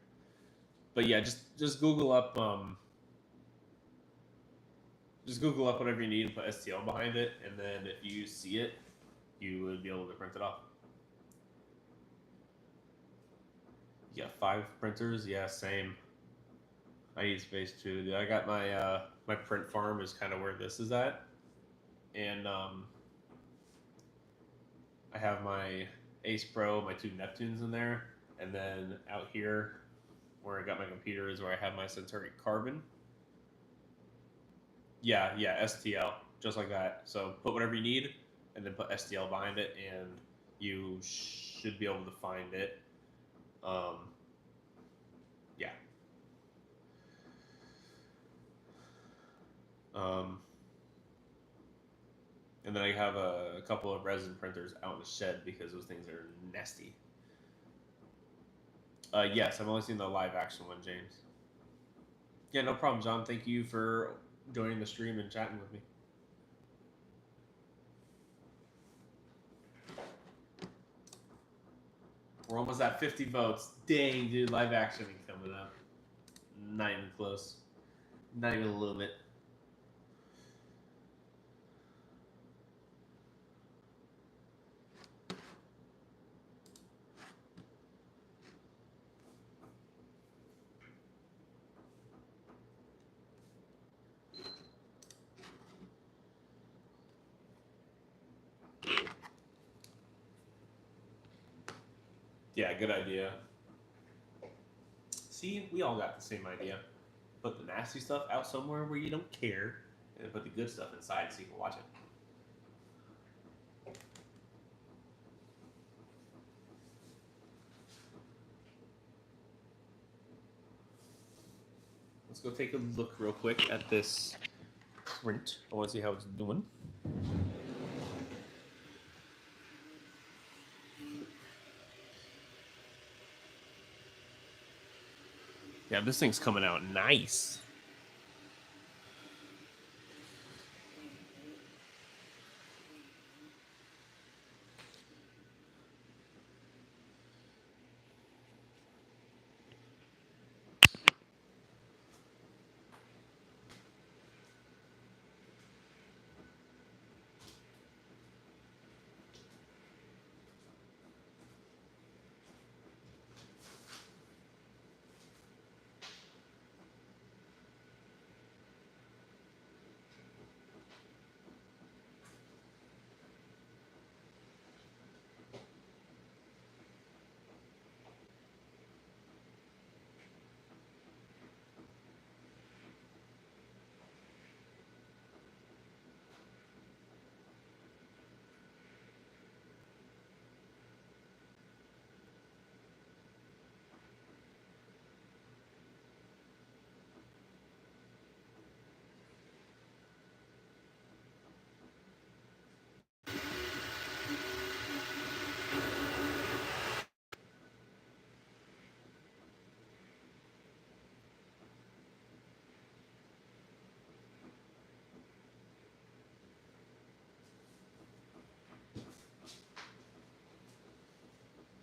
But yeah, just Google up. Just Google up whatever you need and put STL behind it, and then if you see it, you would be able to print it off. You got 5 printers? Yeah, same. I need space too. I got my my print farm is kind of where this is at, and I have my Ace Pro, my 2 Neptunes in there, and then out here where I got my computer is where I have my Centauri Carbon. Yeah, STL, just like that. So put whatever you need, and then put STL behind it, and you should be able to find it. Yeah. And then I have a couple of resin printers out in the shed because those things are nasty. Yes, I've only seen the live action one, James. Yeah, no problem, John. Thank you for joining the stream and chatting with me. We're almost at 50 votes. Dang, dude, live action coming up. Not even close. Not even a little bit. Yeah, good idea. See, we all got the same idea. Put the nasty stuff out somewhere where you don't care, and put the good stuff inside so you can watch it. Let's go take a look real quick at this print. I want to see how it's doing. Yeah, this thing's coming out nice.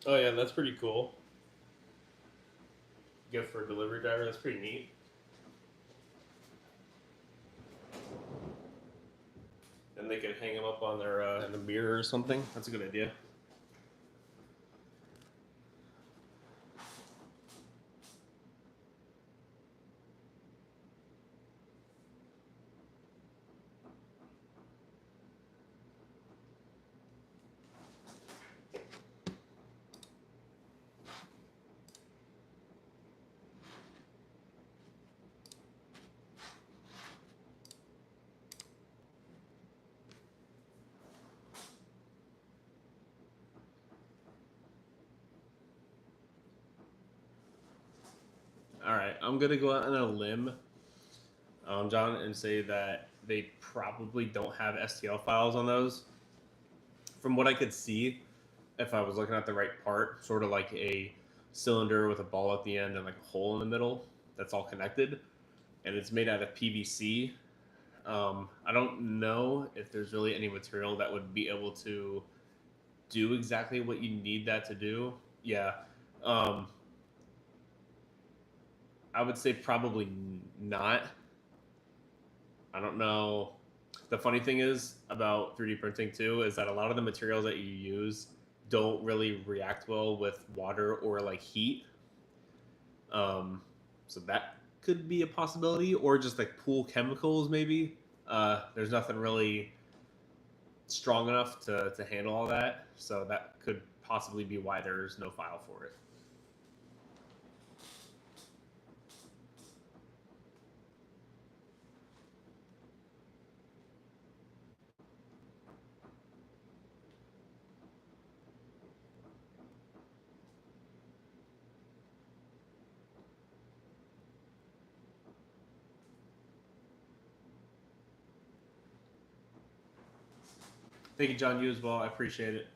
Oh yeah, that's pretty cool. Gift for a delivery driver. That's pretty neat. And they could hang them up on their in the mirror or something. That's a good idea. I'm gonna go out on a limb, John, and say that they probably don't have STL files on those. From what I could see, if I was looking at the right part, sort of like a cylinder with a ball at the end and like a hole in the middle that's all connected, and it's made out of PVC. I don't know if there's really any material that would be able to do exactly what you need that to do. Yeah. Um, I would say probably not. I don't know. The funny thing is about 3D printing too is that a lot of the materials that you use don't really react well with water or like heat. So that could be a possibility, or just like pool chemicals maybe. There's nothing really strong enough to handle all that, so that could possibly be why there's no file for it. Thank you, John. You as well. I appreciate it.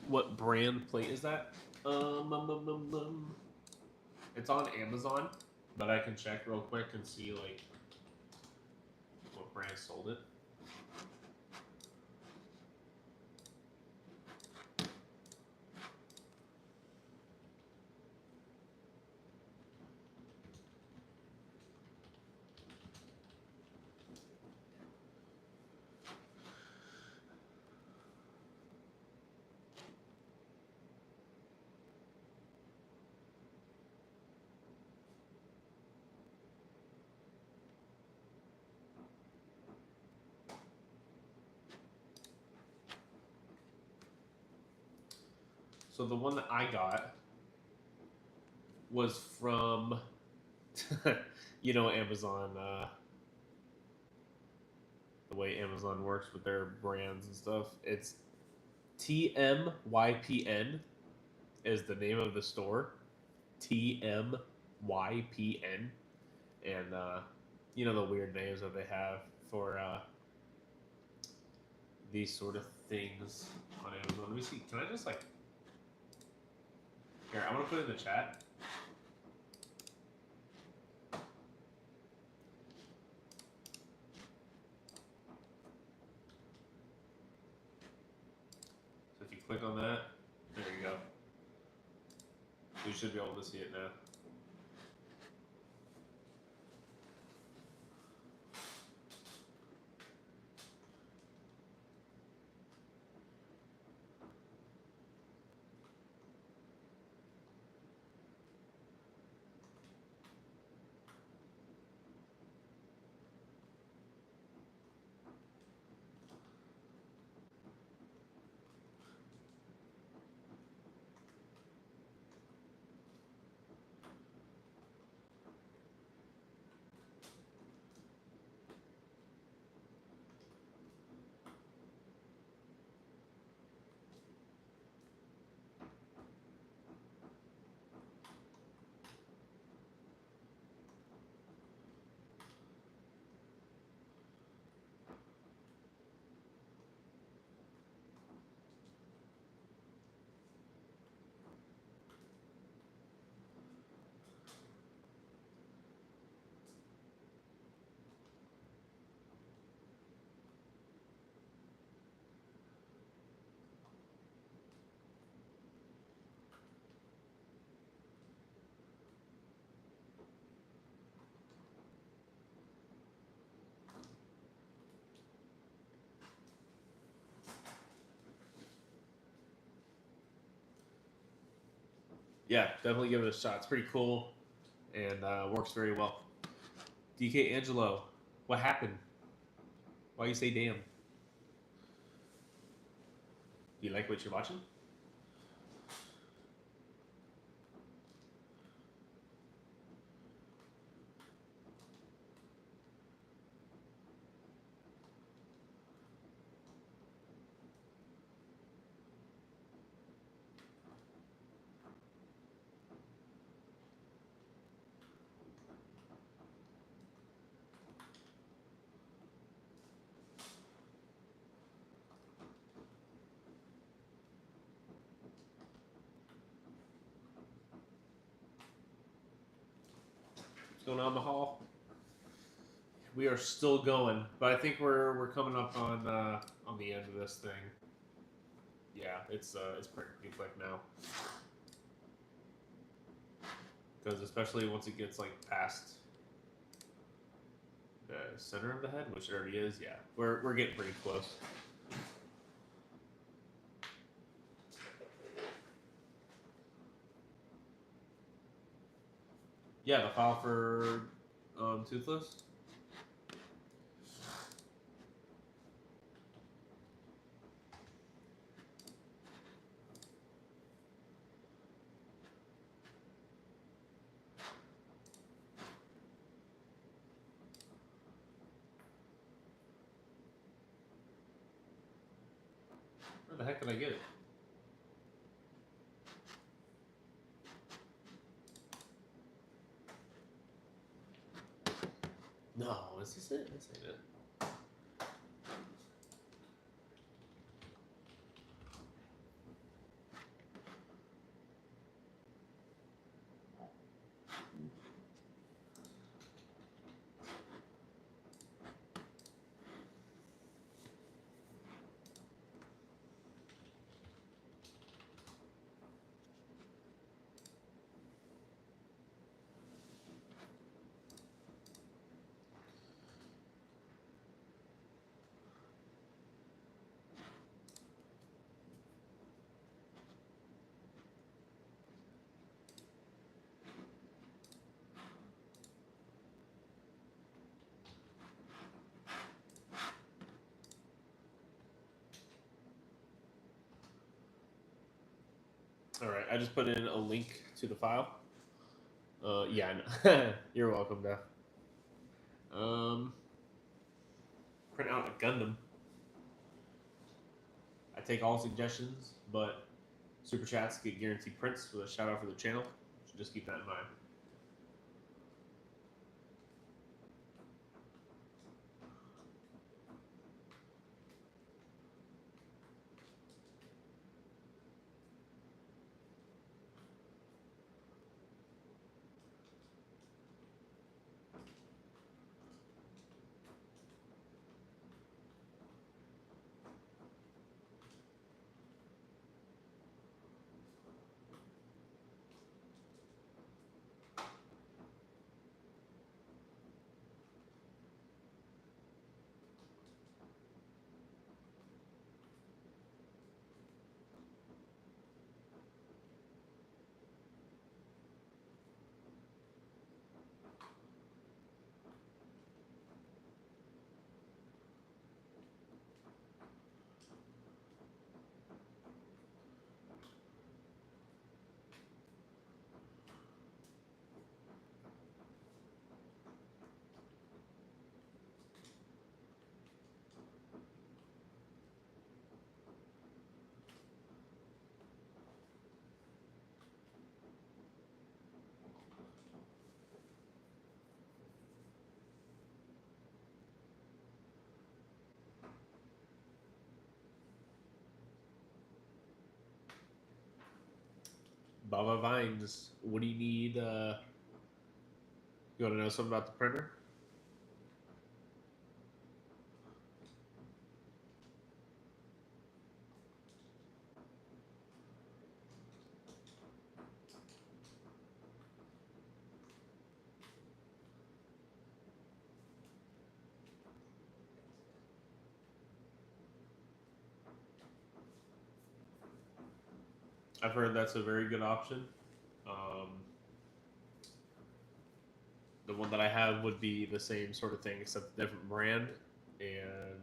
What brand plate is that? It's on Amazon, but I can check real quick and see like what brand sold it. So the one that I got was from, you know, Amazon. The way Amazon works with their brands and stuff. It's TMYPN is the name of the store. TMYPN, and you know the weird names that they have for these sort of things on Amazon. Let me see. Can I just like? Here, I'm gonna put it in the chat. So if you click on that, there you go. You should be able to see it now. Yeah, definitely give it a shot. It's pretty cool and works very well. DK Angelo, what happened? Why you say damn? Do you like what you're watching? What's going on, Mahal? We are still going, but I think we're coming up on the end of this thing. Yeah, it's pretty quick now. Because especially once it gets like past the center of the head, which it already is, yeah, we're getting pretty close. Yeah, the file for Toothless. Where the heck did I get it? No, is this it? This ain't it. I just put in a link to the file. Yeah, no. You're welcome, Def. Print out a Gundam. I take all suggestions, but super chats get guaranteed prints with a shout out for the channel. So just keep that in mind. Baba Vines, what do you need? You want to know something about the printer? I've heard that's a very good option. The one that I have would be the same sort of thing, except a different brand, and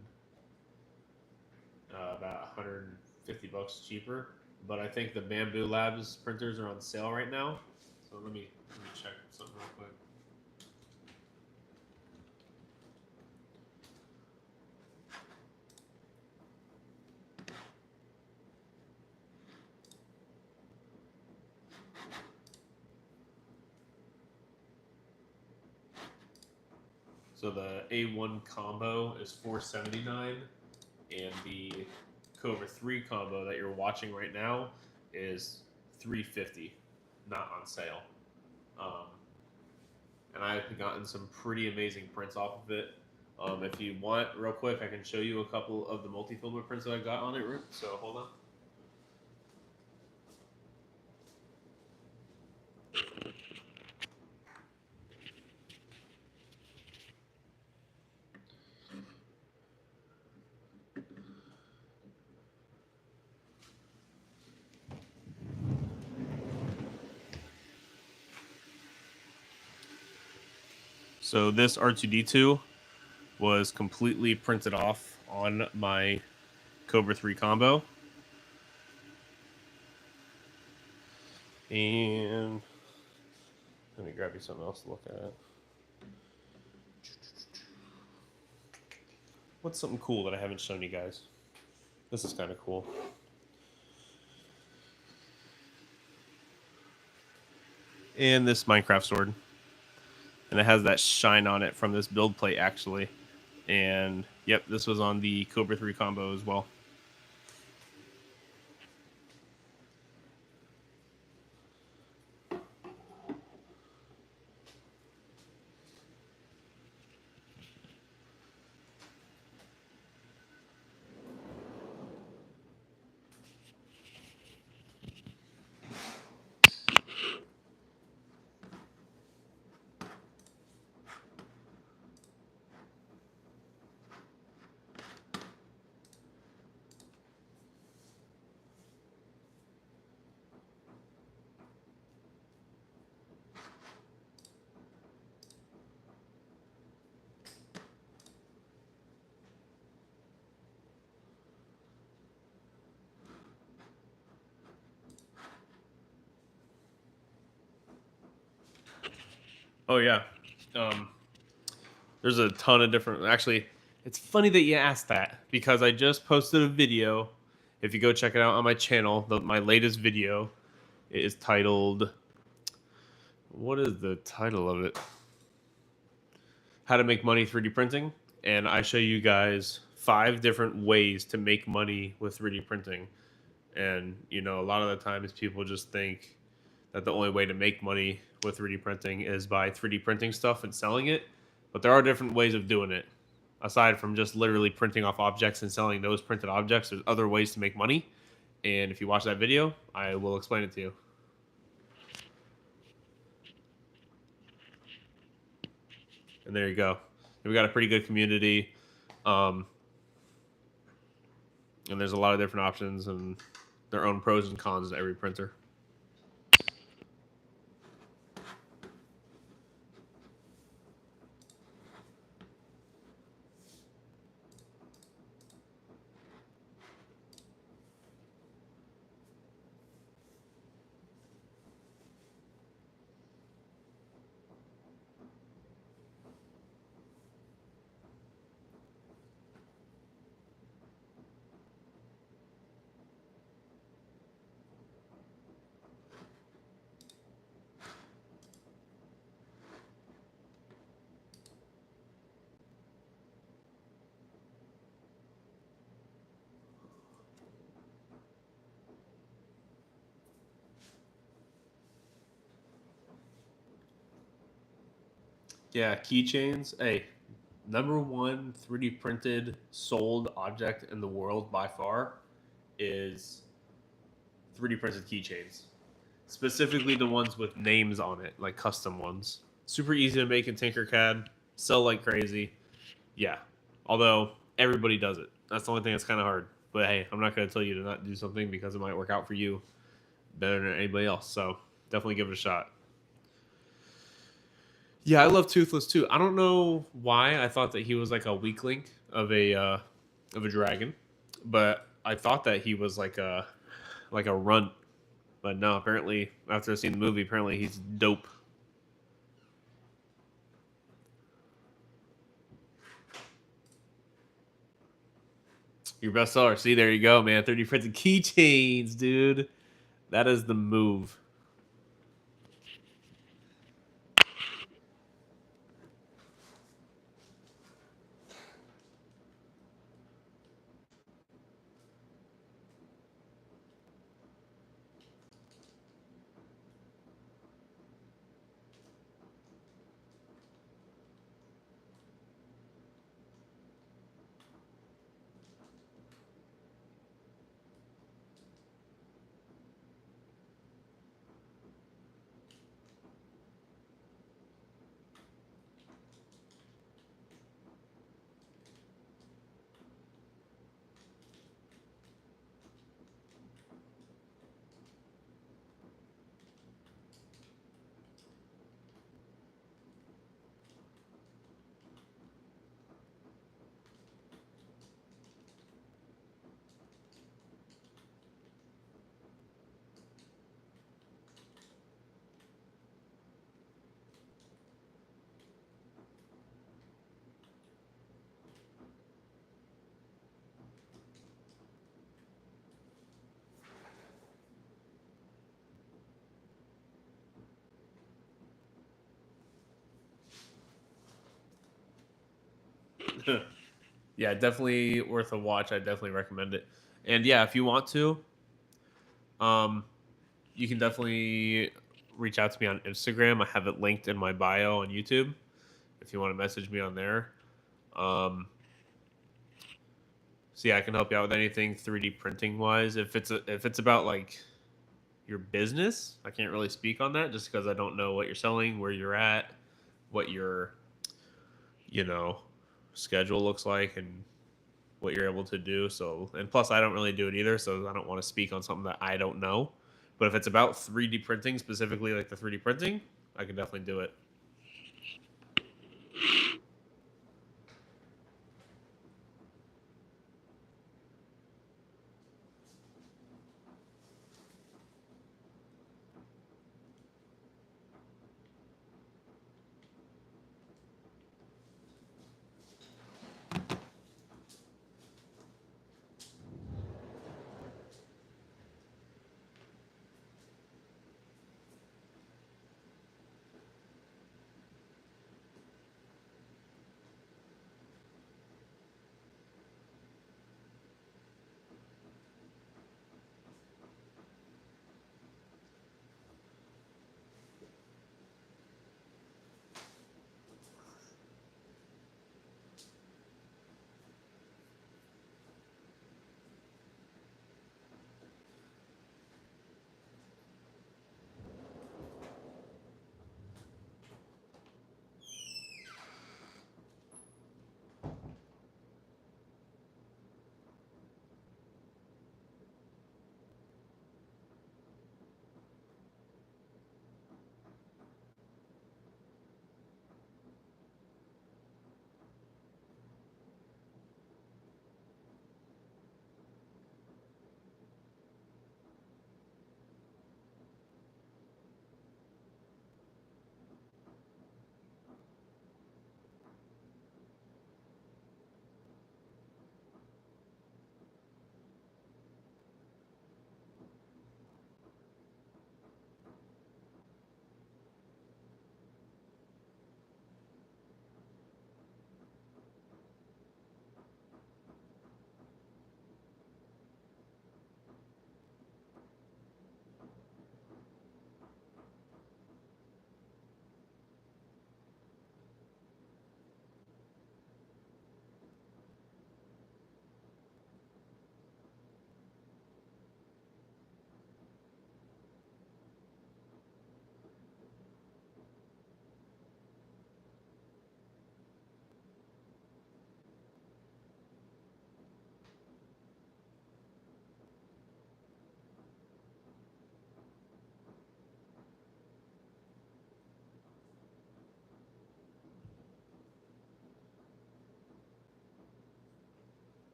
about 150 bucks cheaper. But I think the Bamboo Labs printers are on sale right now. So let me check something real quick. So the A1 combo is $479, and the Cobra 3 combo that you're watching right now is $350, not on sale. And I've gotten some pretty amazing prints off of it. If you want, real quick, I can show you a couple of the multi-filament prints that I got on it. So hold on. So this R2D2 was completely printed off on my Cobra 3 combo. And let me grab you something else to look at. What's something cool that I haven't shown you guys? This is kind of cool. And this Minecraft sword. And it has that shine on it from this build plate, actually. And, yep, this was on the Cobra 3 combo as well. Oh yeah. Um, there's a ton of different. Actually, it's funny that you asked that because I just posted a video. If you go check it out on my channel, my latest video is titled. What is the title of it? How to make money 3D printing, and I show you guys 5 different ways to make money with 3D printing. And a lot of the times people just think that the only way to make money with 3D printing is by 3D printing stuff and selling it. But there are different ways of doing it. Aside from just literally printing off objects and selling those printed objects, there's other ways to make money. And if you watch that video, I will explain it to you. And there you go. We got a pretty good community. Um, and there's a lot of different options and their own pros and cons to every printer. Yeah, keychains. Hey, number one 3D printed sold object in the world by far is 3D printed keychains. Specifically the ones with names on it, like custom ones. Super easy to make in Tinkercad, sell like crazy. Yeah. Although everybody does it. That's the only thing that's kind of hard. But hey, I'm not going to tell you to not do something because it might work out for you better than anybody else. So definitely give it a shot. Yeah, I love Toothless too. I don't know why I thought that he was like a weak link of a dragon, but I thought that he was like a runt. But no, apparently after seeing the movie, apparently he's dope. Your bestseller. See, there you go, man. 30 printed keychains, dude. That is the move. Yeah, definitely worth a watch. I definitely recommend it. And yeah, if you want to, um, you can definitely reach out to me on Instagram. I have it linked in my bio on YouTube. If you want to message me on there, um, so yeah, I can help you out with anything 3D printing wise. If it's about like your business, I can't really speak on that just because I don't know what you're selling, where you're at, what your you know schedule looks like, and what you're able to do. So, and plus, I don't really do it either, so I don't want to speak on something that I don't know. But if it's about 3D printing, specifically like the 3D printing, I can definitely do it.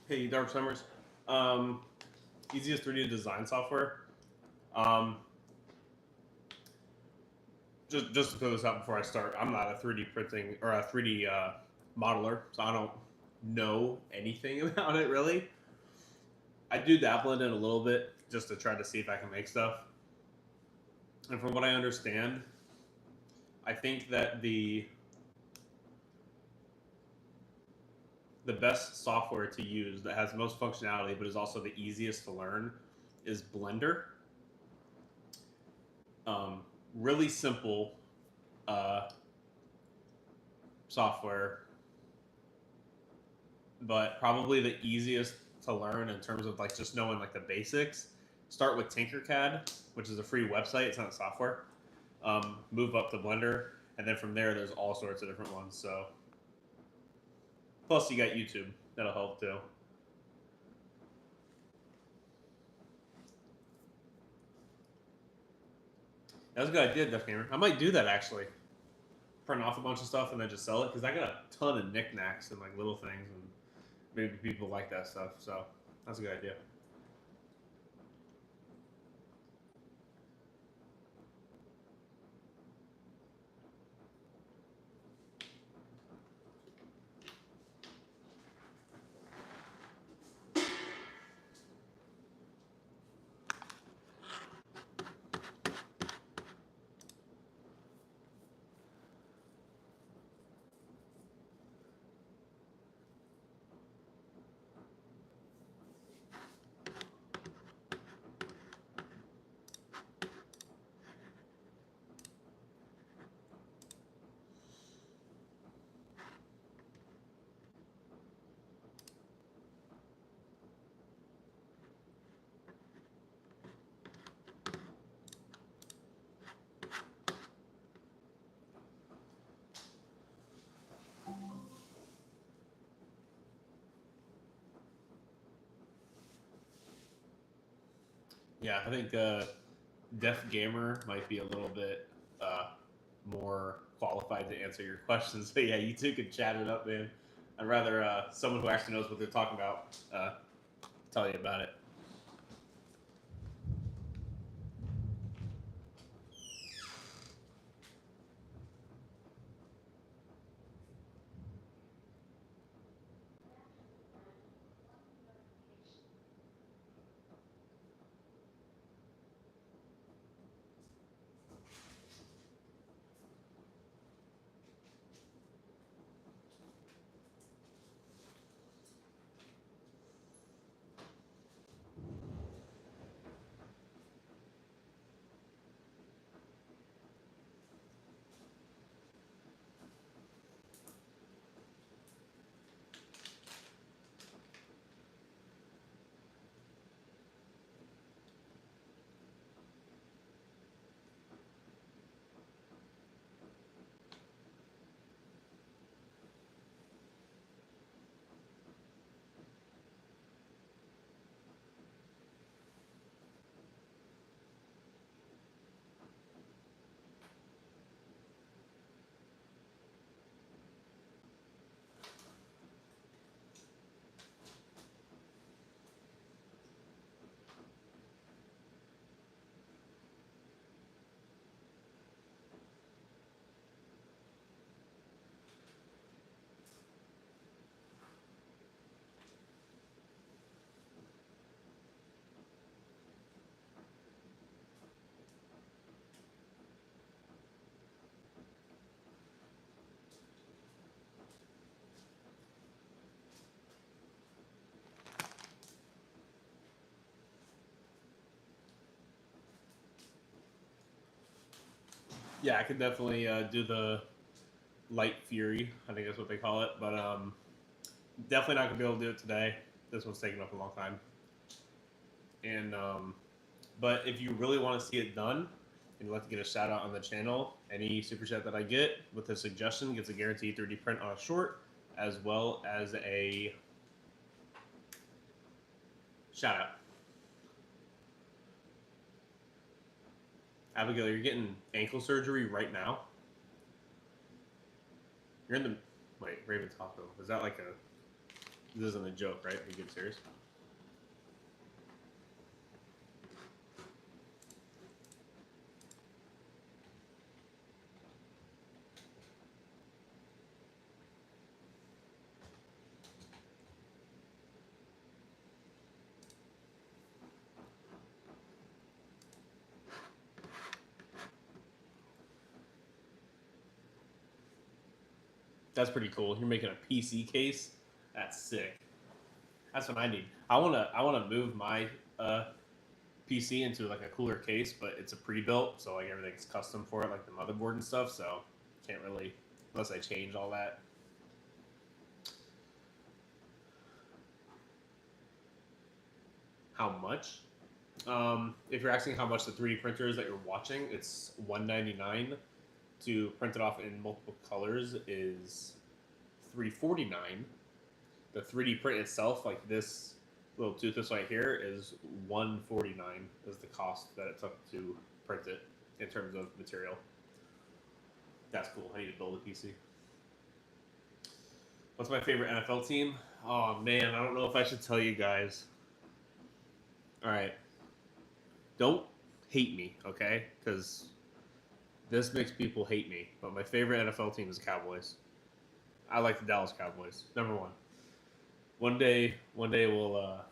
Hey, Dark Summers. Um, Easiest 3D design software. Um, just to throw this out before I start, I'm not a 3D printing or a 3D modeler, so I don't know anything about it really. I do dabble in it a little bit just to try to see if I can make stuff. And from what I understand, I think that the best software to use that has the most functionality but is also the easiest to learn is Blender. Um, Really simple uh, software, but probably the easiest to learn in terms of like just knowing like the basics. Start with Tinkercad, which is a free website. It's not software. Move up to Blender, and then from there, there's all sorts of different ones. So, plus you got YouTube that'll help too. That was a good idea, Def Gamer. I might do that actually. Print off a bunch of stuff and then just sell it because I got a ton of knickknacks and like little things, and maybe people like that stuff. So that's a good idea. Yeah, I think Def Gamer might be a little bit more qualified to answer your questions. But yeah, you two could chat it up, man. I'd rather someone who actually knows what they're talking about tell you about it. Yeah, I could definitely do the Light Fury. I think that's what they call it. But definitely not gonna be able to do it today. This one's taking up a long time. And but if you really want to see it done and you'd like to get a shout out on the channel, any super chat that I get with a suggestion gets a guaranteed 3D print on a short, as well as a shout out. Abigail, you're getting ankle surgery right now. You're in the Raven's hospital. Is that like a This isn't a joke, right? Are you getting serious? That's pretty cool. You're making a PC case. That's sick. That's what I need. I wanna move my PC into like a cooler case, but it's a pre-built, so like everything's custom for it, like the motherboard and stuff. So can't really unless I change all that. How much? If you're asking how much the 3D printer is that you're watching, it's $199. To print it off in multiple colors is $349. The 3D print itself, like this little Toothless right here, is $149. Is the cost that it took to print it in terms of material. That's cool. I need to build a PC. What's my favorite NFL team? Oh man, I don't know if I should tell you guys. All right, don't hate me, okay? Because this makes people hate me. But my favorite NFL team is the Cowboys. I like the Dallas Cowboys. Number one. One day we'll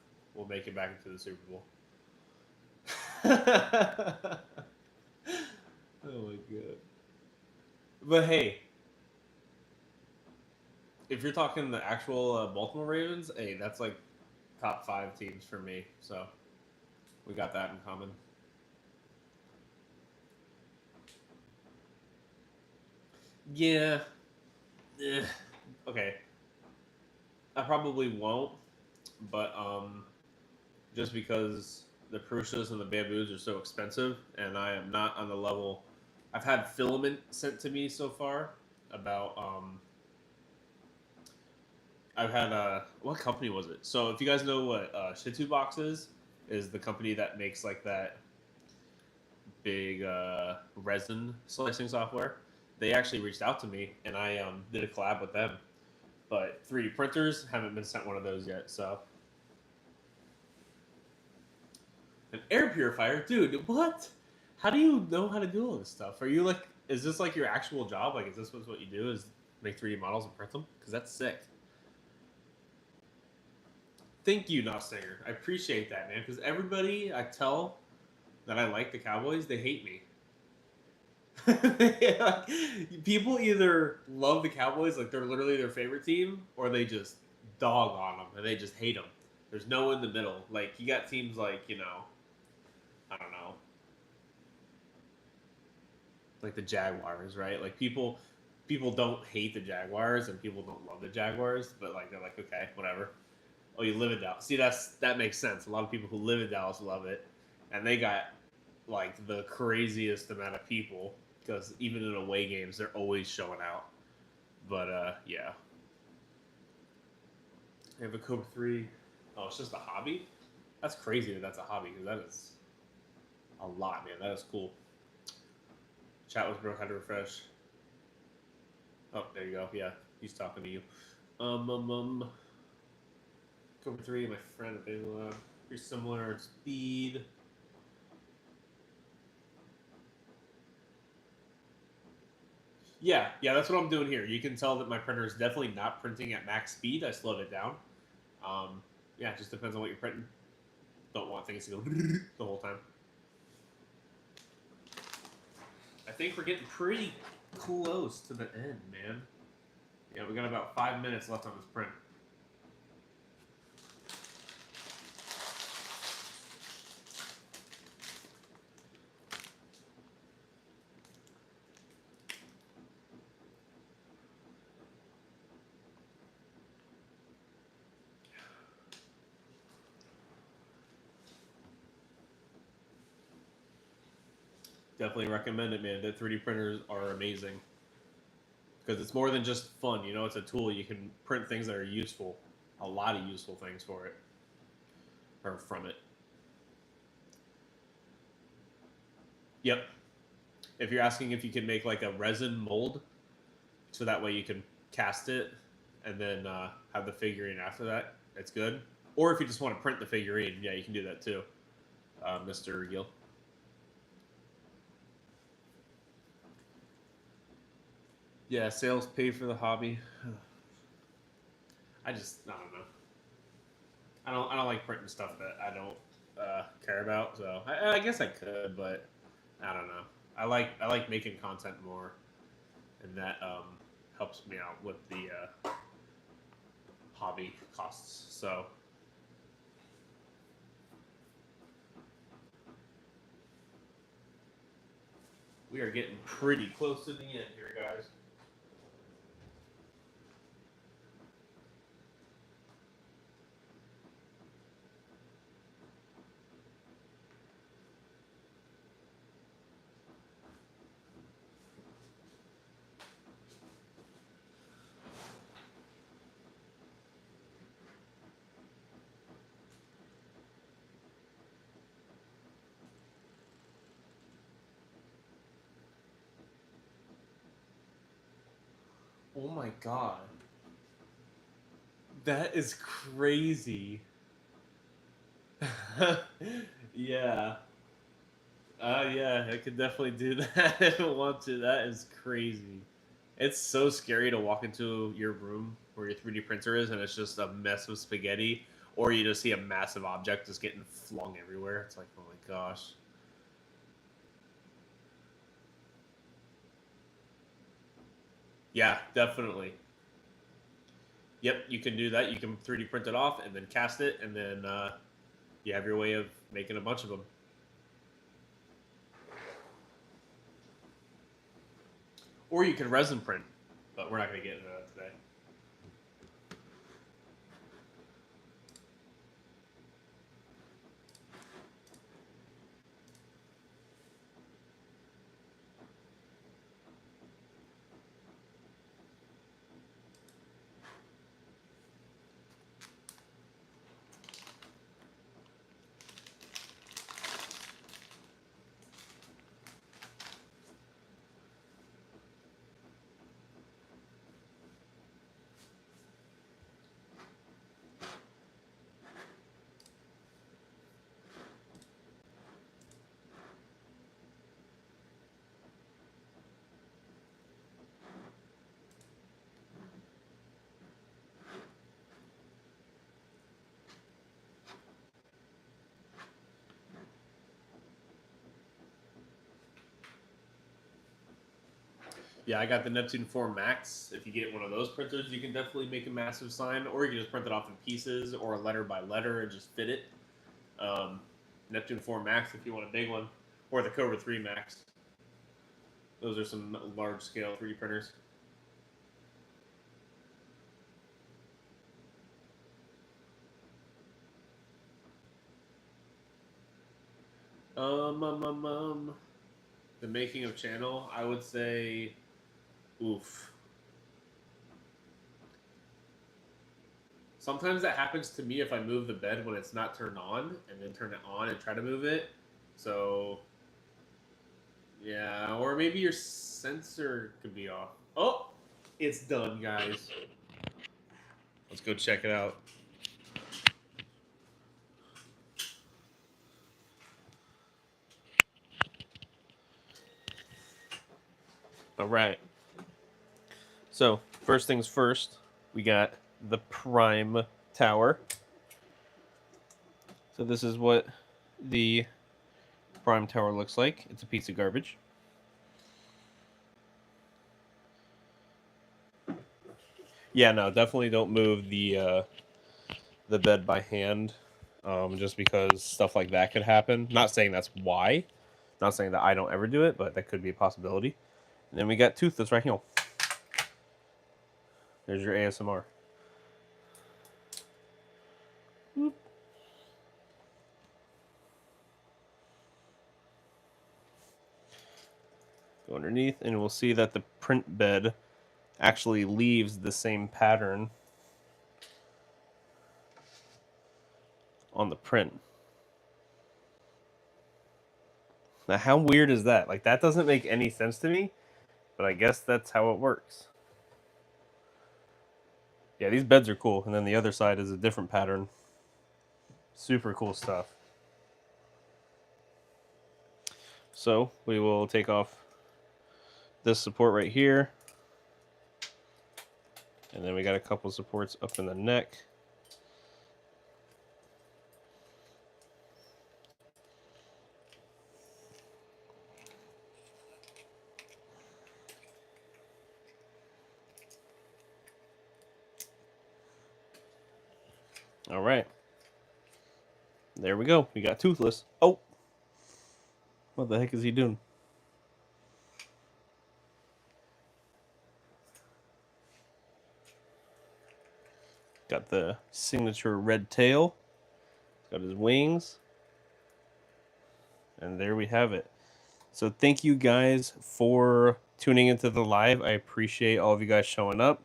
make it back into the Super Bowl. Oh my god. But hey, if you're talking the actual Baltimore Ravens, hey, that's like top 5 teams for me. So we got that in common. Yeah. Okay. I probably won't, but just because the Prussias and the bamboos are so expensive, and I am not on the level. I've had Filament sent to me so far about I've had what company was it? So if you guys know what Shittu Box is the company that makes like that big resin slicing software. They actually reached out to me, and I did a collab with them. But 3D printers haven't been sent one of those yet. So an air purifier, dude. What? How do you know how to do all this stuff? Are you like? Is this like your actual job? Like, is this what you do? Is make 3D models and print them? Because that's sick. Thank you, Nostinger. I appreciate that, man. Because everybody I tell that I like the Cowboys, they hate me. People either love the Cowboys, like they're literally their favorite team, or they just dog on them and they just hate them. There's no in the middle. Like you got teams like I don't know, like the Jaguars, right? Like people don't hate the Jaguars and people don't love the Jaguars, but like they're like okay, whatever. Oh, you live in Dallas. See, that makes sense. A lot of people who live in Dallas love it, and they got like the craziest amount of people because even in away games, they're always showing out. But yeah, I have a Cobra 3. Oh, it's just a hobby. That's crazy that that's a hobby because that is a lot, man. That is cool. Chat was broke. Had to refresh. Oh, there you go. Yeah, he's talking to you. Cobra 3, my friend at Basil Lab. Pretty similar in speed. Yeah, that's what I'm doing here. You can tell that my printer is definitely not printing at max speed. I slowed it down. Yeah, it just depends on what you're printing. Don't want things to go the whole time. I think we're getting pretty close to the end, man. Yeah, we got about 5 minutes left on this print. Definitely recommend it, man. The 3D printers are amazing because it's more than just fun. You know, it's a tool. You can print things that are useful. A lot of useful things for it or from it. Yep. If you're asking if you can make like a resin mold, so that way you can cast it and then have the figurine after that. It's good. Or if you just want to print the figurine, yeah, you can do that too, Mr. Gill. Yeah, sales pay for the hobby. I don't know. I don't like printing stuff that I don't care about. So I guess I could, but I don't know. I like making content more, and that helps me out with the hobby costs. So we are getting pretty close to the end here, guys. Oh my god. That is crazy. Yeah. Yeah, I could definitely do that if I want to. That is crazy. It's so scary to walk into your room where your 3D printer is and it's just a mess of spaghetti, or you just see a massive object just getting flung everywhere. It's like, oh my gosh. Yeah, definitely. Yep, you can do that. You can 3D print it off and then cast it, and then you have your way of making a bunch of them. Or you can resin print, but we're not going to get into that today. Yeah, I got the Neptune 4 Max. If you get one of those printers, you can definitely make a massive sign, or you can just print it off in pieces or letter by letter and just fit it. Um, Neptune 4 Max if you want a big one, or the Cobra 3 Max. Those are some large scale 3D printers. The making of channel, I would say, oof. Sometimes that happens to me if I move the bed when it's not turned on, and then turn it on and try to move it. So, yeah, or maybe your sensor could be off. Oh, it's done, guys. Let's go check it out. All right. So, first things first, we got the Prime Tower. So, this is what the Prime Tower looks like. It's a piece of garbage. Yeah, no, definitely don't move the bed by hand, just because stuff like that could happen. Not saying that's why. Not saying that I don't ever do it, but that could be a possibility. And then we got Toothless right here. There's your ASMR. Whoop. Go underneath, and we'll see that the print bed actually leaves the same pattern on the print. Now, how weird is that? Like, that doesn't make any sense to me, but I guess that's how it works. Yeah, these beds are cool. And then the other side is a different pattern. Super cool stuff. So we will take off this support right here. And then we got a couple supports up in the neck. All right. There we go. We got Toothless. Oh. What the heck is he doing? Got the signature red tail. Got his wings. And there we have it. So thank you guys for tuning into the live. I appreciate all of you guys showing up.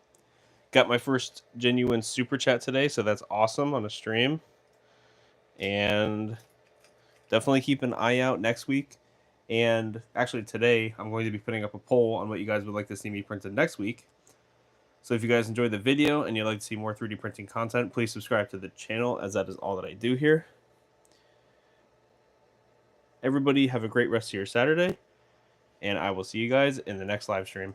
Got my first genuine super chat today, so that's awesome on a stream. And definitely keep an eye out next week. And actually today, I'm going to be putting up a poll on what you guys would like to see me printed next week. So if you guys enjoyed the video and you'd like to see more 3D printing content, please subscribe to the channel, as that is all that I do here. Everybody have a great rest of your Saturday, and I will see you guys in the next live stream.